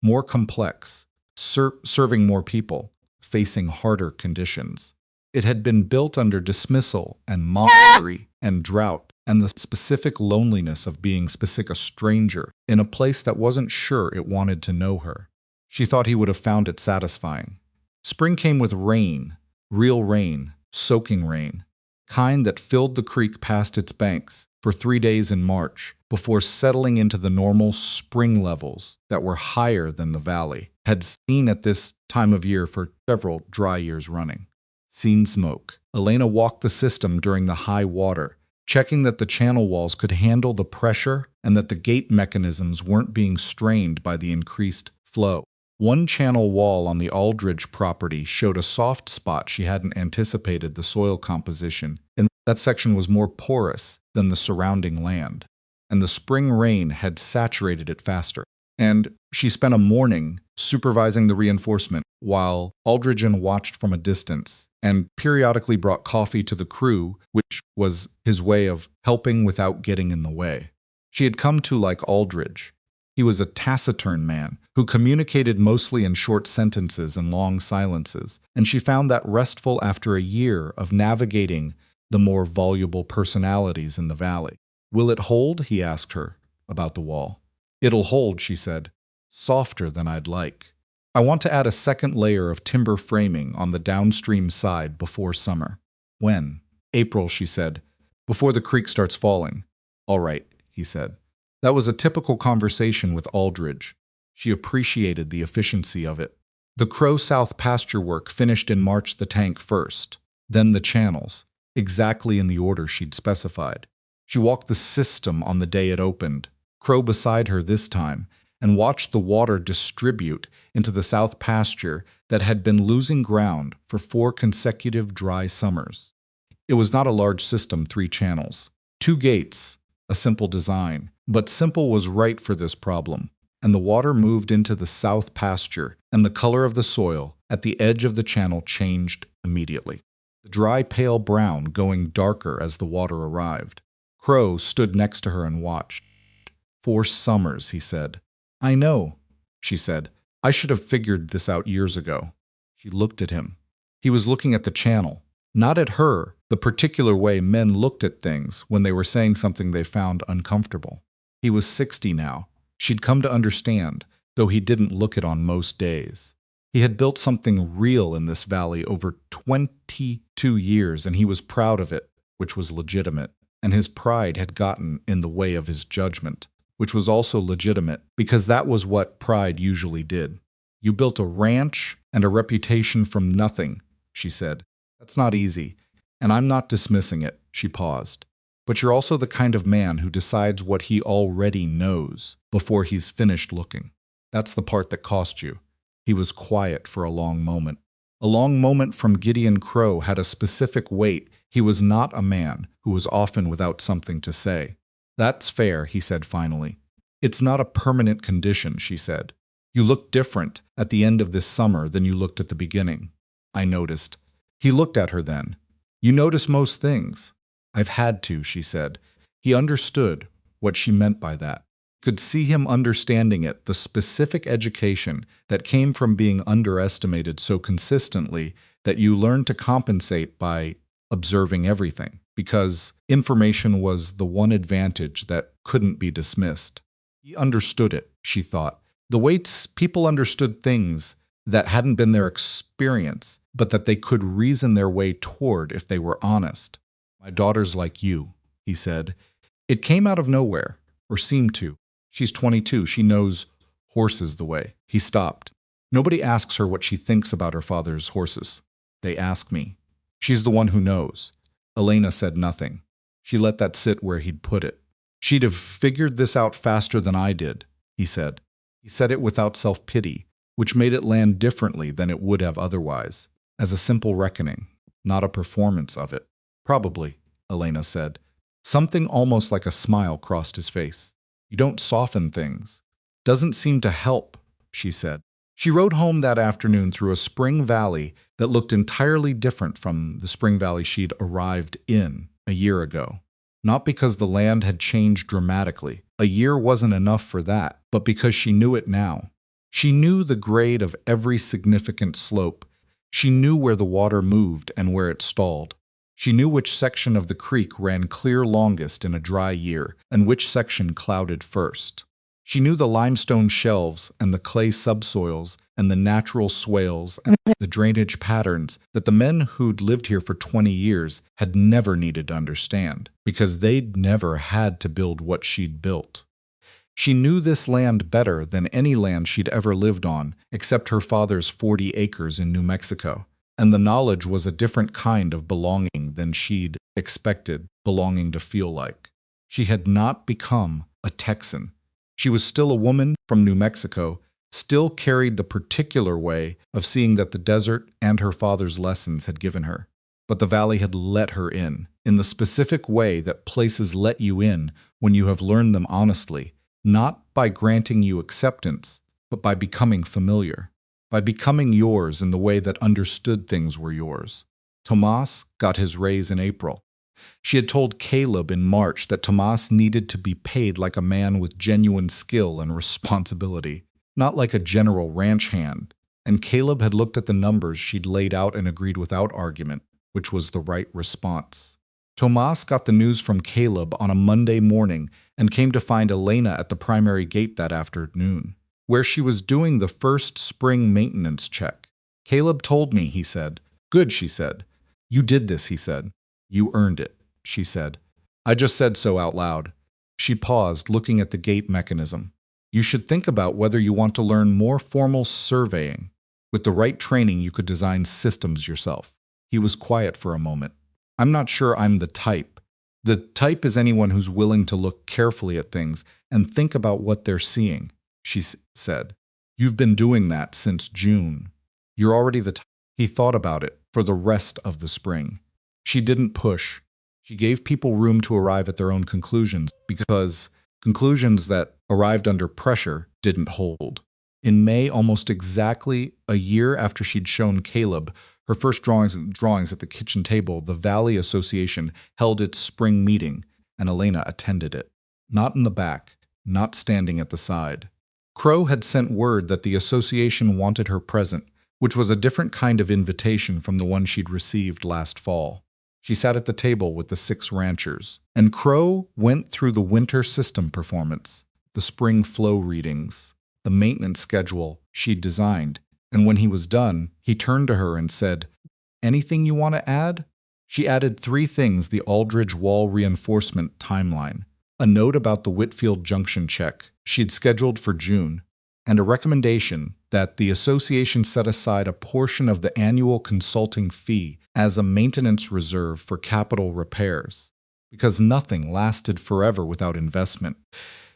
Speaker 1: more complex, serving more people, facing harder conditions. It had been built under dismissal and mockery and drought and the specific loneliness of being a stranger in a place that wasn't sure it wanted to know her. She thought he would have found it satisfying. Spring came with rain, real rain, soaking rain, kind that filled the creek past its banks for 3 days in March before settling into the normal spring levels that were higher than the valley had seen at this time of year for several dry years running. Seen smoke. Elena walked the system during the high water, checking that the channel walls could handle the pressure and that the gate mechanisms weren't being strained by the increased flow. One channel wall on the Aldridge property showed a soft spot she hadn't anticipated. The soil composition in that section was more porous than the surrounding land, and the spring rain had saturated it faster. And she spent a morning supervising the reinforcement while Aldridge watched from a distance and periodically brought coffee to the crew, which was his way of helping without getting in the way. She had come to like Aldridge. He was a taciturn man who communicated mostly in short sentences and long silences, and she found that restful after a year of navigating the more voluble personalities in the valley. "Will it hold?" he asked her about the wall. "It'll hold," she said. "Softer than I'd like. I want to add a second layer of timber framing on the downstream side before summer." "When?" "April," she said. "Before the creek starts falling." "All right," he said. That was a typical conversation with Aldridge. She appreciated the efficiency of it. The Crow South pasture work finished in March. The tank first, then the channels, exactly in the order she'd specified. She walked the system on the day it opened, Crow beside her this time, and watched the water distribute into the south pasture that had been losing ground for 4 consecutive dry summers. It was not a large system, 3 channels, 2 gates, a simple design, but simple was right for this problem, and the water moved into the south pasture, and the color of the soil at the edge of the channel changed immediately. The dry pale brown going darker as the water arrived. Crow stood next to her and watched. 4 summers, he said. "I know," she said. "I should have figured this out years ago." She looked at him. He was looking at the channel, not at her, the particular way men looked at things when they were saying something they found uncomfortable. He was 60 now. She'd come to understand, though he didn't look it on most days. He had built something real in this valley over 22 years, and he was proud of it, which was legitimate. And his pride had gotten in the way of his judgment, which was also legitimate, because that was what pride usually did. "You built a ranch and a reputation from nothing," she said. "That's not easy, and I'm not dismissing it." She paused. "But you're also the kind of man who decides what he already knows before he's finished looking. That's the part that cost you." He was quiet for a long moment. A long moment from Gideon Crow had a specific weight. He was not a man who was often without something to say. "That's fair," he said finally. "It's not a permanent condition," she said. "You look different at the end of this summer than you looked at the beginning." "I noticed." He looked at her then. "You notice most things." "I've had to," she said. He understood what she meant by that. Could see him understanding it, the specific education that came from being underestimated so consistently that you learn to compensate by observing everything, because information was the one advantage that couldn't be dismissed. He understood it, she thought. The way people understood things that hadn't been their experience, but that they could reason their way toward if they were honest. "My daughter's like you," he said. It came out of nowhere, or seemed to. "She's 22. She knows horses the way." He stopped. "Nobody asks her what she thinks about her father's horses. They ask me. She's the one who knows." Elena said nothing. She let that sit where he'd put it. "She'd have figured this out faster than I did," he said. He said it without self-pity, which made it land differently than it would have otherwise, as a simple reckoning, not a performance of it. "Probably," Elena said. Something almost like a smile crossed his face. "You don't soften things." "Doesn't seem to help," she said. She rode home that afternoon through a spring valley that looked entirely different from the spring valley she'd arrived in a year ago. Not because the land had changed dramatically. A year wasn't enough for that, but because she knew it now. She knew the grade of every significant slope. She knew where the water moved and where it stalled. She knew which section of the creek ran clear longest in a dry year and which section clouded first. She knew the limestone shelves and the clay subsoils and the natural swales and the drainage patterns that the men who'd lived here for 20 years had never needed to understand, because they'd never had to build what she'd built. She knew this land better than any land she'd ever lived on, except her father's 40 acres in New Mexico, and the knowledge was a different kind of belonging than she'd expected belonging to feel like. She had not become a Texan. She was still a woman from New Mexico, still carried the particular way of seeing that the desert and her father's lessons had given her. But the valley had let her in the specific way that places let you in when you have learned them honestly, not by granting you acceptance, but by becoming familiar, by becoming yours in the way that understood things were yours. Tomas got his raise in April. She had told Caleb in March that Tomas needed to be paid like a man with genuine skill and responsibility, not like a general ranch hand, and Caleb had looked at the numbers she'd laid out and agreed without argument, which was the right response. Tomas got the news from Caleb on a Monday morning and came to find Elena at the primary gate that afternoon, where she was doing the first spring maintenance check. Caleb told me, he said. Good, she said. You did this, he said. You earned it, she said. I just said so out loud. She paused, looking at the gate mechanism. You should think about whether you want to learn more formal surveying. With the right training, you could design systems yourself. He was quiet for a moment. I'm not sure I'm the type. The type is anyone who's willing to look carefully at things and think about what they're seeing, she said. You've been doing that since June. You're already the type. He thought about it for the rest of the spring. She didn't push. She gave people room to arrive at their own conclusions, because conclusions that arrived under pressure didn't hold. In May, almost exactly a year after she'd shown Caleb her first drawings at the kitchen table, the Valley Association held its spring meeting, and Elena attended it. Not in the back, not standing at the side. Crow had sent word that the association wanted her present, which was a different kind of invitation from the one she'd received last fall. She sat at the table with the 6 ranchers, and Crow went through the winter system performance, the spring flow readings, the maintenance schedule she'd designed, and when he was done, he turned to her and said, Anything you want to add? She added 3 things: the Aldridge Wall reinforcement timeline, a note about the Whitfield Junction check she'd scheduled for June, and a recommendation that the association set aside a portion of the annual consulting fee as a maintenance reserve for capital repairs, because nothing lasted forever without investment,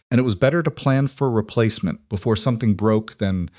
Speaker 1: and it was better to plan for replacement before something broke than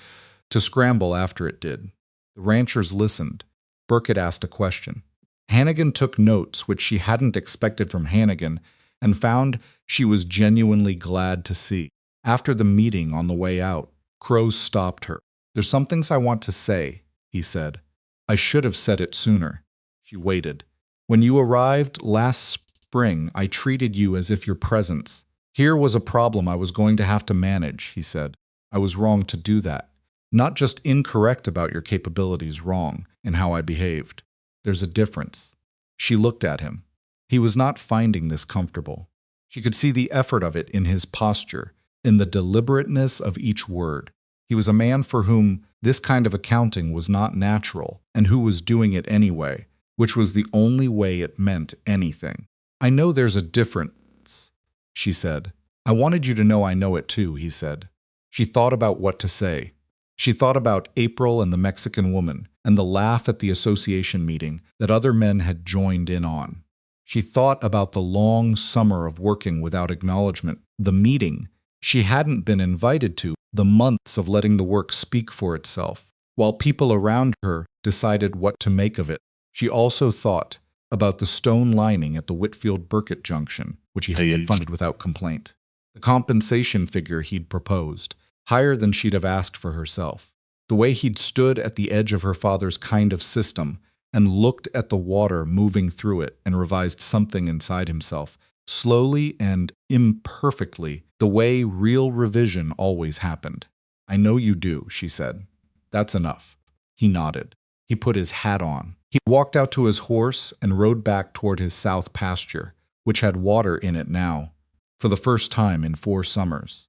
Speaker 1: to scramble after it did. The ranchers listened. Burkett asked a question. Hannigan took notes, which she hadn't expected from Hannigan, and found she was genuinely glad to see. After the meeting on the way out, Crow stopped her. There's some things I want to say, he said. I should have said it sooner. She waited. When you arrived last spring, I treated you as if your presence. Here was a problem I was going to have to manage, he said. I was wrong to do that. Not just incorrect about your capabilities, wrong in how I behaved. There's a difference. She looked at him. He was not finding this comfortable. She could see the effort of it in his posture, in the deliberateness of each word. He was a man for whom this kind of accounting was not natural, and who was doing it anyway, which was the only way it meant anything. I know there's a difference, she said. I wanted you to know I know it too, he said. She thought about what to say. She thought about April and the Mexican woman, and the laugh at the association meeting that other men had joined in on. She thought about the long summer of working without acknowledgement, the meeting she hadn't been invited to, the months of letting the work speak for itself, while people around her decided what to make of it. She also thought about the stone lining at the Whitfield-Burkett junction, which he had funded without complaint. The compensation figure he'd proposed, higher than she'd have asked for herself. The way he'd stood at the edge of her father's kind of system and looked at the water moving through it and revised something inside himself, slowly and imperfectly, the way real revision always happened. I know you do, she said. That's enough. He nodded. He put his hat on. He walked out to his horse and rode back toward his south pasture, which had water in it now, for the first time in 4 summers.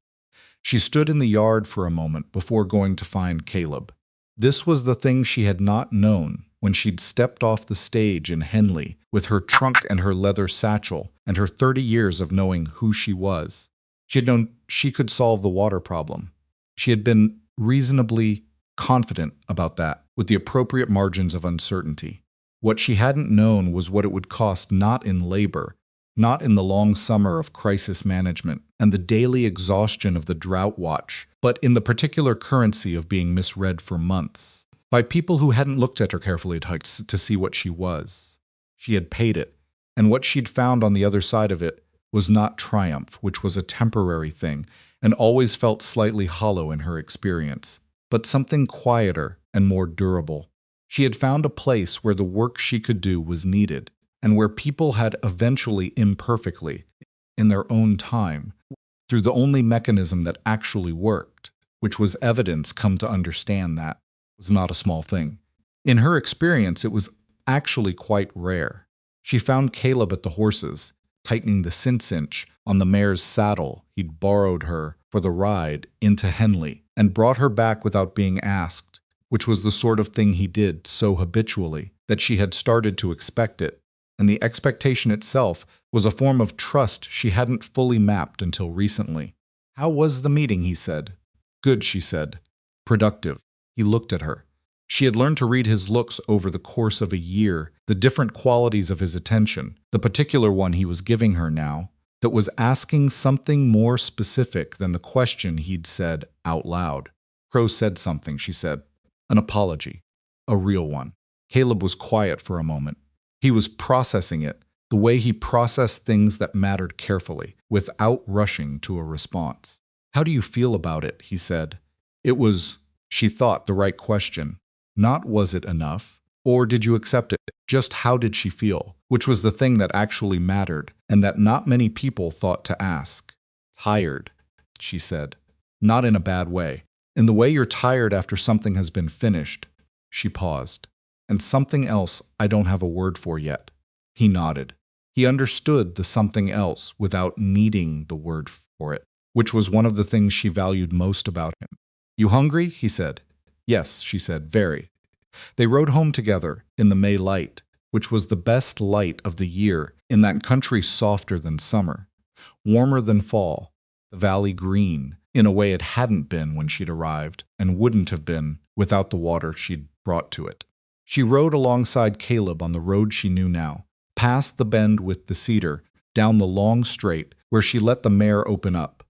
Speaker 1: She stood in the yard for a moment before going to find Caleb. This was the thing she had not known when she'd stepped off the stage in Henley with her trunk and her leather satchel and her 30 years of knowing who she was. She had known she could solve the water problem. She had been reasonably confident about that, with the appropriate margins of uncertainty. What she hadn't known was what it would cost, not in labor, not in the long summer of crisis management and the daily exhaustion of the drought watch, but in the particular currency of being misread for months by people who hadn't looked at her carefully to see what she was. She had paid it, and what she'd found on the other side of it was not triumph, which was a temporary thing and always felt slightly hollow in her experience, but something quieter and more durable. She had found a place where the work she could do was needed, and where people had eventually imperfectly, in their own time, through the only mechanism that actually worked, which was evidence, come to understand that was not a small thing. In her experience, it was actually quite rare. She found Caleb at the horses, tightening the cinch on the mare's saddle he'd borrowed her for the ride into Henley, and brought her back without being asked, which was the sort of thing he did so habitually that she had started to expect it, and the expectation itself was a form of trust she hadn't fully mapped until recently. "How was the meeting?" he said. "Good," she said. "Productive." He looked at her. She had learned to read his looks over the course of a year, the different qualities of his attention, the particular one he was giving her now, that was asking something more specific than the question he'd said out loud. Crow said something, she said. An apology. A real one. Caleb was quiet for a moment. He was processing it, the way he processed things that mattered carefully, without rushing to a response. "How do you feel about it?" he said. It was, she thought, the right question. Not was it enough, or did you accept it? Just how did she feel, which was the thing that actually mattered, and that not many people thought to ask. "Tired," she said. Not in a bad way. In the way you're tired after something has been finished. She paused. "And something else I don't have a word for yet." He nodded. He understood the something else without needing the word for it, which was one of the things she valued most about him. "You hungry?" he said. "Yes," she said, "very." They rode home together in the May light, which was the best light of the year in that country softer than summer, warmer than fall, the valley green, in a way it hadn't been when she'd arrived, and wouldn't have been without the water she'd brought to it. She rode alongside Caleb on the road she knew now, past the bend with the cedar, down the long straight where she let the mare open up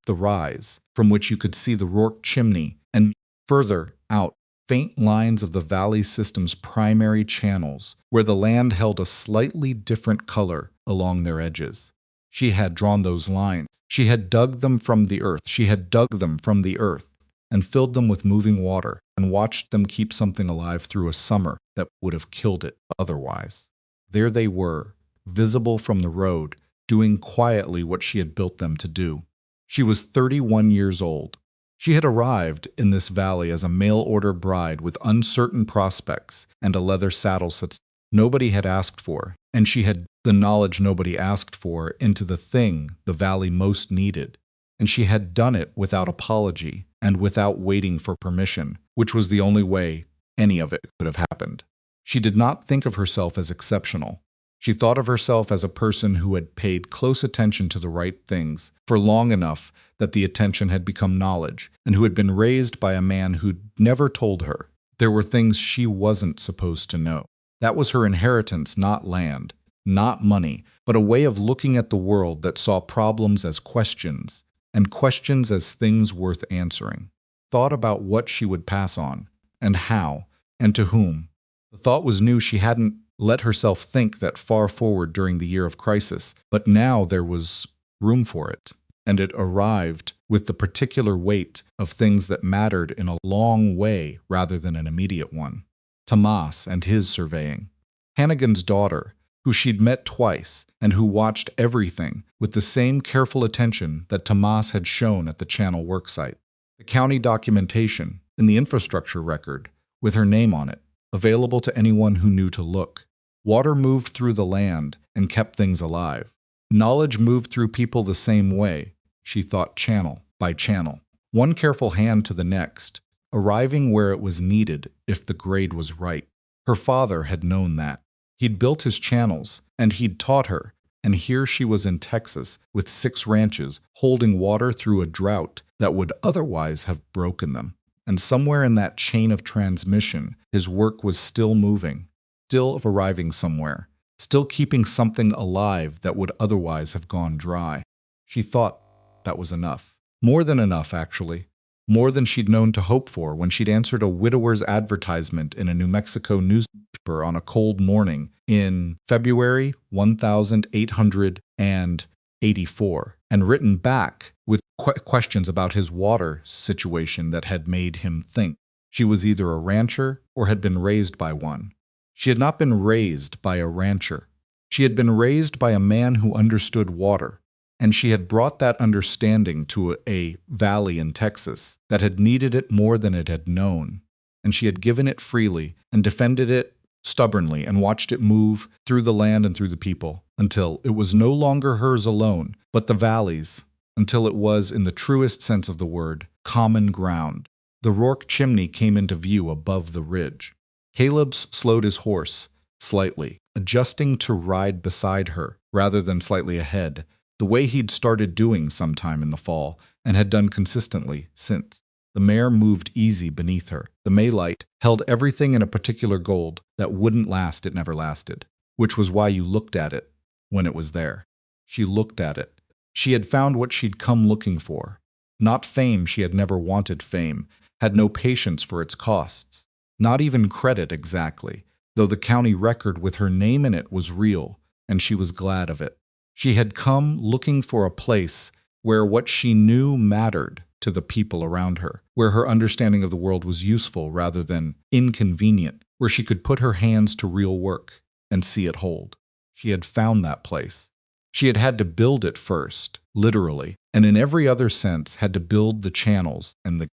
Speaker 1: the rise, from which you could see the Rourke chimney, and further out, faint lines of the valley system's primary channels, where the land held a slightly different color along their edges. She had drawn those lines. She had dug them from the earth. She had dug them from the earth and filled them with moving water and watched them keep something alive through a summer that would have killed it otherwise. There they were, visible from the road, doing quietly what she had built them to do. She was 31 years old. She had arrived in this valley as a mail-order bride with uncertain prospects and a leather saddle such nobody had asked for, and she had the knowledge nobody asked for into the thing the valley most needed. And she had done it without apology and without waiting for permission, which was the only way any of it could have happened. She did not think of herself as exceptional. She thought of herself as a person who had paid close attention to the right things for long enough that the attention had become knowledge, and who had been raised by a man who'd never told her there were things she wasn't supposed to know. That was her inheritance, not land, not money, but a way of looking at the world that saw problems as questions, and questions as things worth answering. Thought about what she would pass on, and how, and to whom. The thought was new. She hadn't let herself think that far forward during the year of crisis, but now there was room for it, and it arrived with the particular weight of things that mattered in a long way rather than an immediate one. Tomas and his surveying. Hannigan's daughter, who she'd met twice and who watched everything with the same careful attention that Tomas had shown at the Channel worksite. The county documentation in the infrastructure record with her name on it. available to anyone who knew to look. Water moved through the land and kept things alive. Knowledge moved through people the same way, she thought, channel by channel, one careful hand to the next, arriving where it was needed if the grade was right. Her father had known that. He'd built his channels, and he'd taught her, and here she was in Texas with 6 ranches holding water through a drought that would otherwise have broken them. And somewhere in that chain of transmission, his work was still moving, still arriving somewhere, still keeping something alive that would otherwise have gone dry. She thought that was enough. More than enough, actually. More than she'd known to hope for when she'd answered a widower's advertisement in a New Mexico newspaper on a cold morning in February 1884, and written back with questions about his water situation that had made him think. She was either a rancher or had been raised by one. She had not been raised by a rancher. She had been raised by a man who understood water, and she had brought that understanding to a valley in Texas that had needed it more than it had known, and she had given it freely and defended it stubbornly and watched it move through the land and through the people until it was no longer hers alone, but the valley's, until it was, in the truest sense of the word, common ground. The Rourke chimney came into view above the ridge. Caleb slowed his horse slightly, adjusting to ride beside her rather than slightly ahead, the way he'd started doing sometime in the fall and had done consistently since. The mare moved easy beneath her. The Maylight held everything in a particular gold that wouldn't last, it never lasted, which was why you looked at it when it was there. She looked at it. She had found what she'd come looking for. Not fame, she had never wanted fame, had no patience for its costs. Not even credit exactly, though the county record with her name in it was real, and she was glad of it. She had come looking for a place where what she knew mattered to the people around her, where her understanding of the world was useful rather than inconvenient, where she could put her hands to real work and see it hold. She had found that place. She had had to build it first, literally, and in every other sense had to build the channels and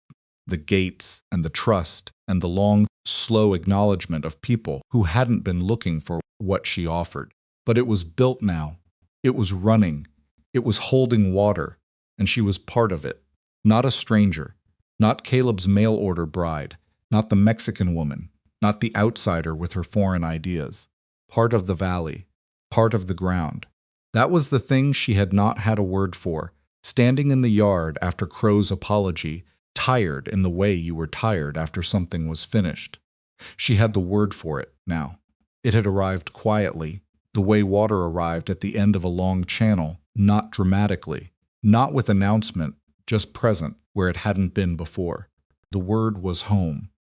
Speaker 1: the gates and the trust and the long, slow acknowledgement of people who hadn't been looking for what she offered. But it was built now. It was running. It was holding water, and she was part of it. Not a stranger, not Caleb's mail-order bride, not the Mexican woman, not the outsider with her foreign ideas. Part of the valley, part of the ground. That was the thing she had not had a word for, standing in the yard after Crow's apology, tired in the way you were tired after something was finished. She had the word for it now. It had arrived quietly, the way water arrived at the end of a long channel, not dramatically, not with announcement, just present where it hadn't been before. The word was home.